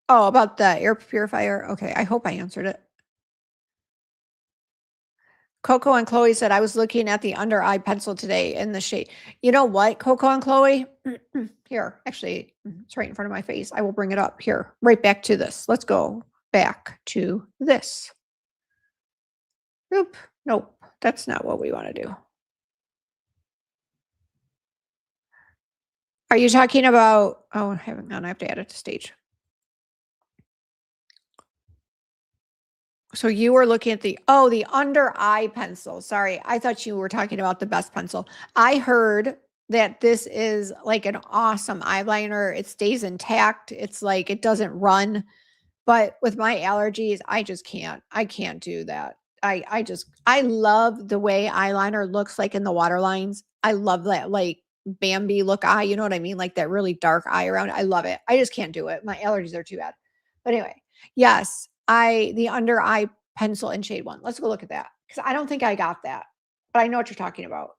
Oh, about the air purifier. Okay, I hope I answered it. Coco and Chloe said, I was looking at the under eye pencil today in the shade. You know what, Coco and Chloe? Here, actually, it's right in front of my face. I will bring it up here, right back to this. Let's go back to this. Nope. that's not what we want to do. Are you talking about, oh, hang on, I have to add it to stage. So you were looking at the under eye pencil. Sorry, I thought you were talking about the best pencil. I heard that this is like an awesome eyeliner. It stays intact. It's like it doesn't run. But with my allergies, I just can't. I can't do that. I love the way eyeliner looks like in the water lines. I love that like Bambi look eye, you know what I mean? Like that really dark eye around. I love it. I just can't do it. My allergies are too bad. But anyway, yes, the under eye pencil in shade 1. Let's go look at that because I don't think I got that, but I know what you're talking about.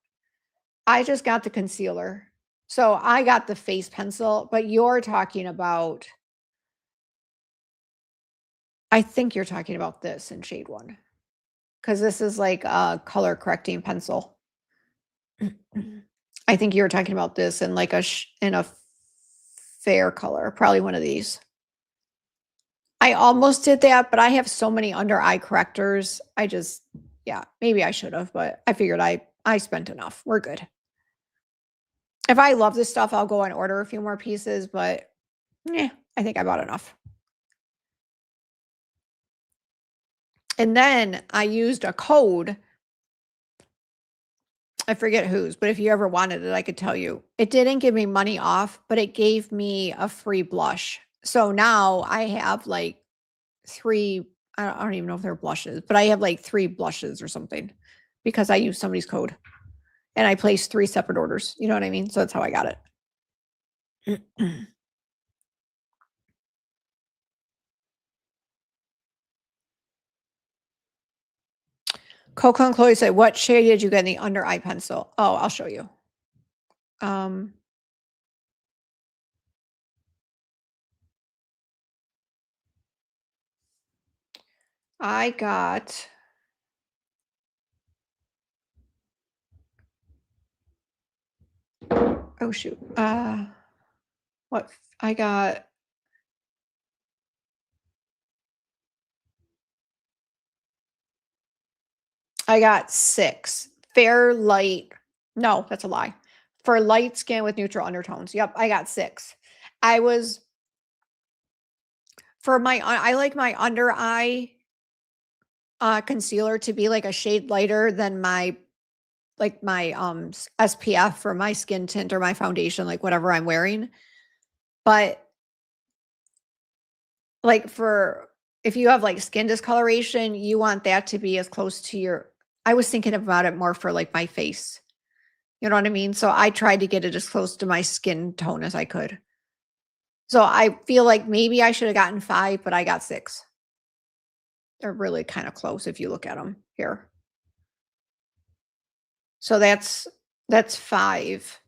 I just got the concealer. So I got the face pencil, but you're talking about, I think you're talking about this in shade 1 because this is like a color correcting pencil. I think you were talking about this in like in a fair color, probably one of these. I almost did that, but I have so many under eye correctors. Yeah, maybe I should have, but I figured I spent enough. We're good. If I love this stuff, I'll go and order a few more pieces, but I think I bought enough. And then I used a code. I forget whose, but if you ever wanted it, I could tell you. It didn't give me money off, but it gave me a free blush. So now I have like 3, I don't even know if they're blushes, but I have like 3 blushes or something because I used somebody's code and I placed 3 separate orders. You know what I mean? So that's how I got it. Coco and Chloe said, what shade did you get in the under eye pencil? Oh, I'll show you. I got, oh shoot. What I got I got 6. Fair, light. No, that's a lie. For light skin with neutral undertones. Yep, I got 6. I like my under eye concealer to be like a shade lighter than my SPF for my skin tint or my foundation, like whatever I'm wearing. But like if you have like skin discoloration, you want that to be as close to I was thinking about it more for like my face. You know what I mean? So I tried to get it as close to my skin tone as I could. So I feel like maybe I should have gotten 5, but I got 6. They're really kind of close if you look at them here. So that's 5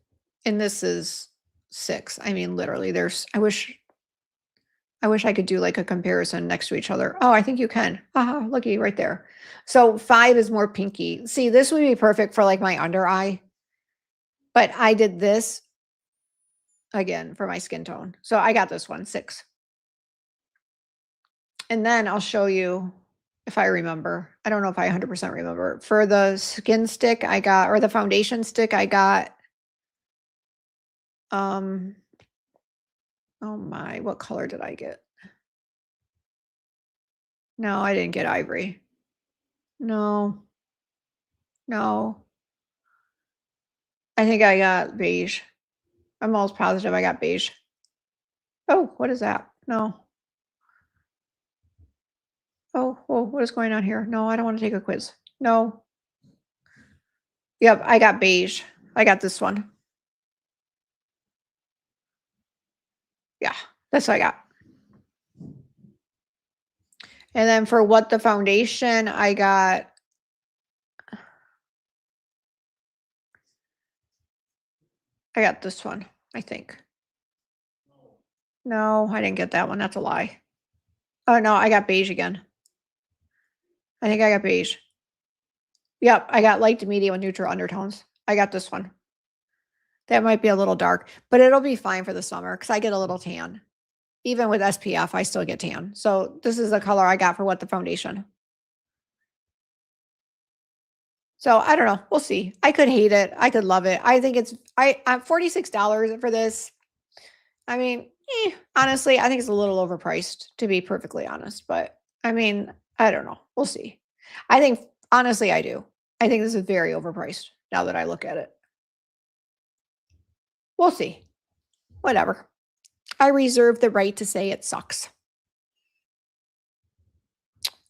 and this is 6. I mean, literally I wish I could do like a comparison next to each other. Oh, I think you can. Looky right there. So 5 is more pinky. See, this would be perfect for like my under eye. But I did this again for my skin tone. So I got this one, 6. And then I'll show you if I remember. I don't know if I 100% remember. For the skin stick I got, or the foundation stick I got, oh my, what color did I get? No, I didn't get ivory. No. I think I got beige. I'm almost positive I got beige. Oh, what is that? No. Oh, what is going on here? No, I don't want to take a quiz. No. Yep, I got beige. I got this one. Yeah, that's what I got. And then for what the foundation, I got this one, I think. No, I didn't get that one. That's a lie. Oh, no, I got beige again. I think I got beige. Yep, I got light to medium with neutral undertones. I got this one. That might be a little dark, but it'll be fine for the summer because I get a little tan. Even with SPF, I still get tan. So this is the color I got for what the foundation. So I don't know. We'll see. I could hate it. I could love it. I think I'm $46 for this. I mean, honestly, I think it's a little overpriced, to be perfectly honest. But I mean, I don't know. We'll see. I think, honestly, I do. I think this is very overpriced now that I look at it. We'll see. Whatever. I reserve the right to say it sucks.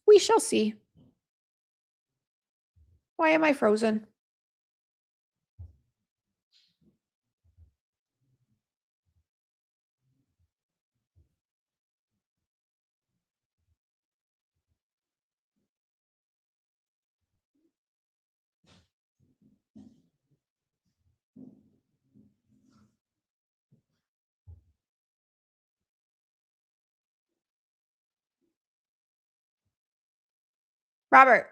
We shall see. Why am I frozen? Robert.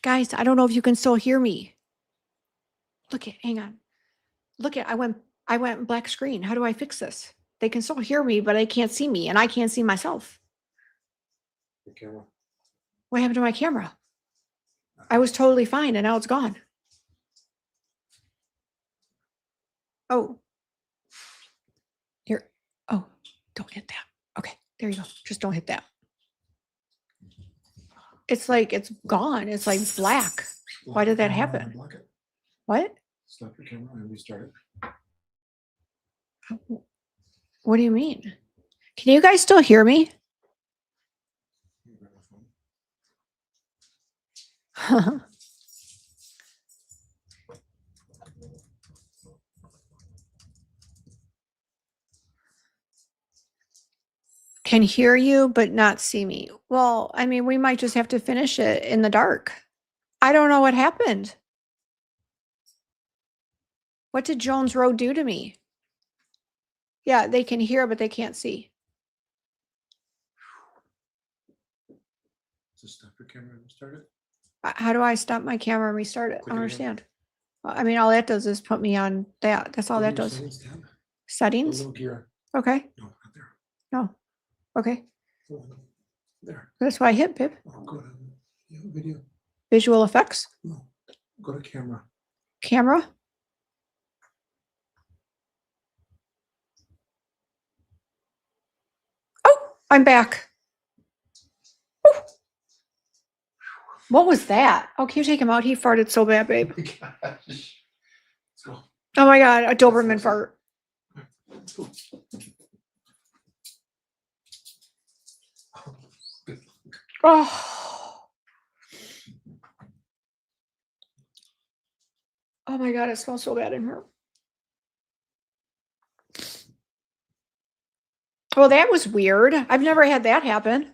Guys, I don't know if you can still hear me. Look at, hang on. Look at, I went black screen. How do I fix this? They can still hear me, but they can't see me, and I can't see myself. Your camera. What happened to my camera? I was totally fine, and now it's gone. Oh. Here. Oh, don't hit that. Okay, there you go. Just don't hit that. It's like it's gone. It's like black. Why did that happen? Block it. What? Stop your camera and restart it. What do you mean? Can you guys still hear me? Can hear you, but not see me. Well, I mean, we might just have to finish it in the dark. I don't know what happened. What did Jones Road do to me? Yeah, they can hear, but they can't see. So stop your camera and restart it. How do I stop my camera and restart it? I Click don't it again. understand. I mean, all that does is put me on that. That's all Go to that your does. Settings tab. The Settings? little gear. Okay. No, not there. No. Okay. Oh, there. That's why I hit, babe. Oh, go to video. Visual effects. No, go to camera. Camera. Oh, I'm back. Woo. What was that? Oh, can you take him out? He farted so bad, babe. Oh my gosh. Let's go. Oh my God, a Doberman fart. Let's go. Good luck. Oh. Oh my God, it smells so bad in here. Well, that was weird. I've never had that happen.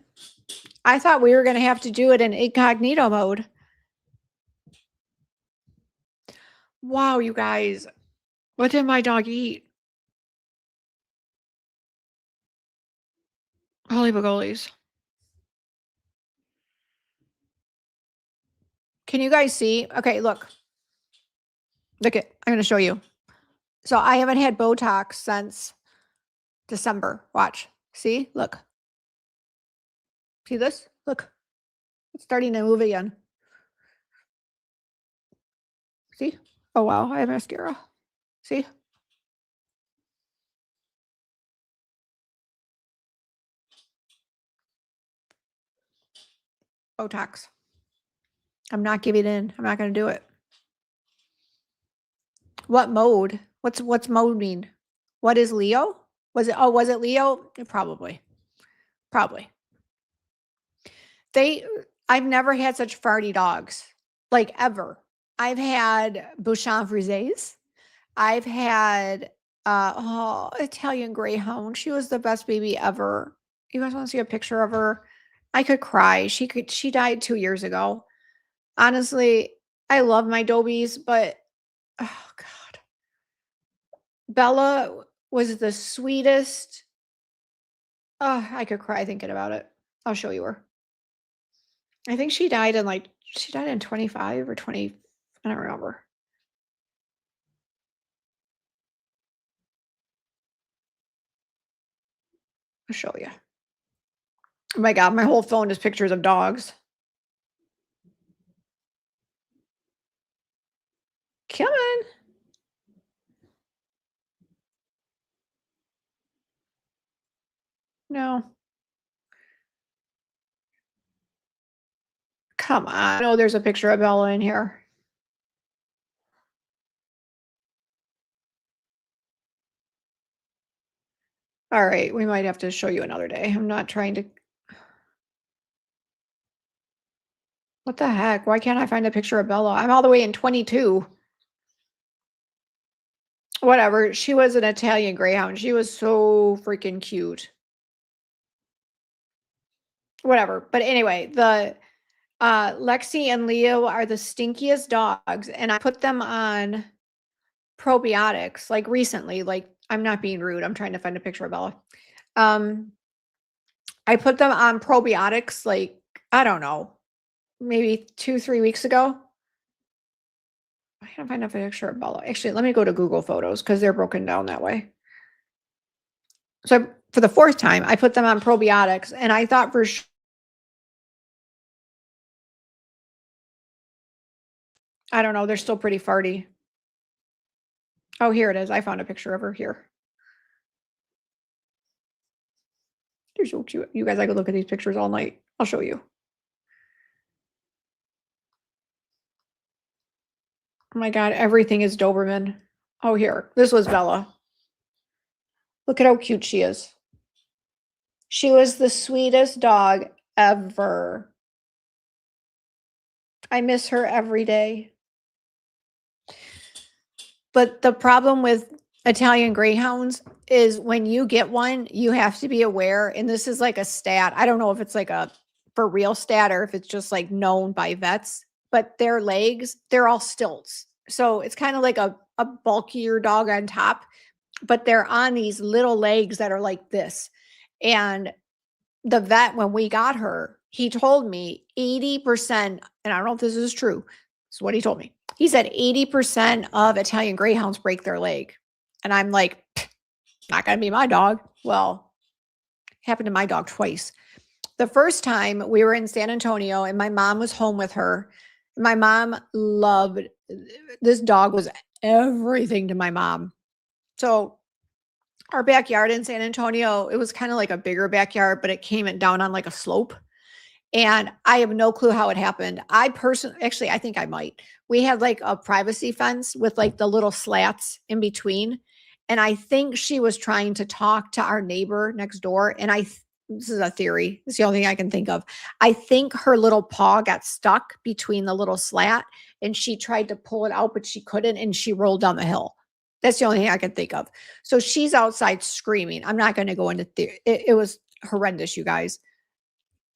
I thought we were going to have to do it in incognito mode. Wow, you guys. What did my dog eat? Holy bagolies. Can you guys see? Okay, look. Look it. I'm going to show you. So I haven't had Botox since December. Watch. See? Look. See this? Look. It's starting to move again. See? Oh, wow. I have mascara. See? Botox. I'm not giving in. I'm not going to do it. What mode? What's mode mean? What is Leo? Was it Leo? Probably. I've never had such farty dogs, like ever. I've had Bouchon Frises. I've had Italian Greyhound. She was the best baby ever. You guys want to see a picture of her? I could cry. She died 2 years ago. Honestly, I love my Dobies, but oh god. Bella was the sweetest. Oh, I could cry thinking about it. I'll show you her. I think she died in 25 or 20. I don't remember. I'll show you. Oh my god, my whole phone is pictures of dogs. Come on. No. Come on. Oh, there's a picture of Bella in here. All right, we might have to show you another day. I'm not trying to. What the heck? Why can't I find a picture of Bella? I'm all the way in 22. Whatever. She was an Italian Greyhound. She was so freaking cute. Whatever. But anyway, the Lexi and Leo are the stinkiest dogs, and I put them on probiotics like recently. Like, I'm not being rude. I'm trying to find a picture of Bella. I put them on probiotics like, I don't know, maybe 2-3 weeks ago. I can't find a picture of Bella. Actually, let me go to Google Photos because they're broken down that way. So for the 4th time, I put them on probiotics, and I thought for sure. I don't know. They're still pretty farty. Oh, here it is. I found a picture of her here. They're so cute. You guys, I could look at these pictures all night. I'll show you. Oh my god, everything is Doberman. Oh, here. This was Bella. Look at how cute she is. She was the sweetest dog ever. I miss her every day. But the problem with Italian Greyhounds is when you get one, you have to be aware, and this is like a stat. I don't know if it's like a for real stat or if it's just like known by vets, but their legs, they're all stilts. So it's kind of like a bulkier dog on top, but they're on these little legs that are like this. And the vet, when we got her, he told me 80%, and I don't know if this is true. This is what he told me. He said 80% of Italian Greyhounds break their leg. And I'm like, not going to be my dog. Well, happened to my dog twice. The first time we were in San Antonio and my mom was home with her. My mom loved this dog, was everything to my mom. So our backyard in San Antonio, it was kind of like a bigger backyard, but it came down on like a slope. And I have no clue how it happened. Actually, I think I might. We had like a privacy fence with like the little slats in between. And I think she was trying to talk to our neighbor next door. And this is a theory. It's the only thing I can think of. I think her little paw got stuck between the little slat and she tried to pull it out, but she couldn't. And she rolled down the hill. That's the only thing I can think of. So she's outside screaming. I'm not going to go into theory. It was horrendous, you guys.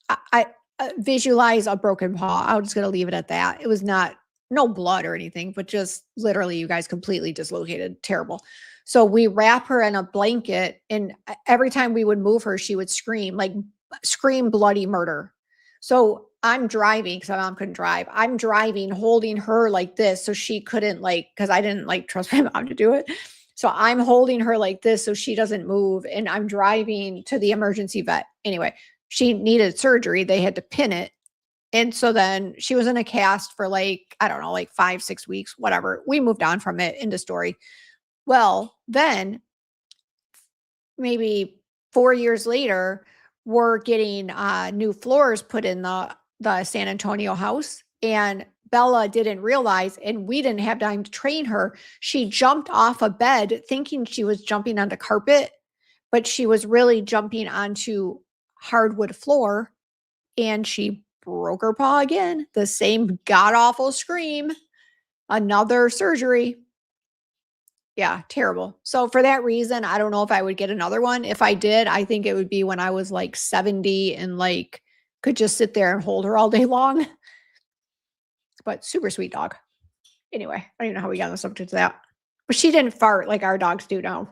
I visualize a broken paw. I'm just going to leave it at that. It was no blood or anything, but just literally, you guys, completely dislocated. Terrible. So we wrap her in a blanket, and every time we would move her, she would scream bloody murder. So I'm driving because my mom couldn't drive. I'm driving, holding her like this so she couldn't because I didn't trust my mom to do it. So I'm holding her like this so she doesn't move, and I'm driving to the emergency vet. Anyway, she needed surgery. They had to pin it. And so then she was in a cast for I don't know, 5-6 weeks, whatever. We moved on from it. End of story. Well, then maybe 4 years later, we're getting new floors put in the San Antonio house. And Bella didn't realize, and we didn't have time to train her. She jumped off a bed thinking she was jumping onto carpet, but she was really jumping onto hardwood floor, and she broke her paw again. The same god awful scream. Another surgery. Yeah, terrible. So for that reason, I don't know if I would get another one. If I did, I think it would be when I was like 70 and like could just sit there and hold her all day long. But super sweet dog. Anyway, I don't even know how we got on the subject of that. But she didn't fart like our dogs do now.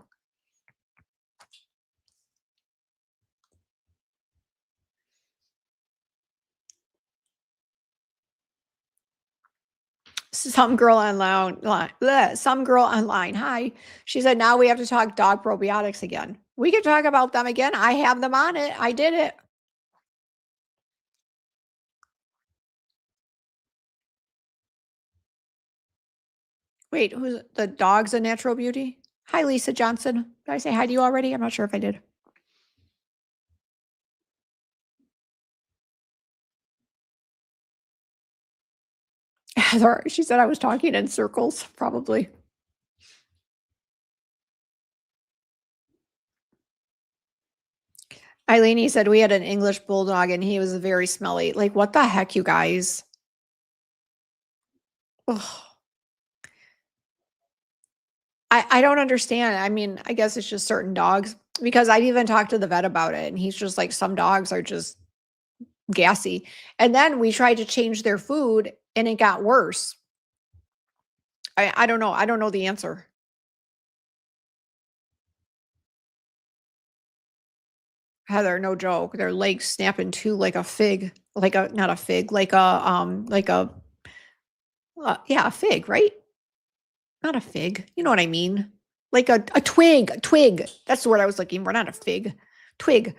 Some girl online, some girl online. Hi. She said, now we have to talk dog probiotics again. We can talk about them again. I have them on it. I did it. Wait, who's the dog's a natural beauty? Hi, Lisa Johnson. Did I say hi to you already? I'm not sure if I did. Heather, she said I was talking in circles, probably. Eileen, he said we had an English bulldog and he was very smelly. Like, what the heck, you guys? Ugh. I don't understand. I mean, I guess it's just certain dogs because I've even talked to the vet about it and he's just like, some dogs are just gassy. And then we tried to change their food and it got worse. I don't know. I don't know the answer. Heather, no joke. Their legs snap in two like a fig, like a not a fig, like a yeah, a fig, right? Not a fig. You know what I mean? Like a twig, a twig. That's the word I was looking for. Not a fig, twig.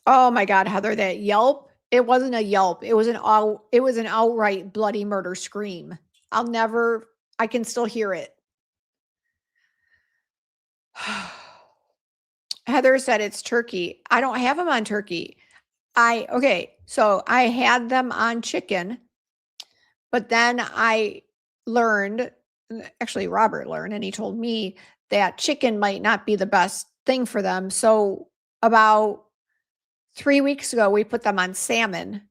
Oh my God, Heather, that yelp. It wasn't a yelp. It was an outright bloody murder scream. I'll never. I can still hear it. Heather said it's turkey. I don't have them on turkey. Okay, so I had them on chicken, but then I learned, actually Robert learned, and he told me that chicken might not be the best thing for them. So about 3 weeks ago, we put them on salmon.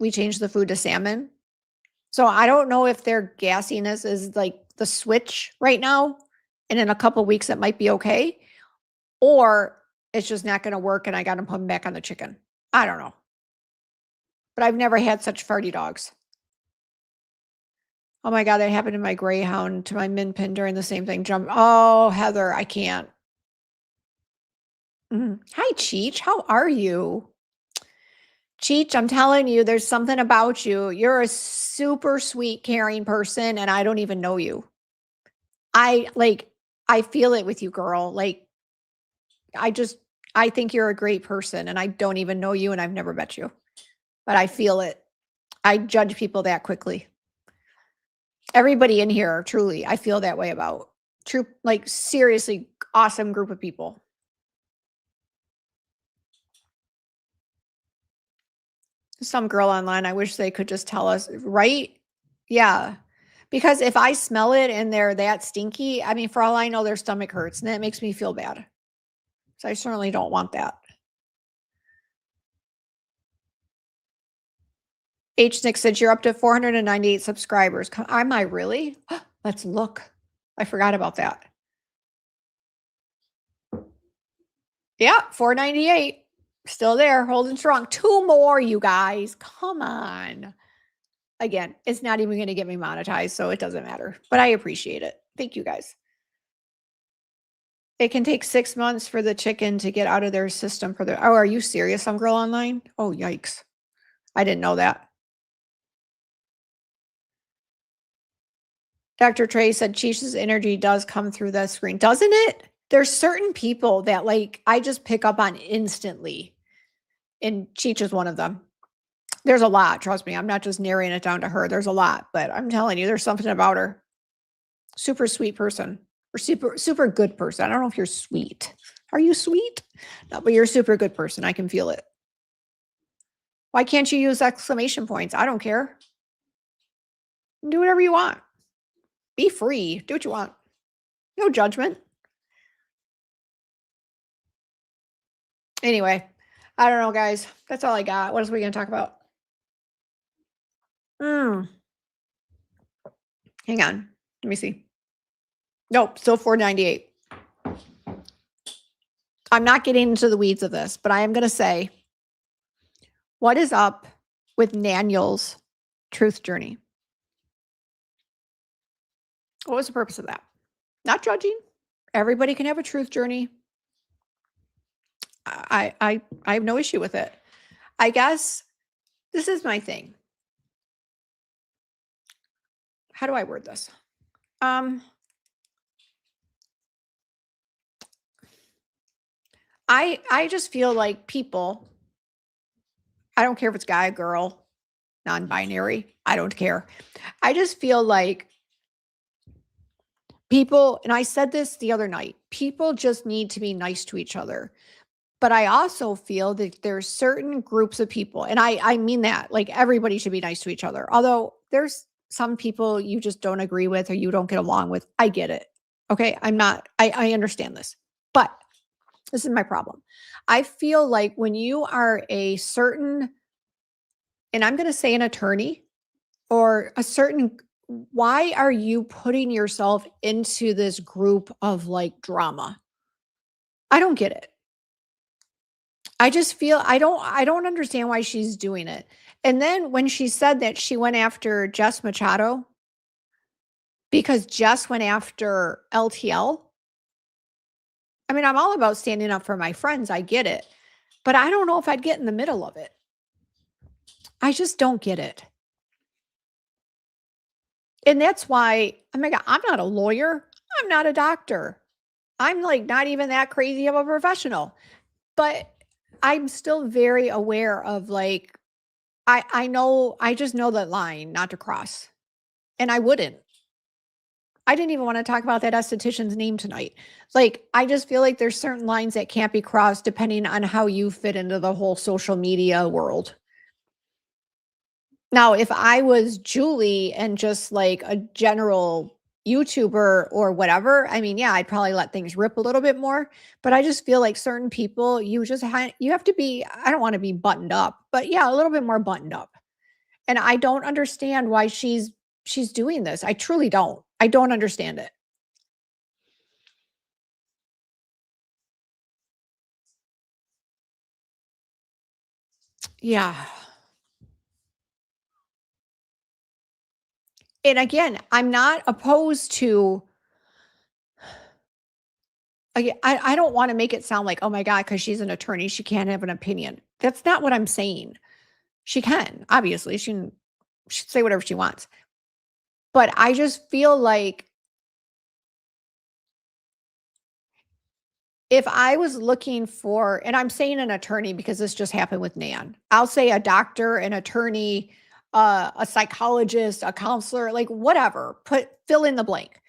We changed the food to salmon. So I don't know if their gassiness is like the switch right now, and in a couple weeks it might be okay, or it's just not going to work and I got to put them back on the chicken. I don't know. But I've never had such farty dogs. Oh my God, that happened to my greyhound, to my min pin during the same thing. Oh, Heather, I can't. Hi, Cheech. How are you? Cheech, I'm telling you, there's something about you. You're a super sweet, caring person, and I don't even know you. I feel it with you, girl. I think you're a great person, and I don't even know you, and I've never met you, but I feel it. I judge people that quickly. Everybody in here, truly, I feel that way about. True, like seriously, awesome group of people. Some girl online, I wish they could just tell us, right? Yeah. Because if I smell it and they're that stinky, I mean, for all I know, their stomach hurts and that makes me feel bad. So I certainly don't want that. H. Nick said you're up to 498 subscribers. Am I really? Let's look. I forgot about that. Yeah, 498. Still there, holding strong. 2 more, you guys. Come on. Again, it's not even going to get me monetized, so it doesn't matter. But I appreciate it. Thank you guys. It can take 6 months for the chicken to get out of their system for the. Oh, are you serious? Some girl online? Oh, yikes. I didn't know that. Dr. Trey said Cheech's energy does come through the screen. Doesn't it? There's certain people that like I just pick up on instantly. And Cheech is one of them. There's a lot, trust me. I'm not just narrowing it down to her. There's a lot, but I'm telling you, there's something about her. Super sweet person. Or super good person. I don't know if you're sweet. Are you sweet? No, but you're a super good person. I can feel it. Why can't you use exclamation points? I don't care. Do whatever you want. Be free. Do what you want. No judgment. Anyway, I don't know, guys. That's all I got. What else are we going to talk about? Hang on. Let me see. Nope, still $4.98. I'm not getting into the weeds of this, but I am going to say, what is up with Daniel's truth journey? What was the purpose of that? Not judging. Everybody can have a truth journey. I have no issue with it. I guess this is my thing. How do I word this? I just feel like people, I don't care if it's guy, girl, non-binary, I don't care. I just feel like people, and I said this the other night, people just need to be nice to each other. But I also feel that there's certain groups of people, and I mean that, like everybody should be nice to each other. Although there's some people you just don't agree with or you don't get along with. I get it. Okay. I understand this. But this is my problem. I feel like when you are a certain, and I'm going to say an attorney or a certain, why are you putting yourself into this group of like drama? I don't get it. I just feel I don't understand why she's doing it. And then when she said that she went after Jess Machado because Jess went after LTL. I mean, I'm all about standing up for my friends. I get it. But I don't know if I'd get in the middle of it. I just don't get it. And that's why, oh my God, I'm not a lawyer. I'm not a doctor. I'm like not even that crazy of a professional. But I'm still very aware of like, I just know that line not to cross. And I wouldn't. I didn't even want to talk about that esthetician's name tonight. Like, I just feel like there's certain lines that can't be crossed depending on how you fit into the whole social media world. Now, if I was Julie and just like a general YouTuber or whatever, I mean, yeah, I'd probably let things rip a little bit more. But I just feel like certain people, you have to be, I don't want to be buttoned up, but yeah, a little bit more buttoned up. And I don't understand why she's doing this. I truly don't. I don't understand it. Yeah. And again, I'm not opposed to, I don't want to make it sound like, oh my God, because she's an attorney, she can't have an opinion. That's not what I'm saying. She can, obviously, she can say whatever she wants. But I just feel like if I was looking for, and I'm saying an attorney because this just happened with Nan, I'll say a doctor, an attorney, a psychologist, a counselor, like whatever, fill in the blank.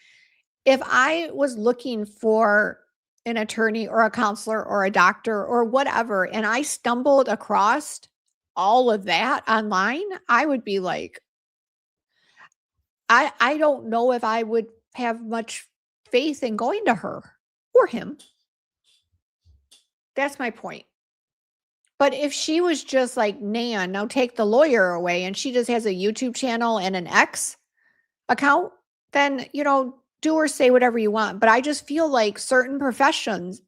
If I was looking for an attorney or a counselor or a doctor or whatever, and I stumbled across all of that online, I would be like, I don't know if I would have much faith in going to her or him. That's my point. But if she was just like, Nan, now take the lawyer away, and she just has a YouTube channel and an X account, then, do or say whatever you want. But I just feel like certain professions,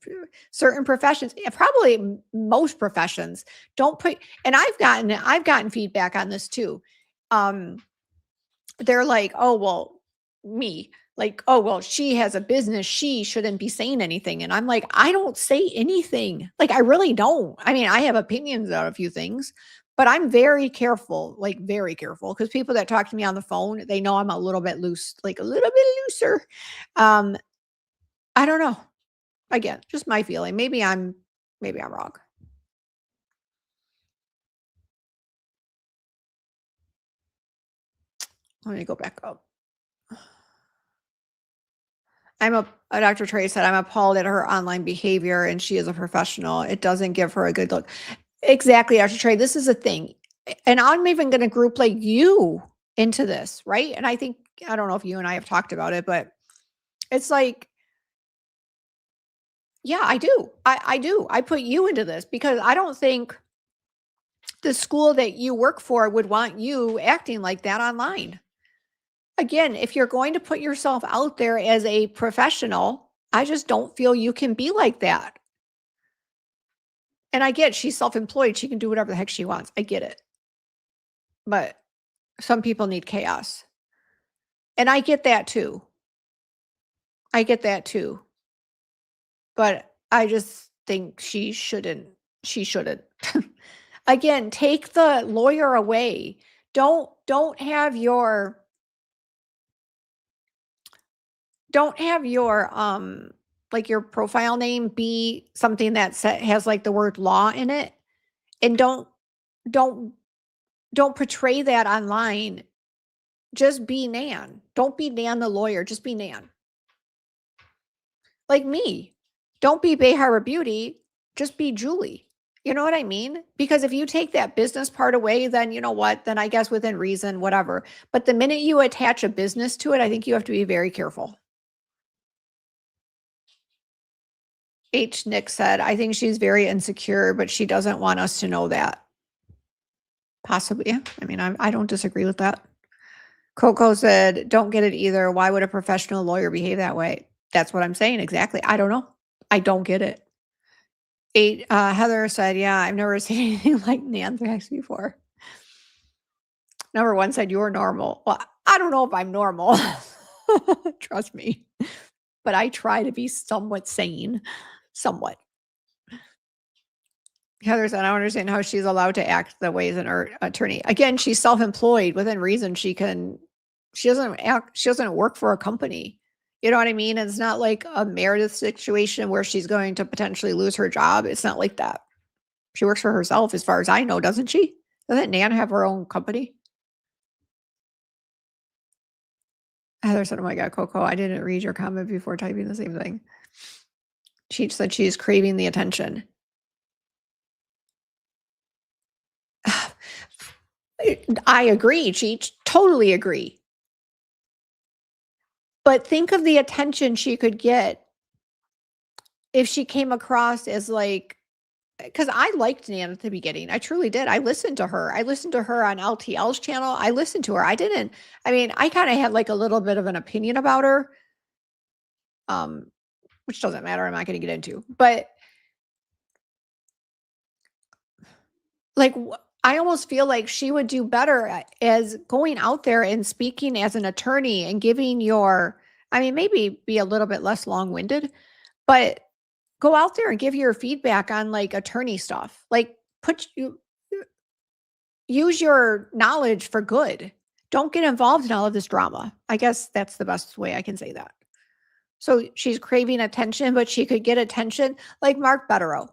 probably most professions don't put, and I've gotten feedback on this too. They're like, oh, well, me, like, oh, well, she has a business, she shouldn't be saying anything. And I'm like, I don't say anything. Like, I really don't. I mean, I have opinions on a few things, but I'm very careful, because people that talk to me on the phone, they know I'm a little bit loose, like a little bit looser. I don't know. Again, just my feeling. Maybe I'm wrong. Let me go back up. Dr. Trey said, I'm appalled at her online behavior and she is a professional. It doesn't give her a good look. Exactly, Dr. Trey. This is a thing. And I'm even going to group like you into this, right? And I don't know if you and I have talked about it, but it's like, yeah, I do. I do. I put you into this because I don't think the school that you work for would want you acting like that online. Again, if you're going to put yourself out there as a professional, I just don't feel you can be like that. And I get she's self-employed. She can do whatever the heck she wants. I get it. But some people need chaos. And I get that too. I get that too. But I just think she shouldn't. She shouldn't. Again, take the lawyer away. Don't have your like your profile name be something that has like the word law in it, and don't portray that online. Just be Nan. Don't be Nan the lawyer. Just be Nan. Like me. Don't be Bay Harbor Beauty. Just be Julie. You know what I mean? Because if you take that business part away, then you know what? Then I guess within reason, whatever. But the minute you attach a business to it, I think you have to be very careful. H. Nick said, I think she's very insecure, but she doesn't want us to know that. Possibly. Yeah. I mean, I don't disagree with that. Coco said, don't get it either. Why would a professional lawyer behave that way? That's what I'm saying. Exactly. I don't know. I don't get it. Heather said, yeah, I've never seen anything like Nanthrax before. Number one said, you're normal. Well, I don't know if I'm normal. Trust me. But I try to be somewhat sane. Somewhat. Heather said, I don't understand how she's allowed to act the way as an attorney. Again, she's self-employed. Within reason, she doesn't work for a company. You know what I mean? It's not like a Meredith situation where she's going to potentially lose her job. It's not like that. She works for herself, as far as I know, doesn't she? Doesn't Nan have her own company? Heather said, oh my God, Coco, I didn't read your comment before typing the same thing. She said she's craving the attention. I agree, Cheech. Totally agree. But think of the attention she could get if she came across as like, because I liked Nan at the beginning. I truly did. I listened to her. I listened to her on LTL's channel. I listened to her. I kind of had like a little bit of an opinion about her, which doesn't matter. I'm not going to get into. But like, I almost feel like she would do better as going out there and speaking as an attorney and giving maybe be a little bit less long-winded, but go out there and give your feedback on like attorney stuff. Like use your knowledge for good. Don't get involved in all of this drama. I guess that's the best way I can say that. So she's craving attention, but she could get attention like Mark Betterow.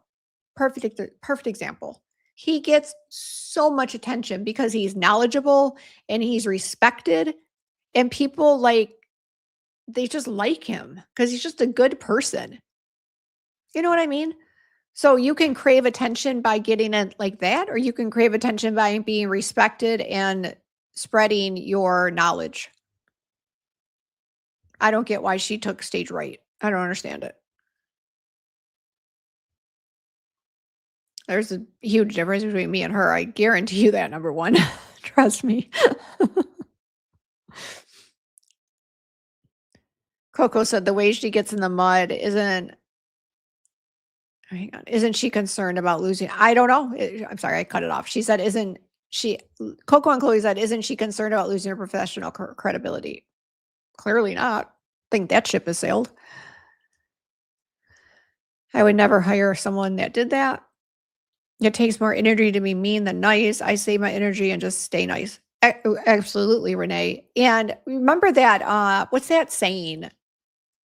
Perfect example. He gets so much attention because he's knowledgeable and he's respected, and people they just like him because he's just a good person. You know what I mean? So you can crave attention by getting it like that, or you can crave attention by being respected and spreading your knowledge. I don't get why she took stage right. I don't understand it. There's a huge difference between me and her. I guarantee you that, number one. Trust me. Coco said the way she gets in the mud isn't she concerned about losing? I don't know. I'm sorry, I cut it off. She said, Coco and Chloe said, isn't she concerned about losing her professional credibility? Clearly not. I think that ship has sailed. I would never hire someone that did that. It takes more energy to be mean than nice. I save my energy and just stay nice. Absolutely, Renee. And remember that, what's that saying?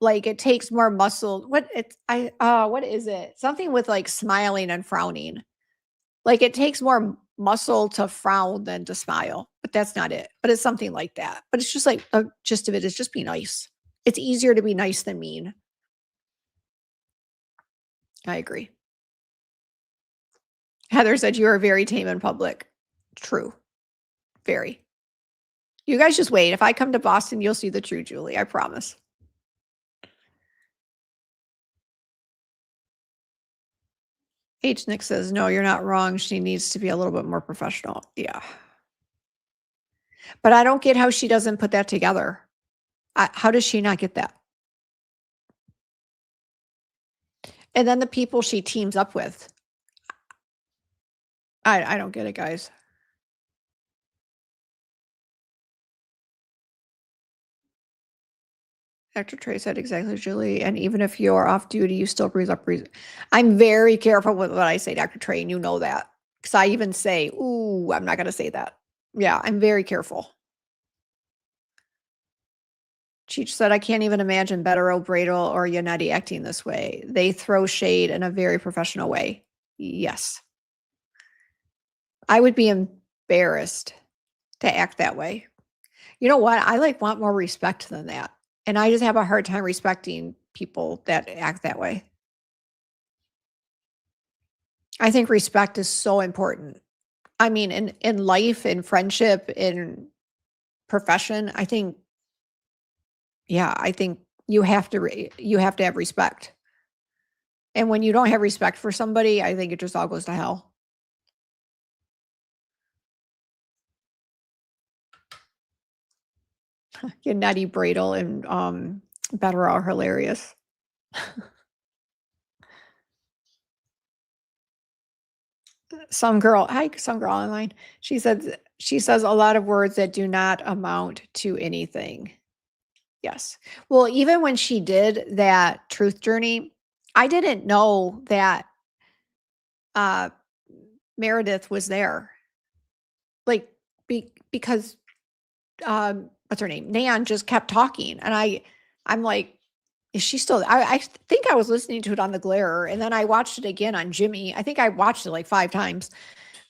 Like it takes more muscle. What is it? Something with like smiling and frowning. Like it takes more muscle to frown than to smile, but that's not it. But it's something like that. But it's just like a gist of it is just be nice. It's easier to be nice than mean. I agree. Heather said you are very tame in public. True. Very. You guys just wait. If I come to Boston, you'll see the true Julie. I promise. H. Nick says, no, you're not wrong. She needs to be a little bit more professional. Yeah. But I don't get how she doesn't put that together. How does she not get that? And then the people she teams up with. I don't get it, guys. Dr. Trey said exactly, Julie. And even if you're off duty, you still breathe up. I'm very careful with what I say, Dr. Trey, and you know that. Because I even say, ooh, I'm not going to say that. Yeah, I'm very careful. Cheech said, I can't even imagine Bettero, Bradel, or Yannetti acting this way. They throw shade in a very professional way. Yes. I would be embarrassed to act that way. You know what? I like want more respect than that. And I just have a hard time respecting people that act that way. I think respect is so important. I mean, in life, in friendship, in profession, I think, yeah, I think you have to have respect. And when you don't have respect for somebody, I think it just all goes to hell. Yannetti, Bradel, and Better are hilarious. Some girl online. She says a lot of words that do not amount to anything. Yes. Well, even when she did that truth journey, I didn't know that Meredith was there. Like because what's her name? Nan just kept talking. And I'm like, is she still I think I was listening to it on the Glare, and then I watched it again on Jimmy. I think I watched it like 5 times.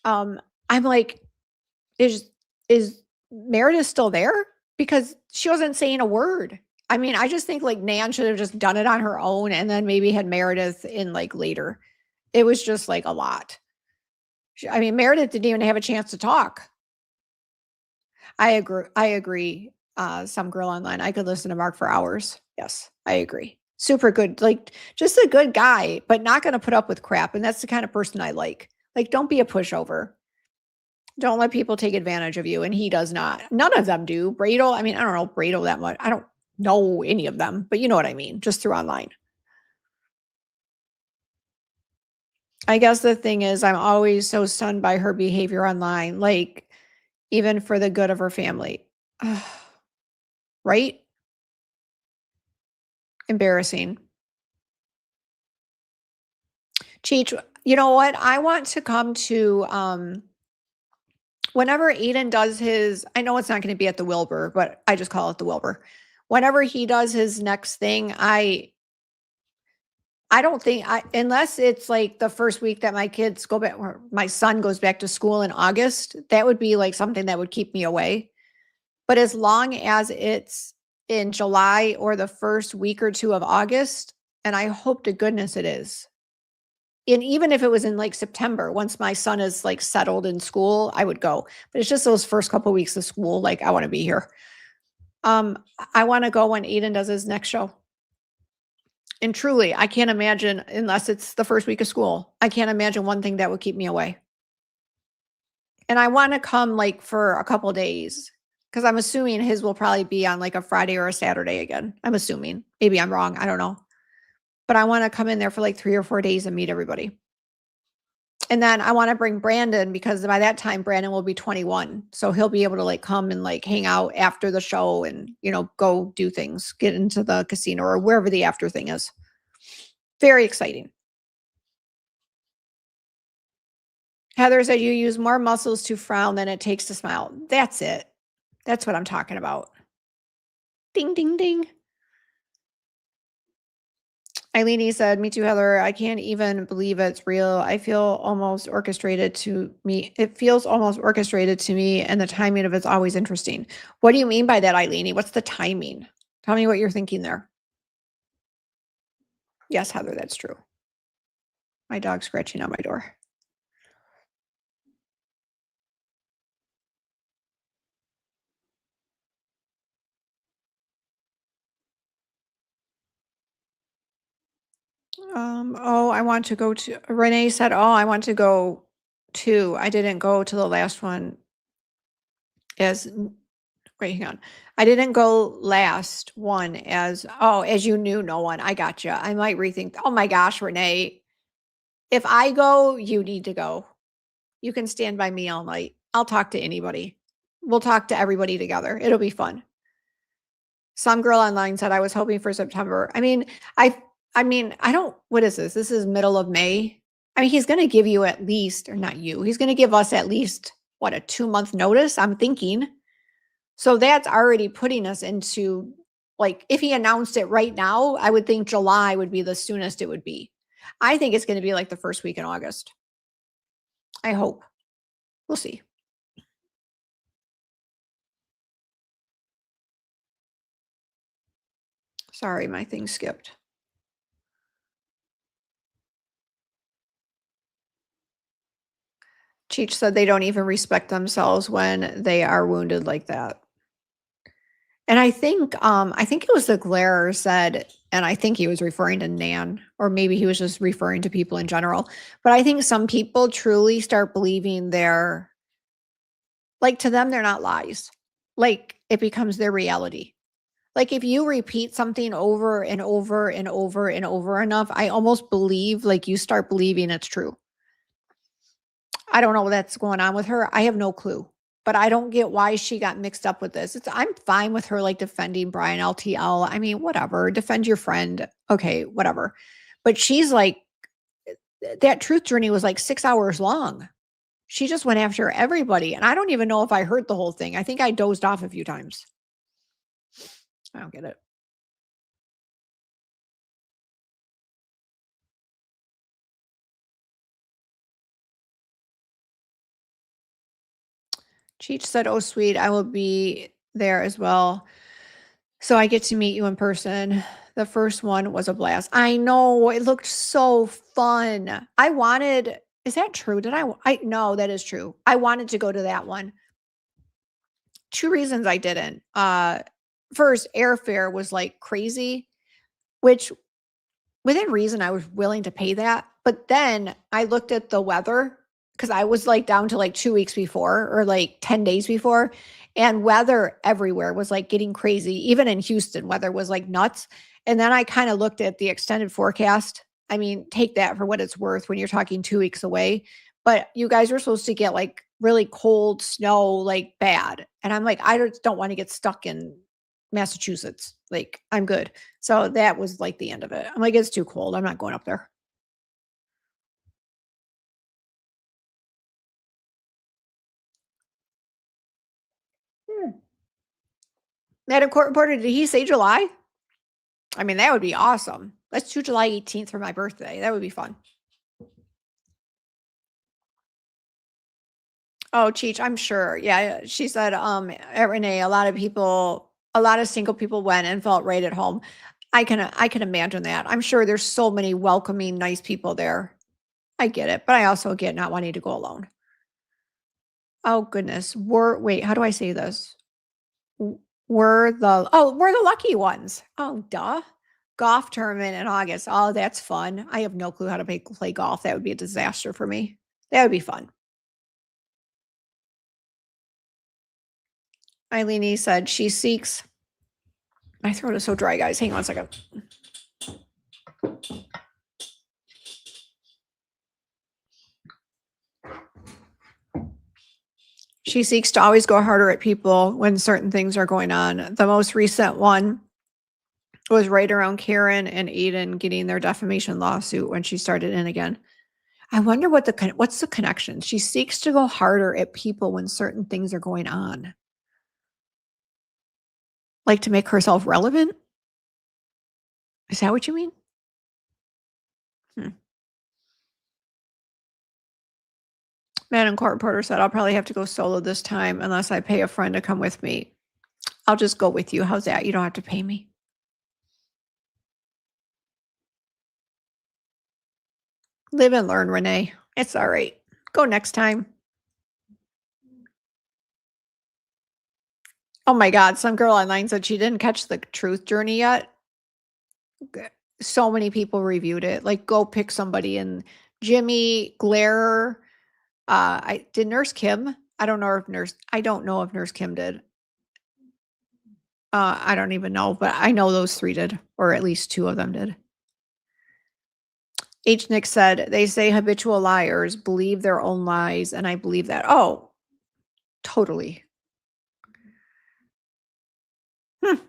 I'm like, is Meredith still there? Because she wasn't saying a word. I mean, I just think like Nan should have just done it on her own and then maybe had Meredith in like later. It was just like a lot. I mean, Meredith didn't even have a chance to talk. I agree. Some girl online. I could listen to Mark for hours. Yes, I agree. Super good. Like just a good guy, but not going to put up with crap. And that's the kind of person I like. Like, don't be a pushover. Don't let people take advantage of you. And he does not. None of them do. Bradel, I mean, I don't know Bradel that much. I don't know any of them, but you know what I mean, just through online. I guess the thing is, I'm always so stunned by her behavior online, like even for the good of her family. Right? Embarrassing. Cheech, you know what? I want to come to whenever Aiden does his, I know it's not going to be at the Wilbur, but I just call it the Wilbur. Whenever he does his next thing, I don't think unless it's like the first week that my kids go back, or my son goes back to school in August, that would be like something that would keep me away. But as long as it's in July or the first week or 2 of August, and I hope to goodness it is. And even if it was in like September, once my son is like settled in school, I would go. But it's just those first couple of weeks of school, like I want to be here. I want to go when Aiden does his next show. And truly, I can't imagine, unless it's the first week of school, I can't imagine one thing that would keep me away. And I want to come like for a couple days, because I'm assuming his will probably be on like a Friday or a Saturday again. I'm assuming. Maybe I'm wrong. I don't know. But I want to come in there for like 3 or 4 days and meet everybody. And then I want to bring Brandon, because by that time, Brandon will be 21. So he'll be able to like come and like hang out after the show and, you know, go do things, get into the casino or wherever the after thing is. Very exciting. Heather said you use more muscles to frown than it takes to smile. That's it. That's what I'm talking about. Ding, ding, ding. Eileen said, me too, Heather. I can't even believe it's real. I feel almost orchestrated to me. It feels almost orchestrated to me, and the timing of it's always interesting. What do you mean by that, Eileen? What's the timing? Tell me what you're thinking there. Yes, Heather, that's true. My dog's scratching on my door. Oh, I want to go to, Renee said, oh, I want to go to, I didn't go to the last one as Wait, hang on. I didn't go last one as you knew no one. I gotcha. I might rethink. Oh my gosh, Renee. If I go, you need to go. You can stand by me all night. I'll talk to anybody. We'll talk to everybody together. It'll be fun. Some girl online said I was hoping for September. I don't, what is this? This is middle of May. I mean, he's going to give you at least, or not you, he's going to give us at least, what, a 2-month notice, I'm thinking. So that's already putting us into, like, if he announced it right now, I would think July would be the soonest it would be. I think it's going to be like the first week in August. I hope. We'll see. Sorry, my thing skipped. Cheech said they don't even respect themselves when they are wounded like that. And I think it was the Glare said, and I think he was referring to Nan, or maybe he was just referring to people in general. But I think some people truly start believing they're, like, to them, they're not lies. Like, it becomes their reality. Like, if you repeat something over and over and over and over enough, I almost believe, like, you start believing it's true. I don't know what's going on with her. I have no clue. But I don't get why she got mixed up with this. I'm fine with her, like, defending Brian LTL. I mean, whatever. Defend your friend. Okay, whatever. But she's like, that truth journey was like 6 hours long. She just went after everybody. And I don't even know if I heard the whole thing. I think I dozed off a few times. I don't get it. Cheech said, "Oh, sweet, I will be there as well. So I get to meet you in person." The first one was a blast. I know, it looked so fun. Is that true? No, that is true. I wanted to go to that one. 2 reasons I didn't. First, airfare was like crazy, which within reason, I was willing to pay that. But then I looked at the weather because I was like down to like 2 weeks before or like 10 days before. And weather everywhere was like getting crazy. Even in Houston, weather was like nuts. And then I kind of looked at the extended forecast. I mean, take that for what it's worth when you're talking 2 weeks away. But you guys were supposed to get like really cold snow, like bad. And I'm like, I just don't want to get stuck in Massachusetts. Like, I'm good. So that was like the end of it. I'm like, it's too cold. I'm not going up there. Madam Court Reporter, did he say July? I mean, that would be awesome. Let's do July 18th for my birthday. That would be fun. Oh, Cheech, I'm sure. Yeah, she said, at Renee, a lot of single people went and felt right at home. I can imagine that. I'm sure there's so many welcoming, nice people there. I get it, but I also get not wanting to go alone. Oh goodness. Wait, how do I say this? We're the lucky ones. Oh, duh. Golf tournament in August. Oh, that's fun. I have no clue how to play golf. That would be a disaster for me. That would be fun. Eileen said she seeks. My throat is so dry, guys. Hang on a second. She seeks to always go harder at people when certain things are going on. The most recent one was right around Karen and Aiden getting their defamation lawsuit when she started in again. I wonder what's the connection. She seeks to go harder at people when certain things are going on. Like to make herself relevant? Is that what you mean? Madam Court Reporter said, "I'll probably have to go solo this time unless I pay a friend to come with me. I'll just go with you. How's that? You don't have to pay me." Live and learn, Renee. It's all right. Go next time. Oh my God. Some girl online said she didn't catch the truth journey yet. So many people reviewed it. Like, go pick somebody. And Jimmy, Glare, did Nurse Kim? I don't know if Nurse Kim did. I don't even know, but I know those 3 did, or at least 2 of them did. H. Nick said, "They say habitual liars believe their own lies, and I believe that." Oh, totally. Hmm.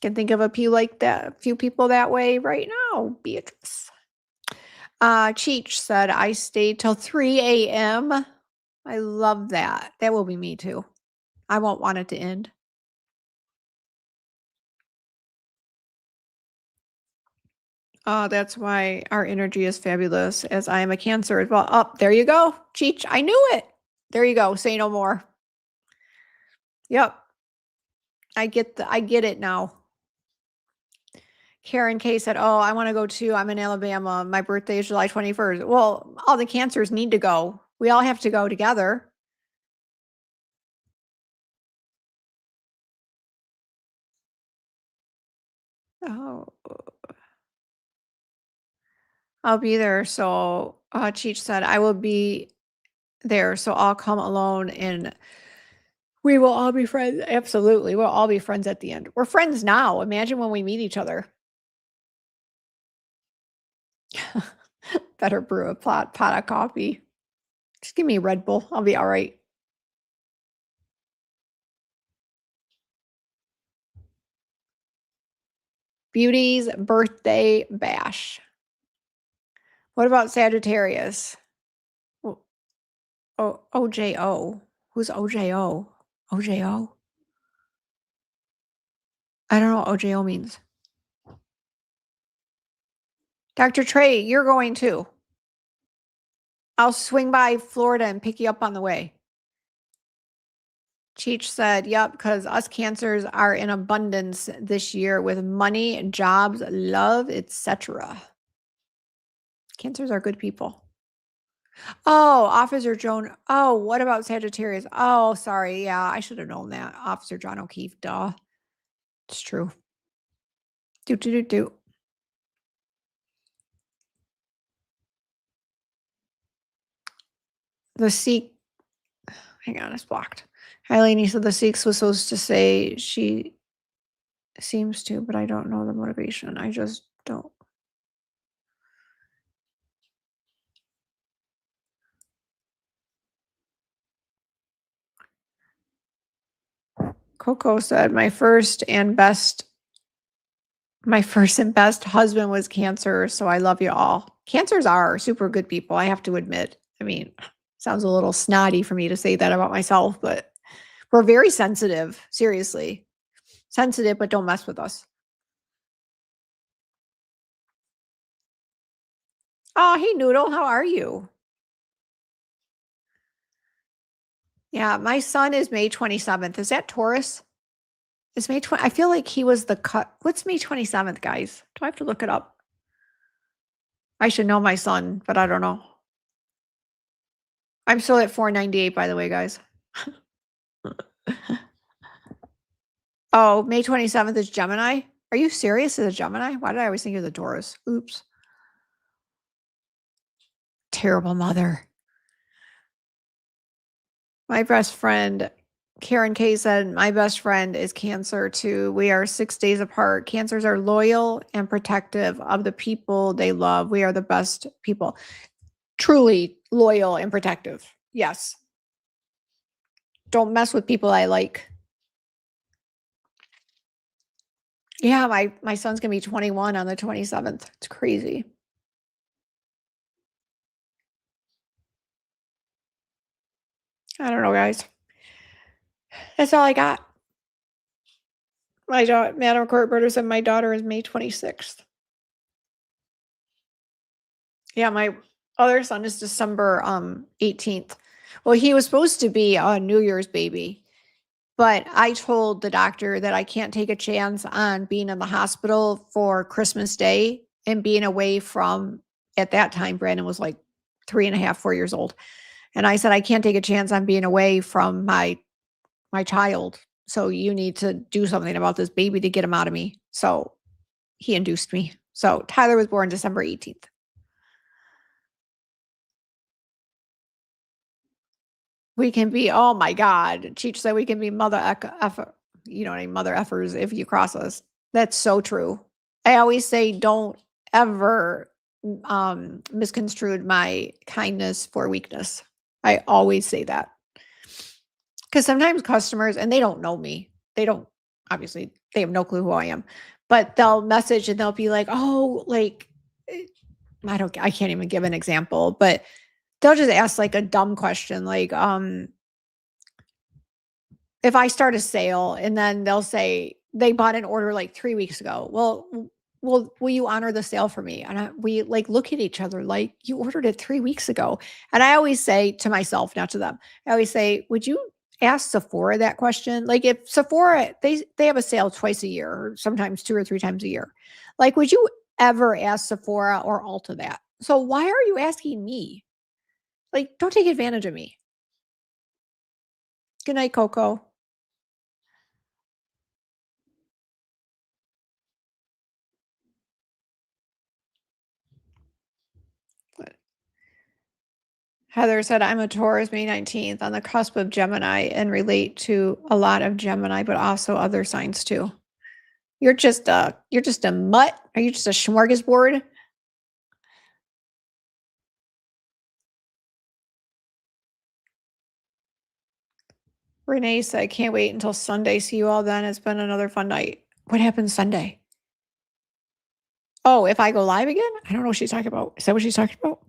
Can think of a few like that, a few people that way right now, Beatrice. Cheech said, "I stayed till 3 a.m." I love that. That will be me too. I won't want it to end. That's why our energy is fabulous, as I am a Cancer as well. Oh, there you go, Cheech. I knew it. There you go. Say no more. Yep. I get it now. Karen K said, "Oh, I want to go too. I'm in Alabama. My birthday is July 21st." Well, all the Cancers need to go. We all have to go together. Oh, I'll be there. So, Cheech said, "I will be there. So I'll come alone and we will all be friends." Absolutely. We'll all be friends at the end. We're friends now. Imagine when we meet each other. Better brew a pot of coffee. Just give me a Red Bull. I'll be all right. Beauty's birthday bash. What about Sagittarius? Oh, OJO. Who's OJO? OJO? I don't know what OJO means. Dr. Trey, you're going too. I'll swing by Florida and pick you up on the way. Cheech said, "Yep, because us Cancers are in abundance this year with money, jobs, love, etc." Cancers are good people. Oh, Officer Joan. Oh, what about Sagittarius? Oh, sorry. Yeah, I should have known that. Officer John O'Keefe. Duh. It's true. Do do do do. The Sikh. Hang on, it's blocked. Eileen said the Sikhs was supposed to say she seems to, but I don't know the motivation. I just don't. Coco said, my first and best husband was Cancer, so I love you all. Cancers are super good people, I have to admit. I mean, sounds a little snotty for me to say that about myself, but we're very sensitive, seriously. Sensitive, but don't mess with us. Oh, hey, Noodle, how are you? Yeah, my son is May 27th. Is that Taurus? Is May 20? I feel like he was the cut. What's May 27th, guys? Do I have to look it up? I should know my son, but I don't know. I'm still at 498, by the way, guys. Oh, May 27th is Gemini? Are you serious? Is it Gemini? Why did I always think of the Taurus? Oops. Terrible mother. My best friend, Karen K said, my best friend is Cancer too. We are 6 days apart. Cancers are loyal and protective of the people they love. We are the best people. Truly loyal and protective. Yes. Don't mess with people I like. Yeah, my son's gonna be 21 on the 27th. It's crazy. I don't know, guys. That's all I got. Madam Courtburger said my daughter is May 26th. Yeah, my other son is December 18th. Well, he was supposed to be a New Year's baby, but I told the doctor that I can't take a chance on being in the hospital for Christmas Day and being away from, at that time, Brandon was like 3.5, 4 years old. And I said, I can't take a chance on being away from my child. So you need to do something about this baby to get him out of me. So he induced me. So Tyler was born December 18th. We can be, oh my God. Cheech said we can be mother effer. you know what I mean, mother effers if you cross us. That's so true. I always say don't ever misconstrued my kindness for weakness. I always say that. Because sometimes customers, and they don't know me, they don't, obviously, they have no clue who I am, but they'll message and they'll be like, oh, like, I can't even give an example, but they'll just ask like a dumb question, like, if I start a sale and then they'll say they bought an order like 3 weeks ago. Well, will you honor the sale for me? And we like look at each other like you ordered it 3 weeks ago. And I always say to myself, not to them, I always say, would you ask Sephora that question? Like if Sephora, they have a sale twice a year, or sometimes 2 or 3 times a year. Like, would you ever ask Sephora or Ulta that? So why are you asking me? Like, don't take advantage of me. Good night, Coco. Heather said, I'm a Taurus, May 19th, on the cusp of Gemini and relate to a lot of Gemini, but also other signs too. You're just a mutt? Are you just a smorgasbord? Renee said, can't wait until Sunday. See you all then. It's been another fun night. What happens Sunday? Oh, if I go live again? I don't know what she's talking about. Is that what she's talking about?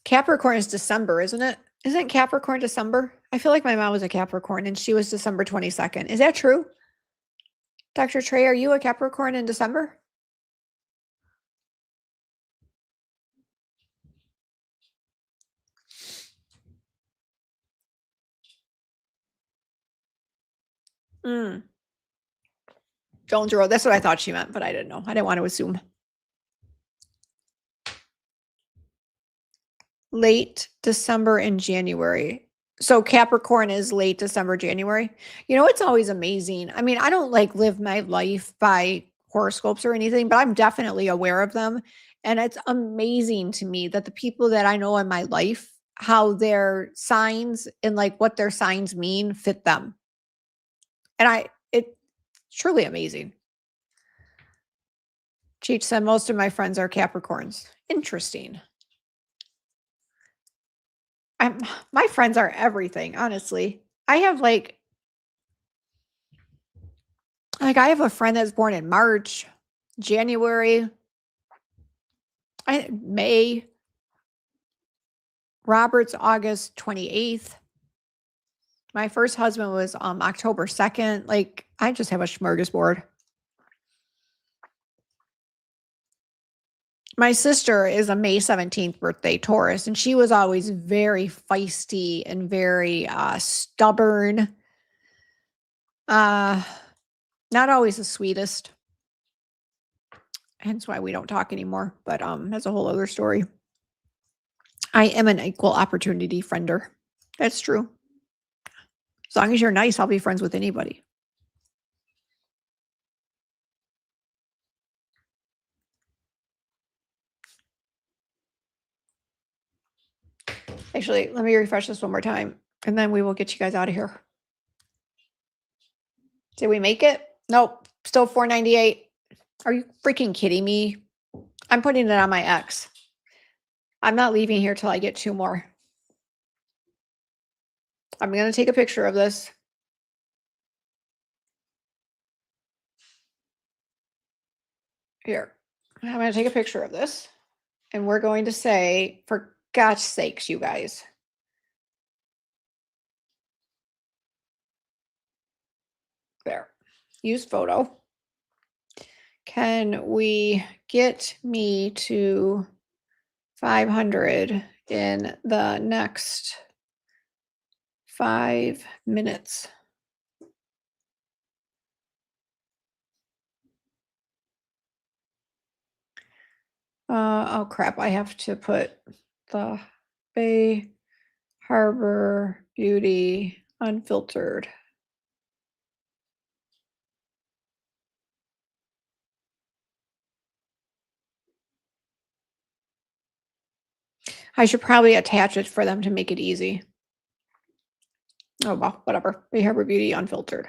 Capricorn is December, isn't it? Isn't Capricorn December? I feel like my mom was a Capricorn and she was December 22nd. Is that true? Dr. Trey, are you a Capricorn in December? Mm. Jones Road. That's what I thought she meant, but I didn't know. I didn't want to assume. Late December and January. So Capricorn is late December, January. You know, it's always amazing. I mean, I don't like live my life by horoscopes or anything, but I'm definitely aware of them. And it's amazing to me that the people that I know in my life, how their signs and like what their signs mean fit them. And it's truly amazing. Cheech said most of my friends are Capricorns. Interesting. My friends are everything, honestly. I have like I have a friend that's born in March, January, May. Robert's August 28th. My first husband was October 2nd. Like, I just have a smorgasbord. My sister is a May 17th birthday Taurus, and she was always very feisty and very stubborn. Not always the sweetest. Hence why we don't talk anymore. But that's a whole other story. I am an equal opportunity friender. That's true. As long as you're nice, I'll be friends with anybody. Actually, let me refresh this one more time, and then we will get you guys out of here. Did we make it? Nope. Still $4.98. Are you freaking kidding me? I'm putting it on my X. I'm not leaving here till I get 2 more. I'm going to take a picture of this. Here. I'm going to take a picture of this. And we're going to say, for God's sakes, you guys. There. Use photo. Can we get me to 500 in the next 5 minutes? Oh crap, I have to put the Bay Harbor Beauty Unfiltered. I should probably attach it for them to make it easy. Oh, well, whatever. Rehab Beauty Unfiltered.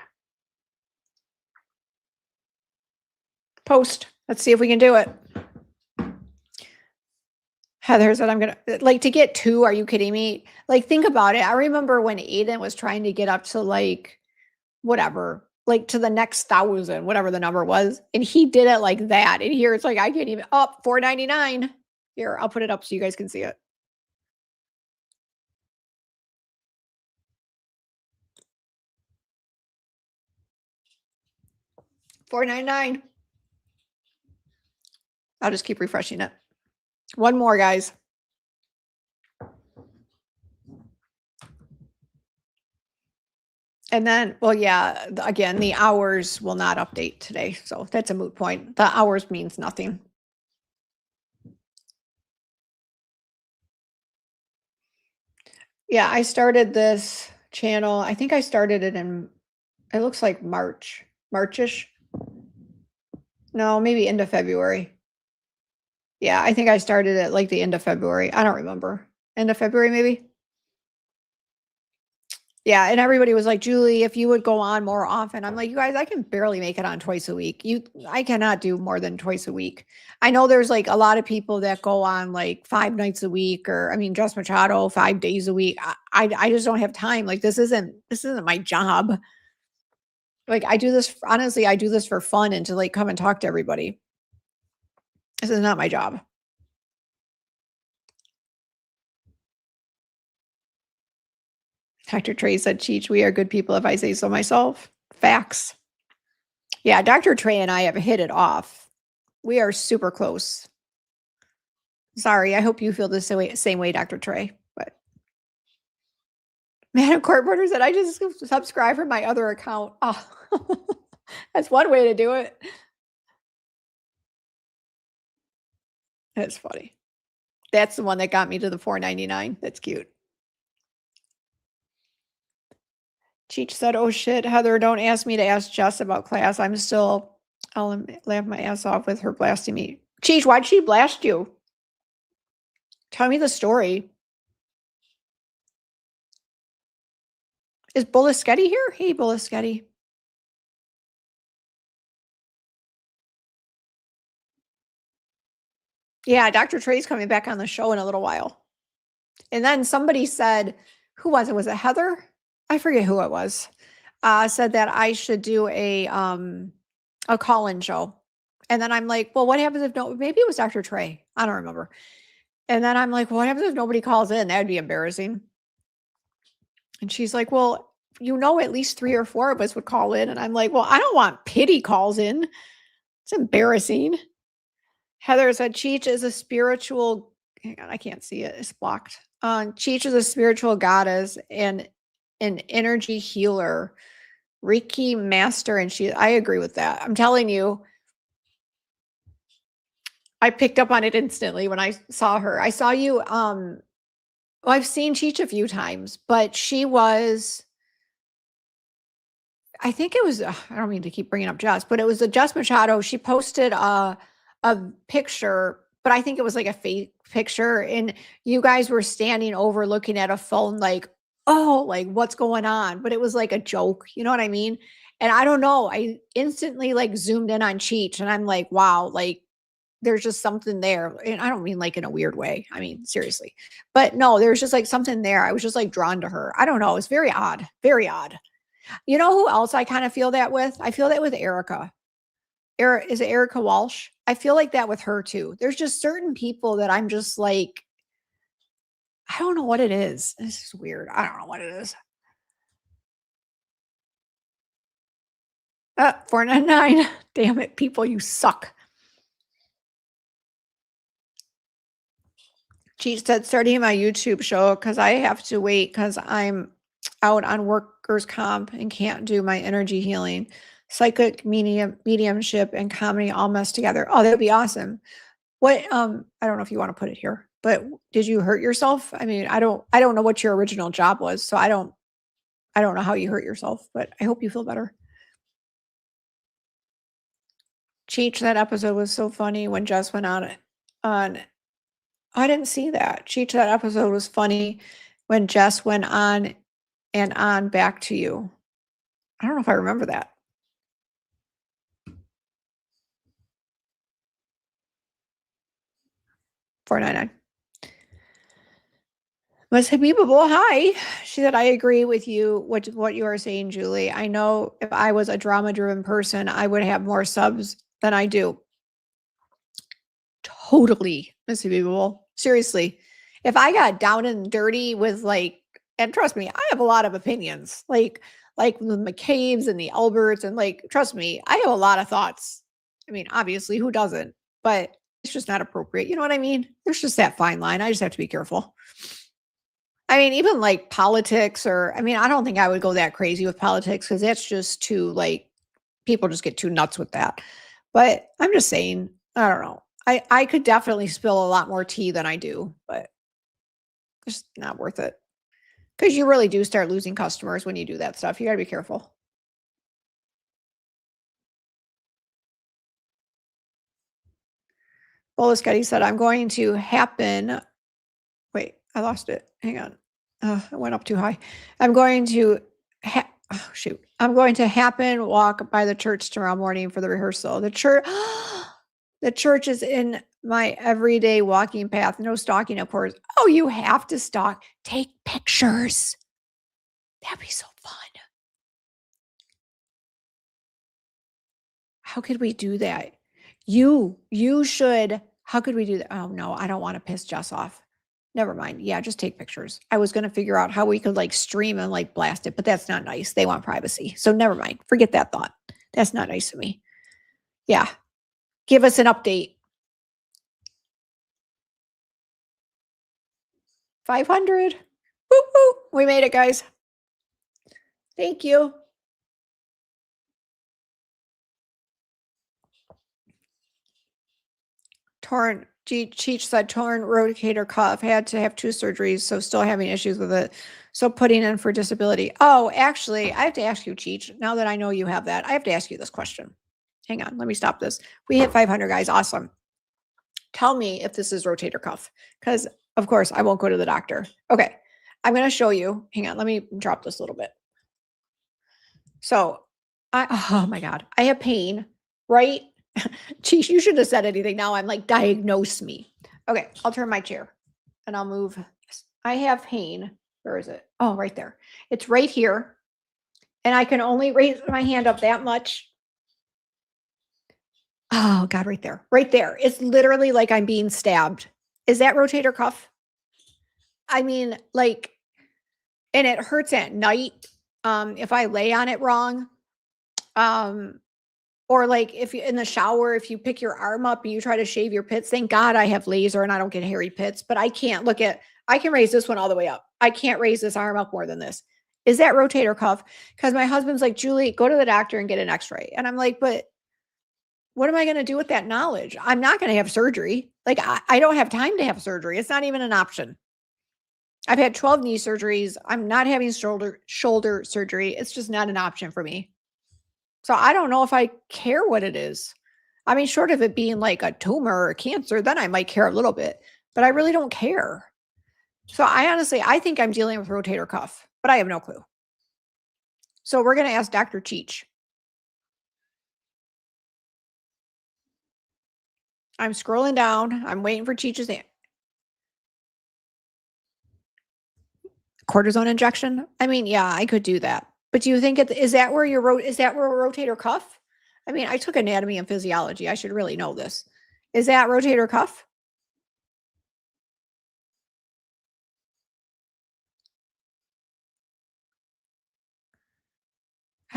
Post. Let's see if we can do it. Heather said, I'm going to, like, to get 2, are you kidding me? Like, think about it. I remember when Aiden was trying to get up to, like, whatever, like, to the next 1,000, whatever the number was, and he did it like that, and here it's like, I can't even, oh, $4.99. Here, I'll put it up so you guys can see it. $4.99. I'll just keep refreshing it. One more, guys. And then, well, yeah, again, the hours will not update today. So that's a moot point. The hours means nothing. Yeah, I started this channel. I think I started it in, it looks like Marchish. No, maybe end of February. Yeah, I think I started it like the end of February. I don't remember. End of February, maybe. Yeah, and everybody was like, Julie, if you would go on more often. I'm like, you guys, I can barely make it on twice a week. I cannot do more than twice a week. I know there's like a lot of people that go on like 5 nights a week, or I mean, Jess Machado 5 days a week. I just don't have time. Like this isn't my job. Like I do this, honestly, I do this for fun and to like come and talk to everybody. This is not my job. Dr. Trey said, Cheech, we are good people if I say so myself. Facts. Yeah, Dr. Trey and I have hit it off. We are super close. Sorry, I hope you feel the same way, Dr. Trey. But Madam Court Reporter said, I just subscribe from my other account. Oh, that's one way to do it. That's funny. That's the one that got me to the $4.99. That's cute. Cheech said, oh shit, Heather, don't ask me to ask Jess about class. I'll laugh my ass off with her blasting me. Cheech, why'd she blast you? Tell me the story. Is Bullischetti here? Hey, Bullischetti. Yeah, Dr. Trey's coming back on the show in a little while. And then somebody said, who was it? Was it Heather? I forget who it was. Said that I should do a call-in show. And then I'm like, well, what happens if maybe it was Dr. Trey. I don't remember. And then I'm like, well, what happens if nobody calls in? That'd be embarrassing. And she's like, well, at least 3 or 4 of us would call in. And I'm like, well, I don't want pity calls in. It's embarrassing. Heather said, Cheech is a spiritual, hang on, I can't see it. It's blocked. Cheech is a spiritual goddess and an energy healer, Reiki master. And I agree with that. I'm telling you, I picked up on it instantly when I saw her. I saw you, well, I've seen Cheech a few times, but she was, I think it was, I don't mean to keep bringing up Jess, but it was a Jess Machado. She posted a picture, but I think it was like a fake picture. And you guys were standing over looking at a phone like, oh, like what's going on? But it was like a joke. You know what I mean? And I don't know. I instantly like zoomed in on Cheech and I'm like, wow, like there's just something there. And I don't mean like in a weird way. I mean, seriously. But no, there's just like something there. I was just like drawn to her. I don't know. It's very odd. Very odd. You know who else I kind of feel that with? I feel that with Erica. Is it Erica Walsh? I feel like that with her too. There's just certain people that I'm just like, I don't know what it is. This is weird. I don't know what it is. $4.99. Damn it, people, you suck. Cheech said, starting my YouTube show because I have to wait because I'm out on workers' comp and can't do my energy healing. Psychic mediumship and comedy all messed together. Oh, that'd be awesome. What I don't know if you want to put it here, but did you hurt yourself? I mean, I don't know what your original job was, so I don't know how you hurt yourself, but I hope you feel better. Cheech, that episode was so funny when Jess went on I didn't see that. Cheech, that episode was funny when Jess went on and on back to you. I don't know if I remember that. $4.99. Was Habibable, hi. She said, I agree with you, what you are saying, Julie. I know if I was a drama-driven person, I would have more subs than I do. Totally, Miss Habibable. Seriously. If I got down and dirty with like, and trust me, I have a lot of opinions, like the McCabe's and the Alberts, and like, trust me, I have a lot of thoughts. I mean, obviously, who doesn't? But it's just not appropriate. You know what I mean? There's just that fine line. I just have to be careful. I mean, even like politics, or I mean, I don't think I would go that crazy with politics because that's just too like people just get too nuts with that. But I'm just saying, I don't know. I could definitely spill a lot more tea than I do, but it's not worth it. Because you really do start losing customers when you do that stuff. You got to be careful. Well, Scotty said, I'm going to happen. Wait, I lost it. Hang on. It went up too high. I'm going to oh, shoot. I'm going to happen walk by the church tomorrow morning for the rehearsal. The church is in my everyday walking path. No stalking, of course. Oh, you have to stalk. Take pictures. That'd be so fun. How could we do that? You should. How could we do that? Oh no, I don't want to piss Jess off. Never mind. Yeah, just take pictures. I was going to figure out how we could like stream and like blast it, but that's not nice. They want privacy. So never mind. Forget that thought. That's not nice of me. Yeah. Give us an update. 500. Woo woo. We made it, guys. Thank you. Torn. Cheech said torn rotator cuff. Had to have 2 surgeries, so still having issues with it. So putting in for disability. Oh, actually, I have to ask you, Cheech. Now that I know you have that, I have to ask you this question. Hang on, let me stop this. We hit 500, guys. Awesome. Tell me if this is rotator cuff, because of course I won't go to the doctor. Okay, I'm going to show you. Hang on, let me drop this a little bit. So, oh my God, I have pain, right? Geez, you shouldn't have said anything. Now I'm like, diagnose me. Okay, I'll turn my chair and I'll move. I have pain. Where is it? Oh, right there. It's right here. And I can only raise my hand up that much. Oh God, right there. Right there. It's literally like I'm being stabbed. Is that rotator cuff? I mean, like, and it hurts at night. If I lay on it wrong. Or like if you in the shower, if you pick your arm up and you try to shave your pits, thank God I have laser and I don't get hairy pits, but I can't I can raise this one all the way up. I can't raise this arm up more than this. Is that rotator cuff? Because my husband's like, Julie, go to the doctor and get an x-ray. And I'm like, but what am I going to do with that knowledge? I'm not going to have surgery. Like I don't have time to have surgery. It's not even an option. I've had 12 knee surgeries. I'm not having shoulder surgery. It's just not an option for me. So I don't know if I care what it is. I mean, short of it being like a tumor or cancer, then I might care a little bit, but I really don't care. So I think I'm dealing with rotator cuff, but I have no clue. So we're going to ask Dr. Cheech. I'm scrolling down. I'm waiting for Cheech's cortisone injection. I mean, yeah, I could do that. But do you think is that where is that where rotator cuff? I mean, I took anatomy and physiology. I should really know this. Is that rotator cuff?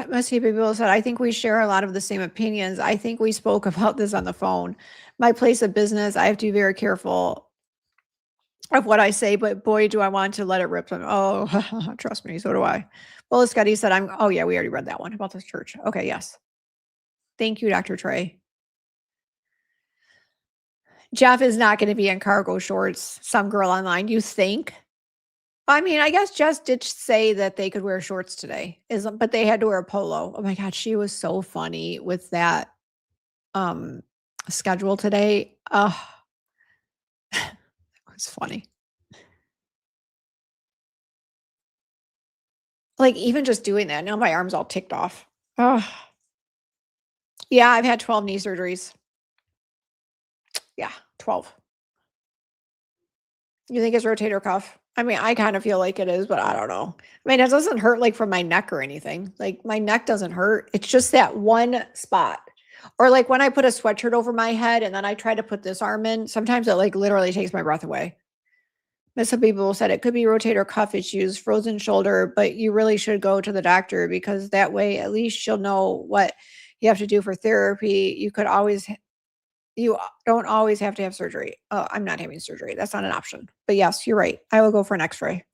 Messy people said, I think we share a lot of the same opinions. I think we spoke about this on the phone. My place of business, I have to be very careful of what I say, but boy, do I want to let it rip. Oh, trust me, so do I. Well, Scotty said, oh yeah, we already read that one about this church. Okay, yes. Thank you, Dr. Trey. Jeff is not going to be in cargo shorts. Some girl online, you think? I mean, I guess Jess did say that they could wear shorts today, but they had to wear a polo. Oh my God, she was so funny with that schedule today. It's funny. Like, even just doing that, now my arm's all ticked off. Oh, yeah, I've had 12 knee surgeries. Yeah, 12. You think it's rotator cuff? I mean, I kind of feel like it is, but I don't know. I mean, it doesn't hurt like from my neck or anything. Like my neck doesn't hurt. It's just that one spot. Or like when I put a sweatshirt over my head and then I try to put this arm in, sometimes it like literally takes my breath away. But some people said it could be rotator cuff issues, frozen shoulder, but you really should go to the doctor because that way at least you'll know what you have to do for therapy. You don't always have to have surgery. Oh, I'm not having surgery. That's not an option. But yes, you're right. I will go for an x-ray.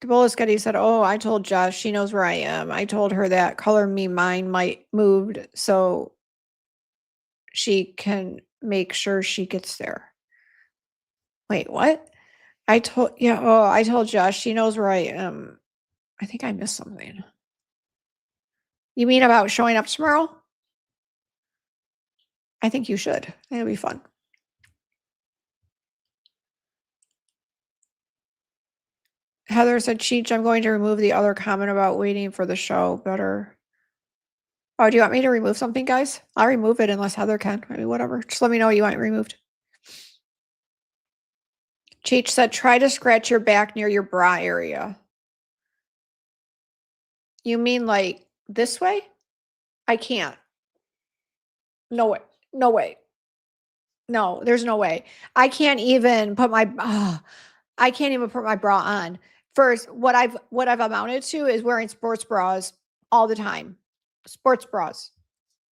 Cabola Scuddy said, oh, I told Josh, she knows where I am. I told her that Color Me Mine might moved so she can make sure she gets there. Wait, what? I told Josh, she knows where I am. I think I missed something. You mean about showing up tomorrow? I think you should. It'll be fun. Heather said, Cheech, I'm going to remove the other comment about waiting for the show better. Oh, do you want me to remove something, guys? I'll remove it unless Heather can. I mean, whatever. Just let me know what you want removed. Cheech said, try to scratch your back near your bra area. You mean like this way? I can't. No way. No way. No, there's no way. I can't even put my I can't even put my bra on. First, what I've amounted to is wearing sports bras all the time. Sports bras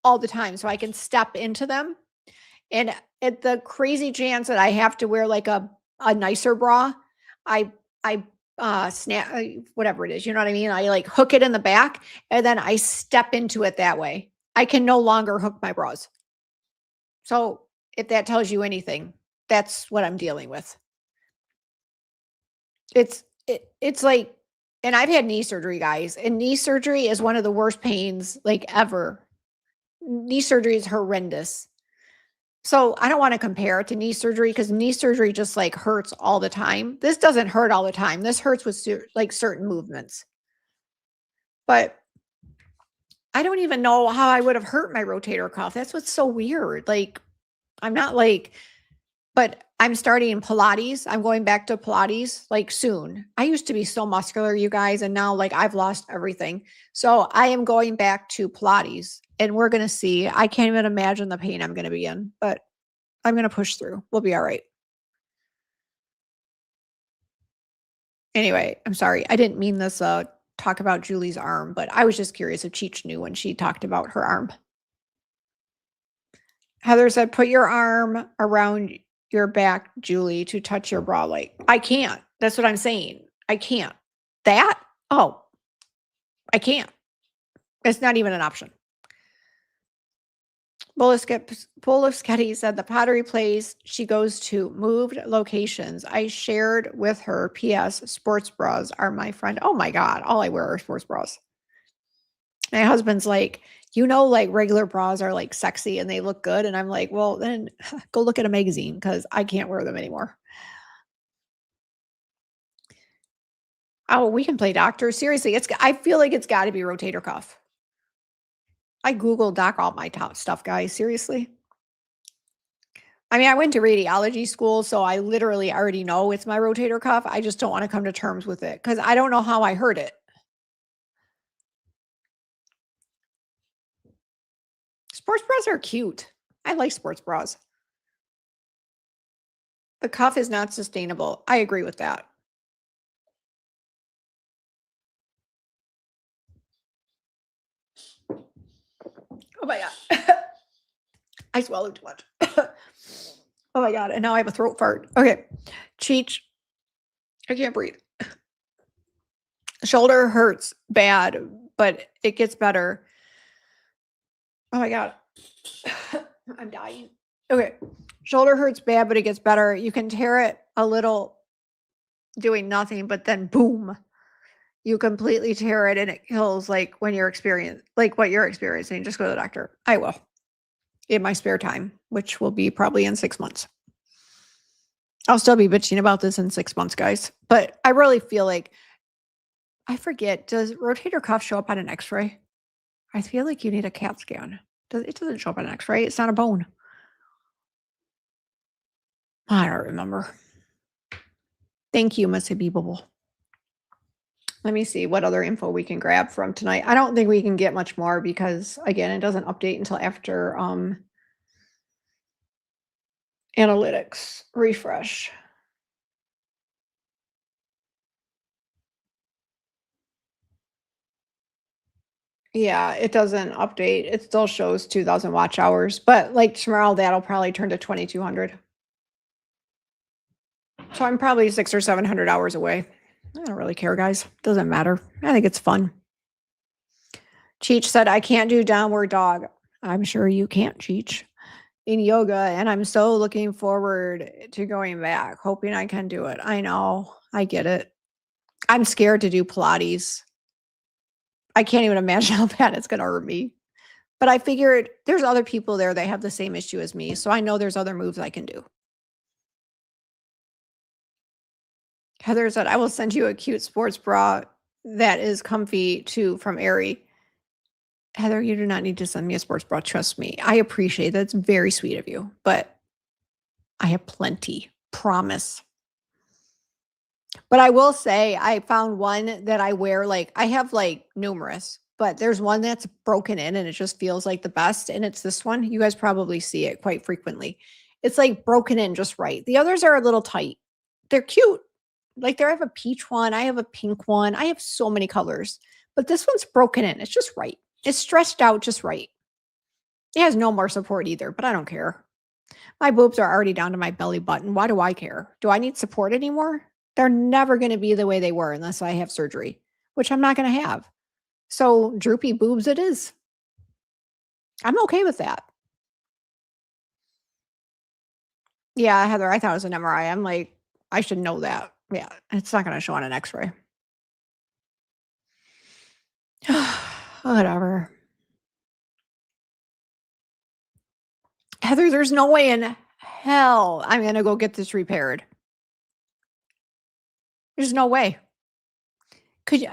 all the time so I can step into them. And at the crazy chance that I have to wear like a nicer bra, I snap whatever it is, you know what I mean? I like hook it in the back and then I step into it that way. I can no longer hook my bras. So if that tells you anything, that's what I'm dealing with. It's like, and I've had knee surgery, guys, and knee surgery is one of the worst pains like ever. Knee surgery is horrendous. So I don't want to compare it to knee surgery because knee surgery just like hurts all the time. This doesn't hurt all the time. This hurts with like certain movements. But I don't even know how I would have hurt my rotator cuff. That's what's so weird. Like, I'm not like, but I'm starting Pilates. I'm going back to Pilates like soon. I used to be so muscular, you guys, and now like I've lost everything. So I am going back to Pilates and we're going to see. I can't even imagine the pain I'm going to be in, but I'm going to push through. We'll be all right. Anyway, I'm sorry. I didn't mean this talk about Julie's arm, but I was just curious if Cheech knew when she talked about her arm. Heather said, put your arm around your back, Julie, to touch your bra light. I can't. That's what I'm saying. I can't. That? Oh, I can't. It's not even an option. Bolivsketti said the pottery place she goes to moved locations. I shared with her. P.S. Sports bras are my friend. Oh my God. All I wear are sports bras. My husband's like, like regular bras are like sexy and they look good. And I'm like, well, then go look at a magazine because I can't wear them anymore. Oh, we can play doctor. Seriously, I feel like it's got to be rotator cuff. I Googled doc all my top stuff, guys. Seriously. I mean, I went to radiology school, so I literally already know it's my rotator cuff. I just don't want to come to terms with it because I don't know how I heard it. Sports bras are cute. I like sports bras. The cuff is not sustainable. I agree with that. Oh my God. I swallowed too much. Oh my God. And now I have a throat fart. Okay. Cheech. I can't breathe. Shoulder hurts bad, but it gets better. Oh my God. I'm dying. Okay. Shoulder hurts bad, but it gets better. You can tear it a little doing nothing, but then boom, you completely tear it and it kills like when you're what you're experiencing. Just go to the doctor. I will in my spare time, which will be probably in 6 months. I'll still be bitching about this in 6 months, guys. But I really feel like I forget, does rotator cuff show up on an X-ray? I feel like you need a CAT scan. It doesn't show up on an X-ray. It's not a bone. I don't remember. Thank you, Miss Habibable. Let me see what other info we can grab from tonight. I don't think we can get much more because, again, it doesn't update until after analytics refresh. Yeah, it doesn't update. It still shows 2,000 watch hours, but like tomorrow, that'll probably turn to 2,200. So I'm probably 600 or 700 hours away. I don't really care, guys. Doesn't matter. I think it's fun. Cheech said, I can't do downward dog. I'm sure you can't, Cheech, in yoga. And I'm so looking forward to going back, hoping I can do it. I know. I get it. I'm scared to do Pilates. I can't even imagine how bad it's going to hurt me. But I figured there's other people there that have the same issue as me. So I know there's other moves I can do. Heather said, I will send you a cute sports bra that is comfy too from Aerie. Heather, you do not need to send me a sports bra. Trust me. I appreciate that. It's very sweet of you, but I have plenty. Promise. But I will say I found one that I wear, like I have like numerous, but there's one that's broken in and it just feels like the best. And it's this one. You guys probably see it quite frequently. It's like broken in just right. The others are a little tight. They're cute. Like there I have a peach one. I have a pink one. I have so many colors, but this one's broken in. It's just right. It's stretched out just right. It has no more support either, but I don't care. My boobs are already down to my belly button. Why do I care? Do I need support anymore? They're never going to be the way they were unless I have surgery, which I'm not going to have. So droopy boobs it is. I'm okay with that. Yeah, Heather, I thought it was an MRI. I'm like, I should know that. Yeah, it's not going to show on an X-ray. Whatever. Heather, there's no way in hell I'm going to go get this repaired. There's no way. Could you?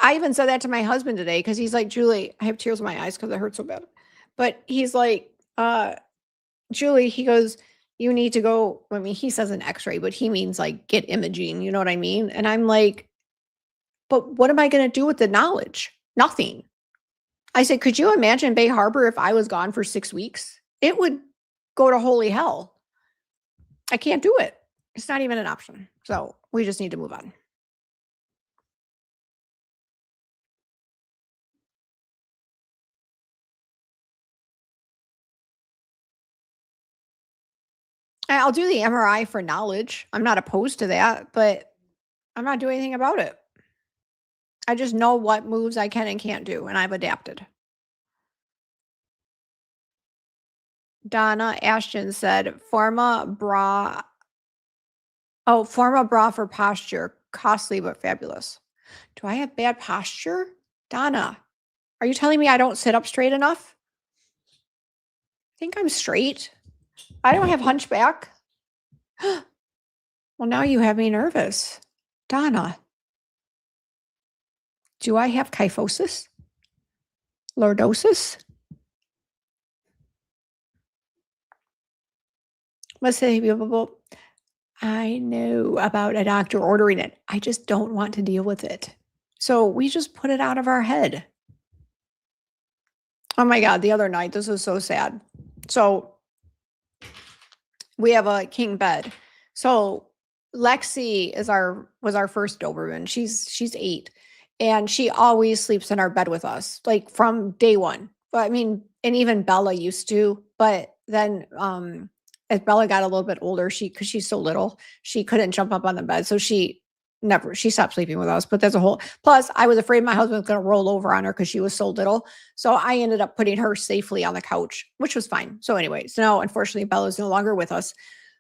I even said that to my husband today because he's like, Julie, I have tears in my eyes because it hurts so bad. But he's like, Julie, he goes, you need to go. I mean, he says an X-ray, but he means like get imaging. You know what I mean? And I'm like, but what am I going to do with the knowledge? Nothing. I said, could you imagine Bay Harbor if I was gone for 6 weeks? It would go to holy hell. I can't do it. It's not even an option. So we just need to move on. I'll do the MRI for knowledge. I'm not opposed to that, but I'm not doing anything about it. I just know what moves I can and can't do, and I've adapted. Donna Ashton said, Forma bra. Oh, Forma bra for posture. Costly, but fabulous. Do I have bad posture? Donna, are you telling me I don't sit up straight enough? I think I'm straight. I don't have hunchback. Well, now you have me nervous. Donna, do I have kyphosis? Lordosis? Must say people, I know about a doctor ordering it. I just don't want to deal with it. So we just put it out of our head. Oh my God, the other night, this was so sad. So we have a king bed. So Lexi was our first Doberman. She's 8. And she always sleeps in our bed with us, like from day one. But I mean, and even Bella used to, but then as Bella got a little bit older, because she's so little, she couldn't jump up on the bed. So she stopped sleeping with us. But that's a whole, plus I was afraid my husband was going to roll over on her because she was so little. So I ended up putting her safely on the couch, which was fine. So anyway, so now unfortunately Bella's no longer with us.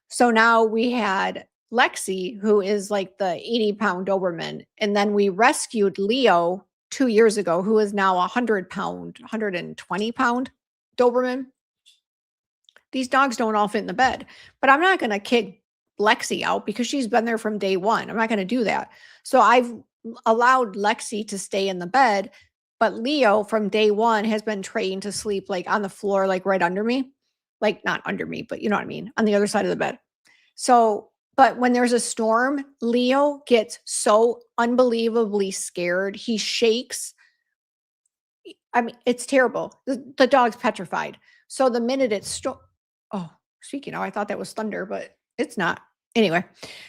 So now we had Lexi, who is like the 80-pound Doberman. And then we rescued Leo 2 years ago, who is now 100-pound, 120-pound Doberman. These dogs don't all fit in the bed, but I'm not going to kick Lexi out because she's been there from day one. I'm not going to do that. So I've allowed Lexi to stay in the bed, but Leo from day one has been trained to sleep like on the floor, like right under me, like not under me, but you know what I mean, on the other side of the bed. So, but when there's a storm, Leo gets so unbelievably scared. He shakes. I mean, it's terrible. The dog's petrified. So the minute it's oh, speaking of, I thought that was thunder, but it's not. Anyway,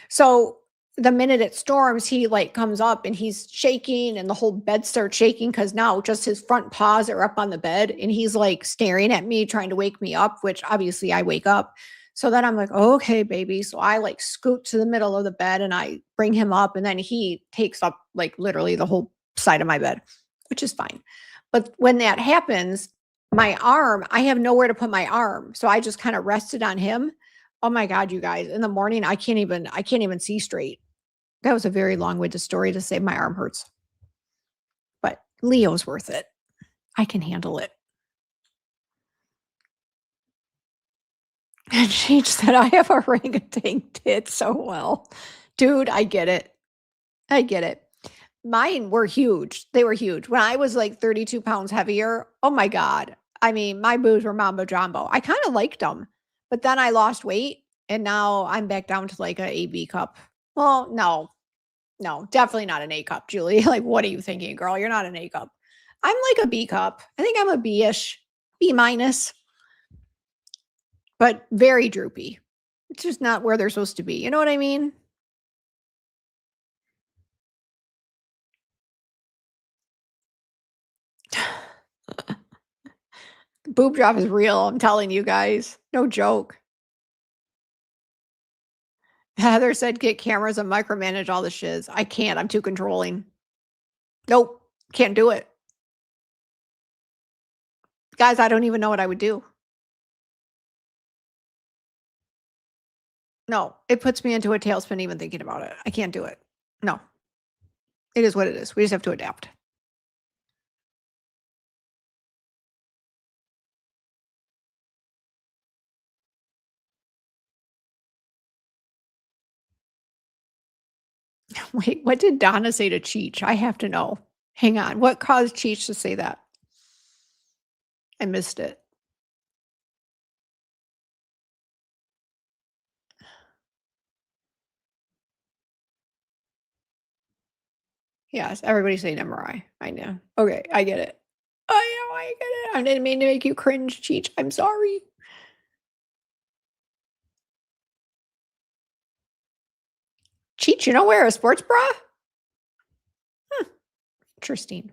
so the minute it storms, he like comes up and he's shaking and the whole bed starts shaking because now just his front paws are up on the bed and he's like staring at me, trying to wake me up, which obviously I wake up. So then I'm like, okay, baby. So I like scoot to the middle of the bed and I bring him up and then he takes up like literally the whole side of my bed, which is fine. But when that happens, my arm, I have nowhere to put my arm. So I just kind of rested on him. Oh my God, you guys, in the morning, I can't even see straight. That was a very long-winded story to say my arm hurts. But Leo's worth it. I can handle it. And she said, I have orangutan tits so well. Dude, I get it. I get it. Mine were huge. They were huge. When I was like 32 pounds heavier, oh my God. I mean, my boobs were mambo jumbo. I kind of liked them, but then I lost weight and now I'm back down to like a AB cup. Well, no, definitely not an A cup, Julie. Like, what are you thinking, girl? You're not an A cup. I'm like a B cup. I think I'm a B-ish, B minus, but very droopy. It's just not where they're supposed to be. You know what I mean? Boob drop is real. I'm telling you guys. No joke. Heather said, get cameras and micromanage all the shiz. I can't. I'm too controlling. Nope. Can't do it. Guys, I don't even know what I would do. No, it puts me into a tailspin even thinking about it. I can't do it. No. It is what it is. We just have to adapt. Wait, what did Donna say to Cheech? I have to know. Hang on. What caused Cheech to say that? I missed it. Yes, everybody's saying MRI. I know. Okay, I get it. I know, I get it. I didn't mean to make you cringe, Cheech. I'm sorry. Cheech, you don't wear a sports bra? Interesting.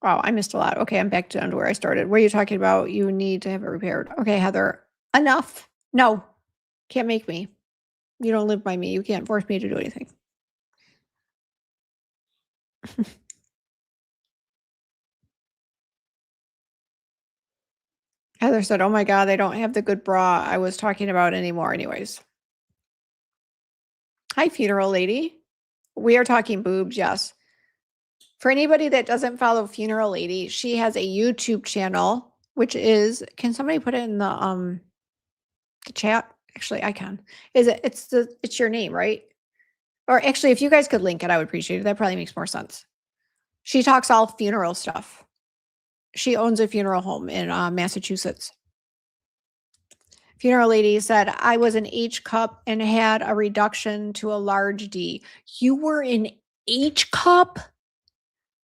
Wow, I missed a lot. Okay, I'm back down to where I started. What are you talking about? You need to have it repaired. Okay, Heather, enough. No, can't make me. You don't live by me. You can't force me to do anything. Heather said, oh my God, they don't have the good bra I was talking about anymore anyways. Hi, funeral lady. We are talking boobs, yes. For anybody that doesn't follow Funeral Lady, she has a YouTube channel, which is, can somebody put it in the chat? Actually, I can. It's your name, right? Or actually, if you guys could link it, I would appreciate it. That probably makes more sense. She talks all funeral stuff. She owns a funeral home in Massachusetts. Funeral Lady said, I was an H cup and had a reduction to a large D. You were an H cup?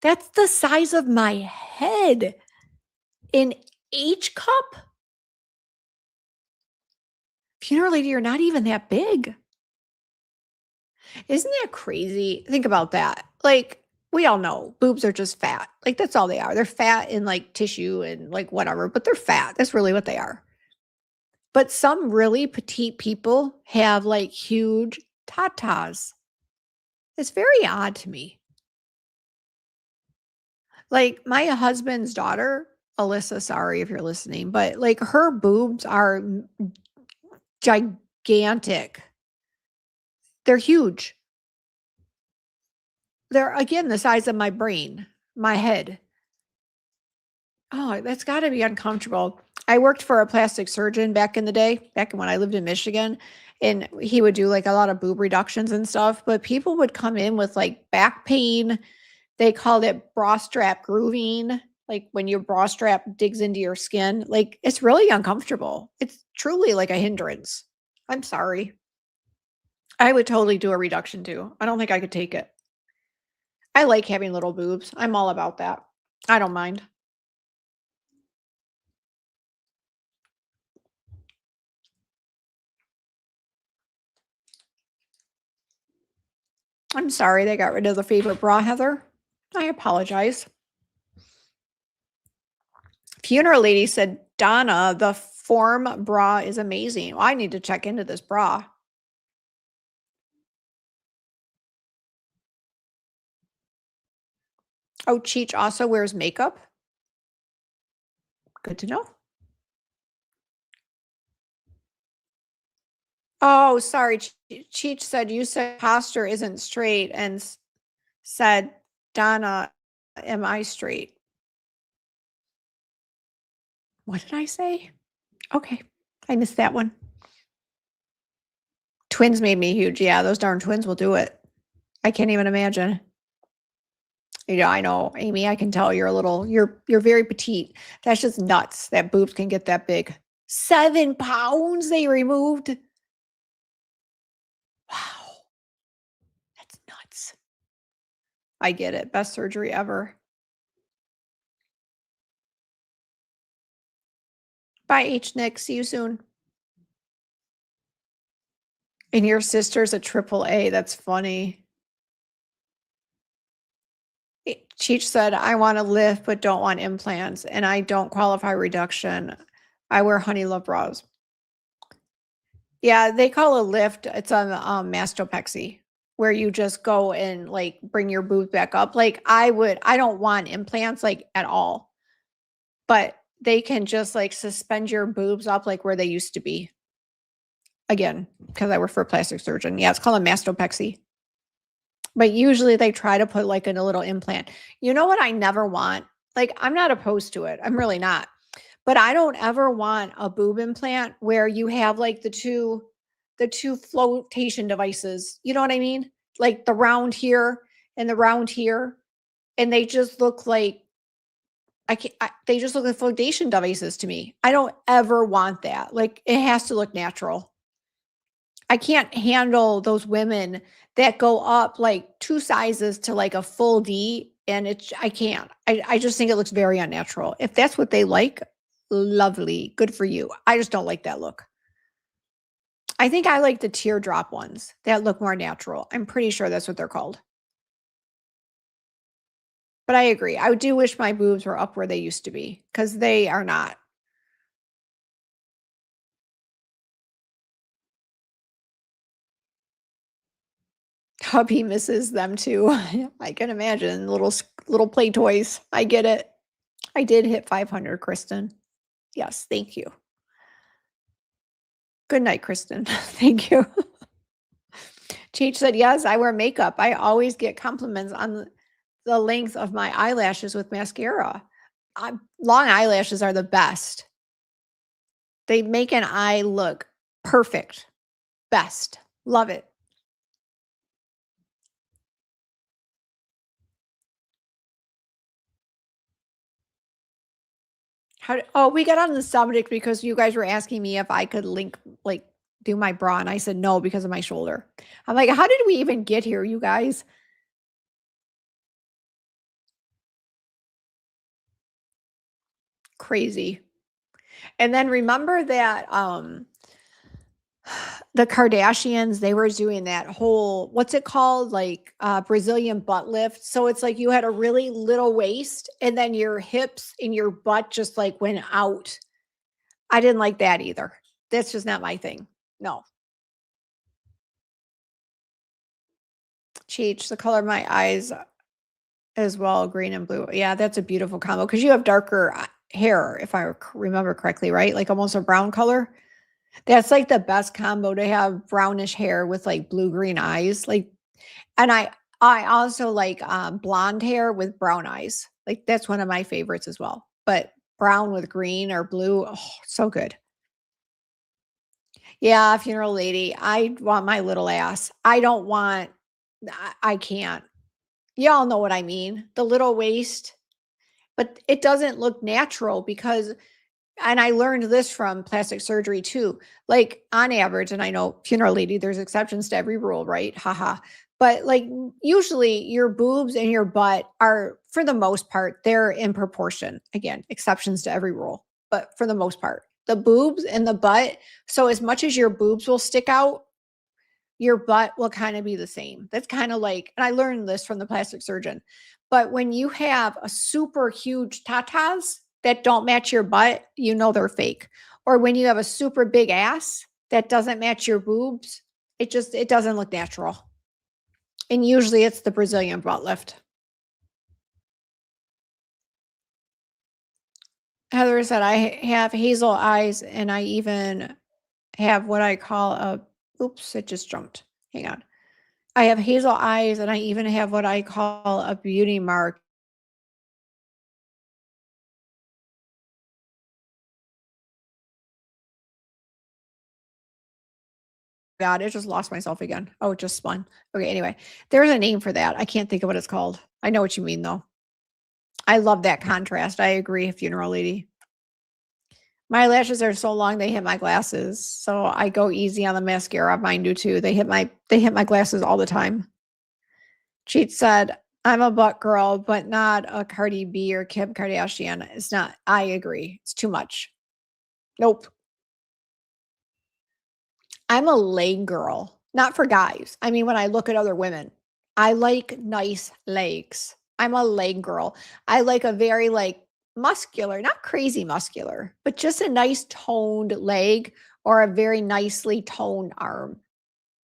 That's the size of my head. An H cup? Funeral Lady, you're not even that big. Isn't that crazy? Think about that. Like, we all know boobs are just fat. Like, that's all they are. They're fat in like tissue and like whatever, but they're fat. That's really what they are. But some really petite people have like huge tatas. It's very odd to me. Like my husband's daughter, Alyssa, sorry if you're listening, but like her boobs are gigantic. They're huge. They're again the size of my brain, my head. Oh, that's gotta be uncomfortable. I worked for a plastic surgeon back in the day, back when I lived in Michigan, and he would do like a lot of boob reductions and stuff, but people would come in with like back pain. They called it bra strap grooving, like when your bra strap digs into your skin. Like it's really uncomfortable. It's truly like a hindrance. I'm sorry. I would totally do a reduction too. I don't think I could take it. I like having little boobs. I'm all about that. I don't mind. I'm sorry they got rid of the favorite bra, Heather. I apologize. Funeral lady said, Donna, the form bra is amazing. Well, I need to check into this bra. Oh, Cheech also wears makeup. Good to know. Oh, sorry. Cheech said you said posture isn't straight and said, Donna, am I straight? What did I say? Okay. I missed that one. Twins made me huge. Yeah, those darn twins will do it. I can't even imagine. Yeah, I know, Amy, I can tell you're very petite. That's just nuts that boobs can get that big. 7 pounds they removed. Wow. That's nuts. I get it. Best surgery ever. Bye, H. Nick. See you soon. And your sister's a triple A. That's funny. Cheech said, I want to lift but don't want implants, and I don't qualify reduction. I wear Honey Love bras. Yeah, they call a lift. It's a mastopexy, where you just go and like bring your boobs back up. Like I don't want implants like at all, but they can just like suspend your boobs up like where they used to be. Again, because I work for a plastic surgeon. Yeah, it's called a mastopexy. But usually they try to put like in a little implant. You know what I never want? Like I'm not opposed to it. I'm really not. But I don't ever want a boob implant where you have like the two flotation devices. You know what I mean? Like the round here and the round here, and they just look like they just look like flotation devices to me. I don't ever want that. Like it has to look natural. I can't handle those women that go up like 2 sizes to like a full D, and I can't. I just think it looks very unnatural. If that's what they like, lovely, good for you. I just don't like that look. I think I like the teardrop ones that look more natural. I'm pretty sure that's what they're called. But I agree. I do wish my boobs were up where they used to be, because they are not. Hubby misses them too. I can imagine little play toys. I get it. I did hit 500, Kristen. Yes, thank you. Good night, Kristen. Thank you. Cheech said, yes, I wear makeup. I always get compliments on the length of my eyelashes with mascara. Long eyelashes are the best. They make an eye look perfect. Best. Love it. We got on the subject because you guys were asking me if I could do my bra, and I said no because of my shoulder. I'm like, how did we even get here, you guys? Crazy. And then remember that the Kardashians, they were doing that whole, what's it called? Like Brazilian butt lift. So it's like you had a really little waist and then your hips and your butt just like went out. I didn't like that either. That's just not my thing. No. Cheech, the color of my eyes as well, green and blue. Yeah, that's a beautiful combo because you have darker hair, if I remember correctly, right? Like almost a brown color. That's like the best combo to have brownish hair with like blue-green eyes. Like, and I also like blonde hair with brown eyes. Like that's one of my favorites as well. But brown with green or blue. Oh, so good. Yeah, funeral lady. I want my little ass. I don't want I can't. Y'all know what I mean. The little waist, but it doesn't look natural because and I learned this from plastic surgery too. Like on average, and I know funeral lady, there's exceptions to every rule, right? Haha. But like usually your boobs and your butt are, for the most part, they're in proportion. Again, exceptions to every rule, but for the most part, the boobs and the butt. So as much as your boobs will stick out, your butt will kind of be the same. That's kind of like, and I learned this from the plastic surgeon. But when you have a super huge tatas that don't match your butt, you know they're fake. Or when you have a super big ass that doesn't match your boobs, it doesn't look natural. And usually it's the Brazilian butt lift. Heather said, I have hazel eyes and I even have what I call a, oops, it just jumped. Hang on. I have hazel eyes and I even have what I call a beauty mark. God, it just lost myself again. Oh, it just spun. Okay, anyway, there's a name for that. I can't think of what it's called. I know what you mean though. I love that contrast. I agree, funeral lady. My lashes are so long they hit my glasses. So I go easy on the mascara. Mine do too. They hit my glasses all the time. Cheat said, I'm a butt girl, but not a Cardi B or Kim Kardashian. It's not. I agree. It's too much. Nope. I'm a leg girl, not for guys. I mean, when I look at other women, I like nice legs. I'm a leg girl. I like a very like muscular, not crazy muscular, but just a nice toned leg or a very nicely toned arm.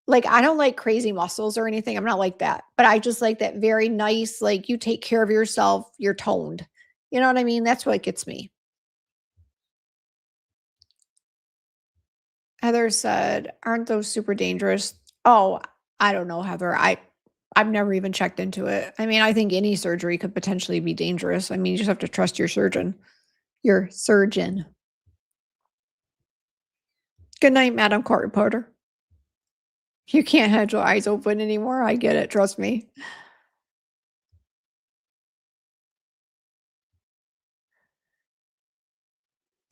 Like I don't like crazy muscles or anything. I'm not like that. But I just like that very nice, like you take care of yourself, you're toned. You know what I mean? That's what gets me. Heather said, "Aren't those super dangerous?" Oh, I don't know, Heather. I've never even checked into it. I mean, I think any surgery could potentially be dangerous. I mean, you just have to trust your surgeon. Your surgeon. Good night, Madam Court Reporter. You can't have your eyes open anymore. I get it. Trust me.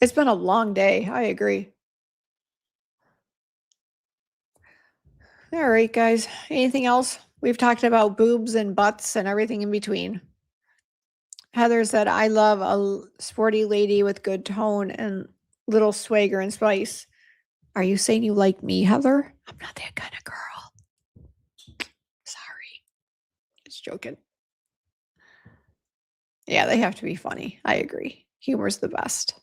It's been a long day. I agree. All right, guys. Anything else? We've talked about boobs and butts and everything in between. Heather said, I love a sporty lady with good tone and little swagger and spice. Are you saying you like me, Heather? I'm not that kind of girl. Sorry. Just joking. Yeah, they have to be funny. I agree. Humor's the best.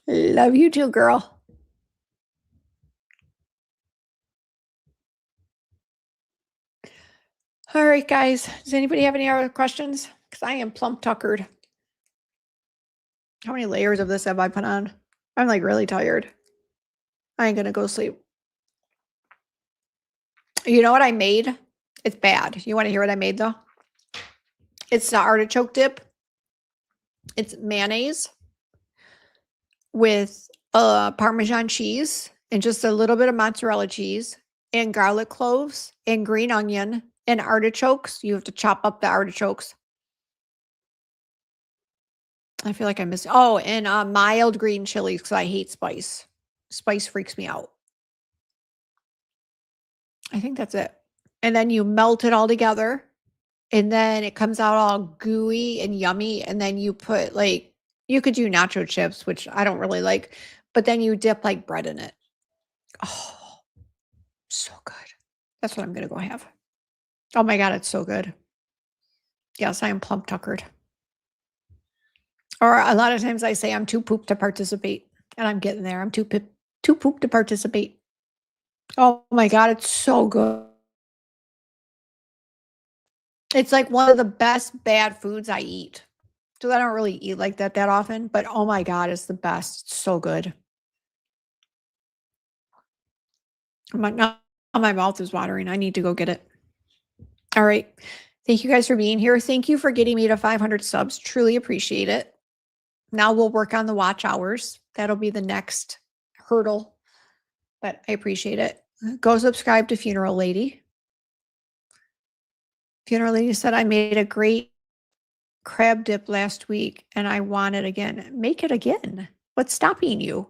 Love you too, girl. All right, guys. Does anybody have any other questions? Because I am plump tuckered. How many layers of this have I put on? I'm like really tired. I ain't gonna go sleep. You know what I made? It's bad. You want to hear what I made though? It's the artichoke dip. It's mayonnaise with Parmesan cheese and just a little bit of mozzarella cheese and garlic cloves and green onion and artichokes. You have to chop up the artichokes. I feel like I missed. Oh, and mild green chilies because I hate spice. Spice freaks me out. I think that's it. And then you melt it all together. And then it comes out all gooey and yummy. And then you put like, you could do nacho chips, which I don't really like, but then you dip like bread in it. Oh, so good. That's what I'm going to go have. Oh my God, it's so good. Yes, I am plump tuckered. Or a lot of times I say I'm too pooped to participate. And I'm getting there. I'm too pooped to participate. Oh my God, it's so good. It's like one of the best bad foods I eat. Because I don't really eat like that often. But oh my God, it's the best. It's so good. Now my mouth is watering. I need to go get it. All right. Thank you guys for being here. Thank you for getting me to 500 subs. Truly appreciate it. Now we'll work on the watch hours. That'll be the next hurdle, but I appreciate it. Go subscribe to Funeral Lady. Funeral Lady said, I made a great crab dip last week and I want it again. Make it again. What's stopping you?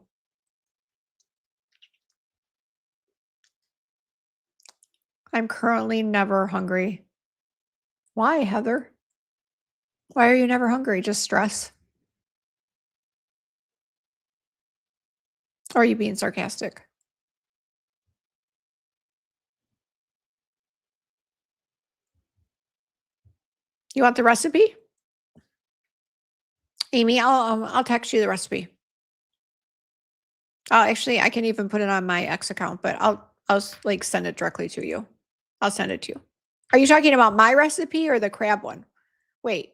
I'm currently never hungry. Why, Heather? Why are you never hungry? Just stress? Or are you being sarcastic? You want the recipe? Amy, I'll text you the recipe. Actually, I can even put it on my X account, but I'll like send it directly to you. I'll send it to you. Are you talking about my recipe or the crab one? Wait.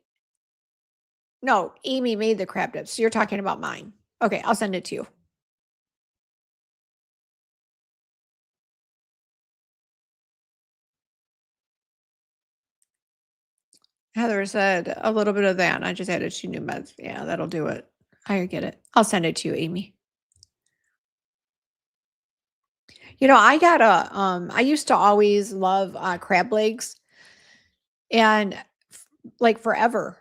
No, Amy made the crab dips. So you're talking about mine. Okay, I'll send it to you. Heather said a little bit of that. And I just added 2 new meds. Yeah, that'll do it. I get it. I'll send it to you, Amy. You know, I got I used to always love crab legs and like forever.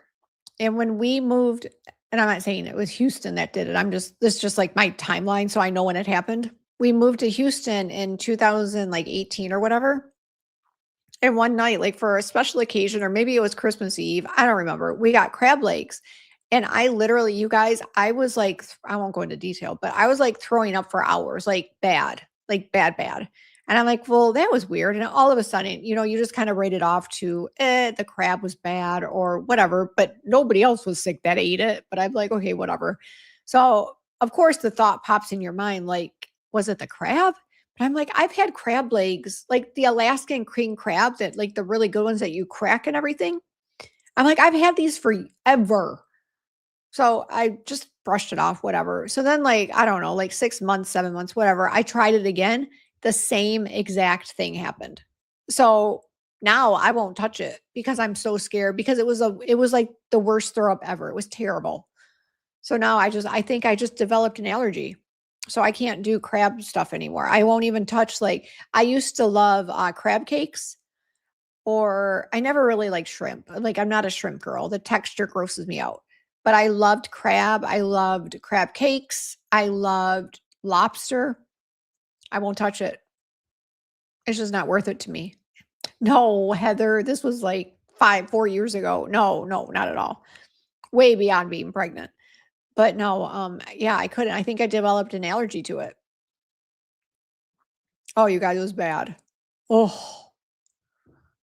And when we moved, and I'm not saying it was Houston that did it. This is just like my timeline. So I know when it happened. We moved to Houston in 2018 or whatever. And one night, like for a special occasion, or maybe it was Christmas Eve, I don't remember. We got crab legs. And I literally, you guys, I was like, I won't go into detail, but I was like throwing up for hours, like bad, bad. And I'm like, well, that was weird. And all of a sudden, you know, you just kind of rate it off to the crab was bad or whatever, but nobody else was sick that ate it. But I'm like, okay, whatever. So of course the thought pops in your mind, like, was it the crab? But I'm like, I've had crab legs, like the Alaskan king crab that like the really good ones that you crack and everything. I'm like, I've had these forever. So I just brushed it off, whatever. So then, like, I don't know, like 6 months, 7 months, whatever. I tried it again. The same exact thing happened. So now I won't touch it because I'm so scared because it was like the worst throw up ever. It was terrible. So now I think I just developed an allergy. So I can't do crab stuff anymore. I won't even touch like I used to love crab cakes or I never really liked shrimp. Like I'm not a shrimp girl. The texture grosses me out. But I loved crab. I loved crab cakes. I loved lobster. I won't touch it. It's just not worth it to me. No, Heather, this was like 4 years ago. No, not at all. Way beyond being pregnant. But no, yeah, I couldn't. I think I developed an allergy to it. Oh, you guys, it was bad. Oh,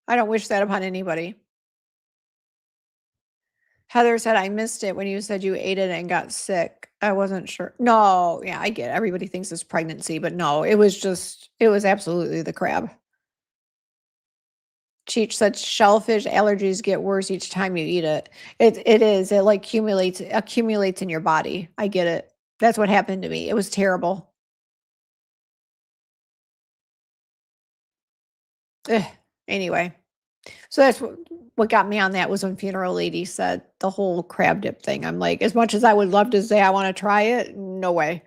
I don't wish that upon anybody. Heather said, I missed it when you said you ate it and got sick. I wasn't sure. No, yeah, I get it. Everybody thinks it's pregnancy, but no, it was absolutely the crab. Cheech said shellfish allergies get worse each time you eat it. It is. It like accumulates in your body. I get it. That's what happened to me. It was terrible. Ugh. Anyway, so that's what got me on that was when Funeral Lady said the whole crab dip thing. I'm like, as much as I would love to say I want to try it, no way.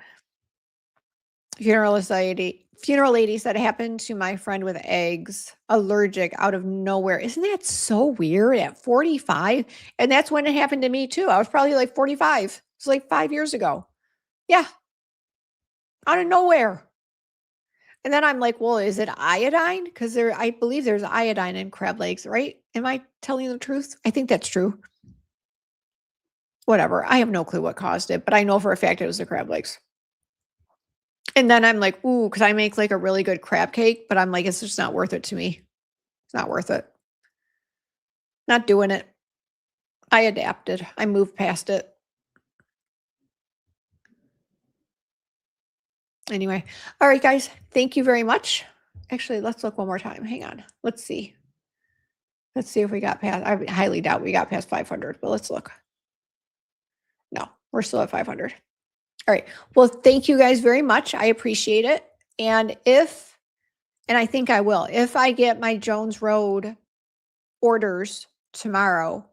Funeral Lady said it happened to my friend with eggs, allergic out of nowhere. Isn't that so weird at 45? And that's when it happened to me too. I was probably like 45. It's like 5 years ago. Yeah. Out of nowhere. And then I'm like, well, is it iodine? Because I believe there's iodine in crab legs, right? Am I telling the truth? I think that's true. Whatever. I have no clue what caused it, but I know for a fact it was the crab legs. And then I'm like, ooh, because I make like a really good crab cake, but I'm like, it's just not worth it to me. It's not worth it. Not doing it. I adapted. I moved past it. Anyway. All right, guys. Thank you very much. Actually, let's look one more time. Hang on. Let's see. Let's see if we got past. I highly doubt we got past 500, but let's look. No, we're still at 500. All right. Well, thank you guys very much. I appreciate it. And if And I think I will. If I get my Jones Road orders tomorrow,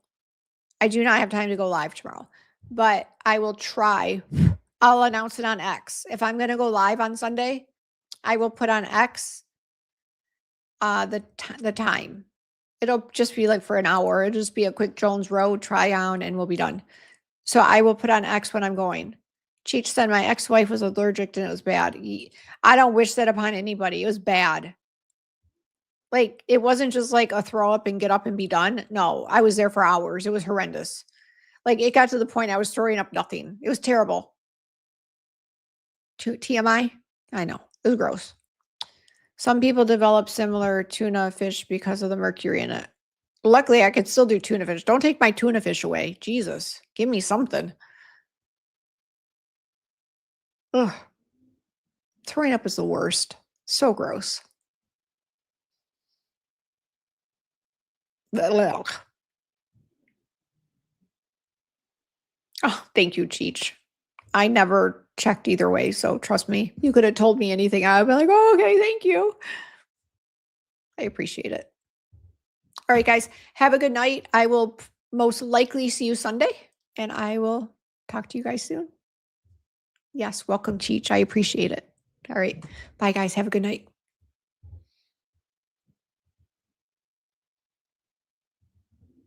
I do not have time to go live tomorrow, but I will try. I'll announce it on X. If I'm going to go live on Sunday, I will put on X the time. It'll just be like for an hour. It'll just be a quick Jones Road try on and we'll be done. So I will put on X when I'm going. Cheech said my ex-wife was allergic and it was bad. I don't wish that upon anybody. It was bad. Like, it wasn't just like a throw up and get up and be done. No, I was there for hours. It was horrendous. Like, it got to the point I was throwing up nothing. It was terrible. TMI? I know. It was gross. Some people develop similar tuna fish because of the mercury in it. Luckily, I could still do tuna fish. Don't take my tuna fish away. Jesus, give me something. Ugh. Throwing up is the worst. So gross. Ugh. Oh, thank you, Cheech. I never checked either way, so trust me. You could have told me anything. I'd be like, oh, okay, thank you. I appreciate it. All right, guys, have a good night. I will most likely see you Sunday, and I will talk to you guys soon. Yes, welcome, Cheech. I appreciate it. All right. Bye, guys. Have a good night.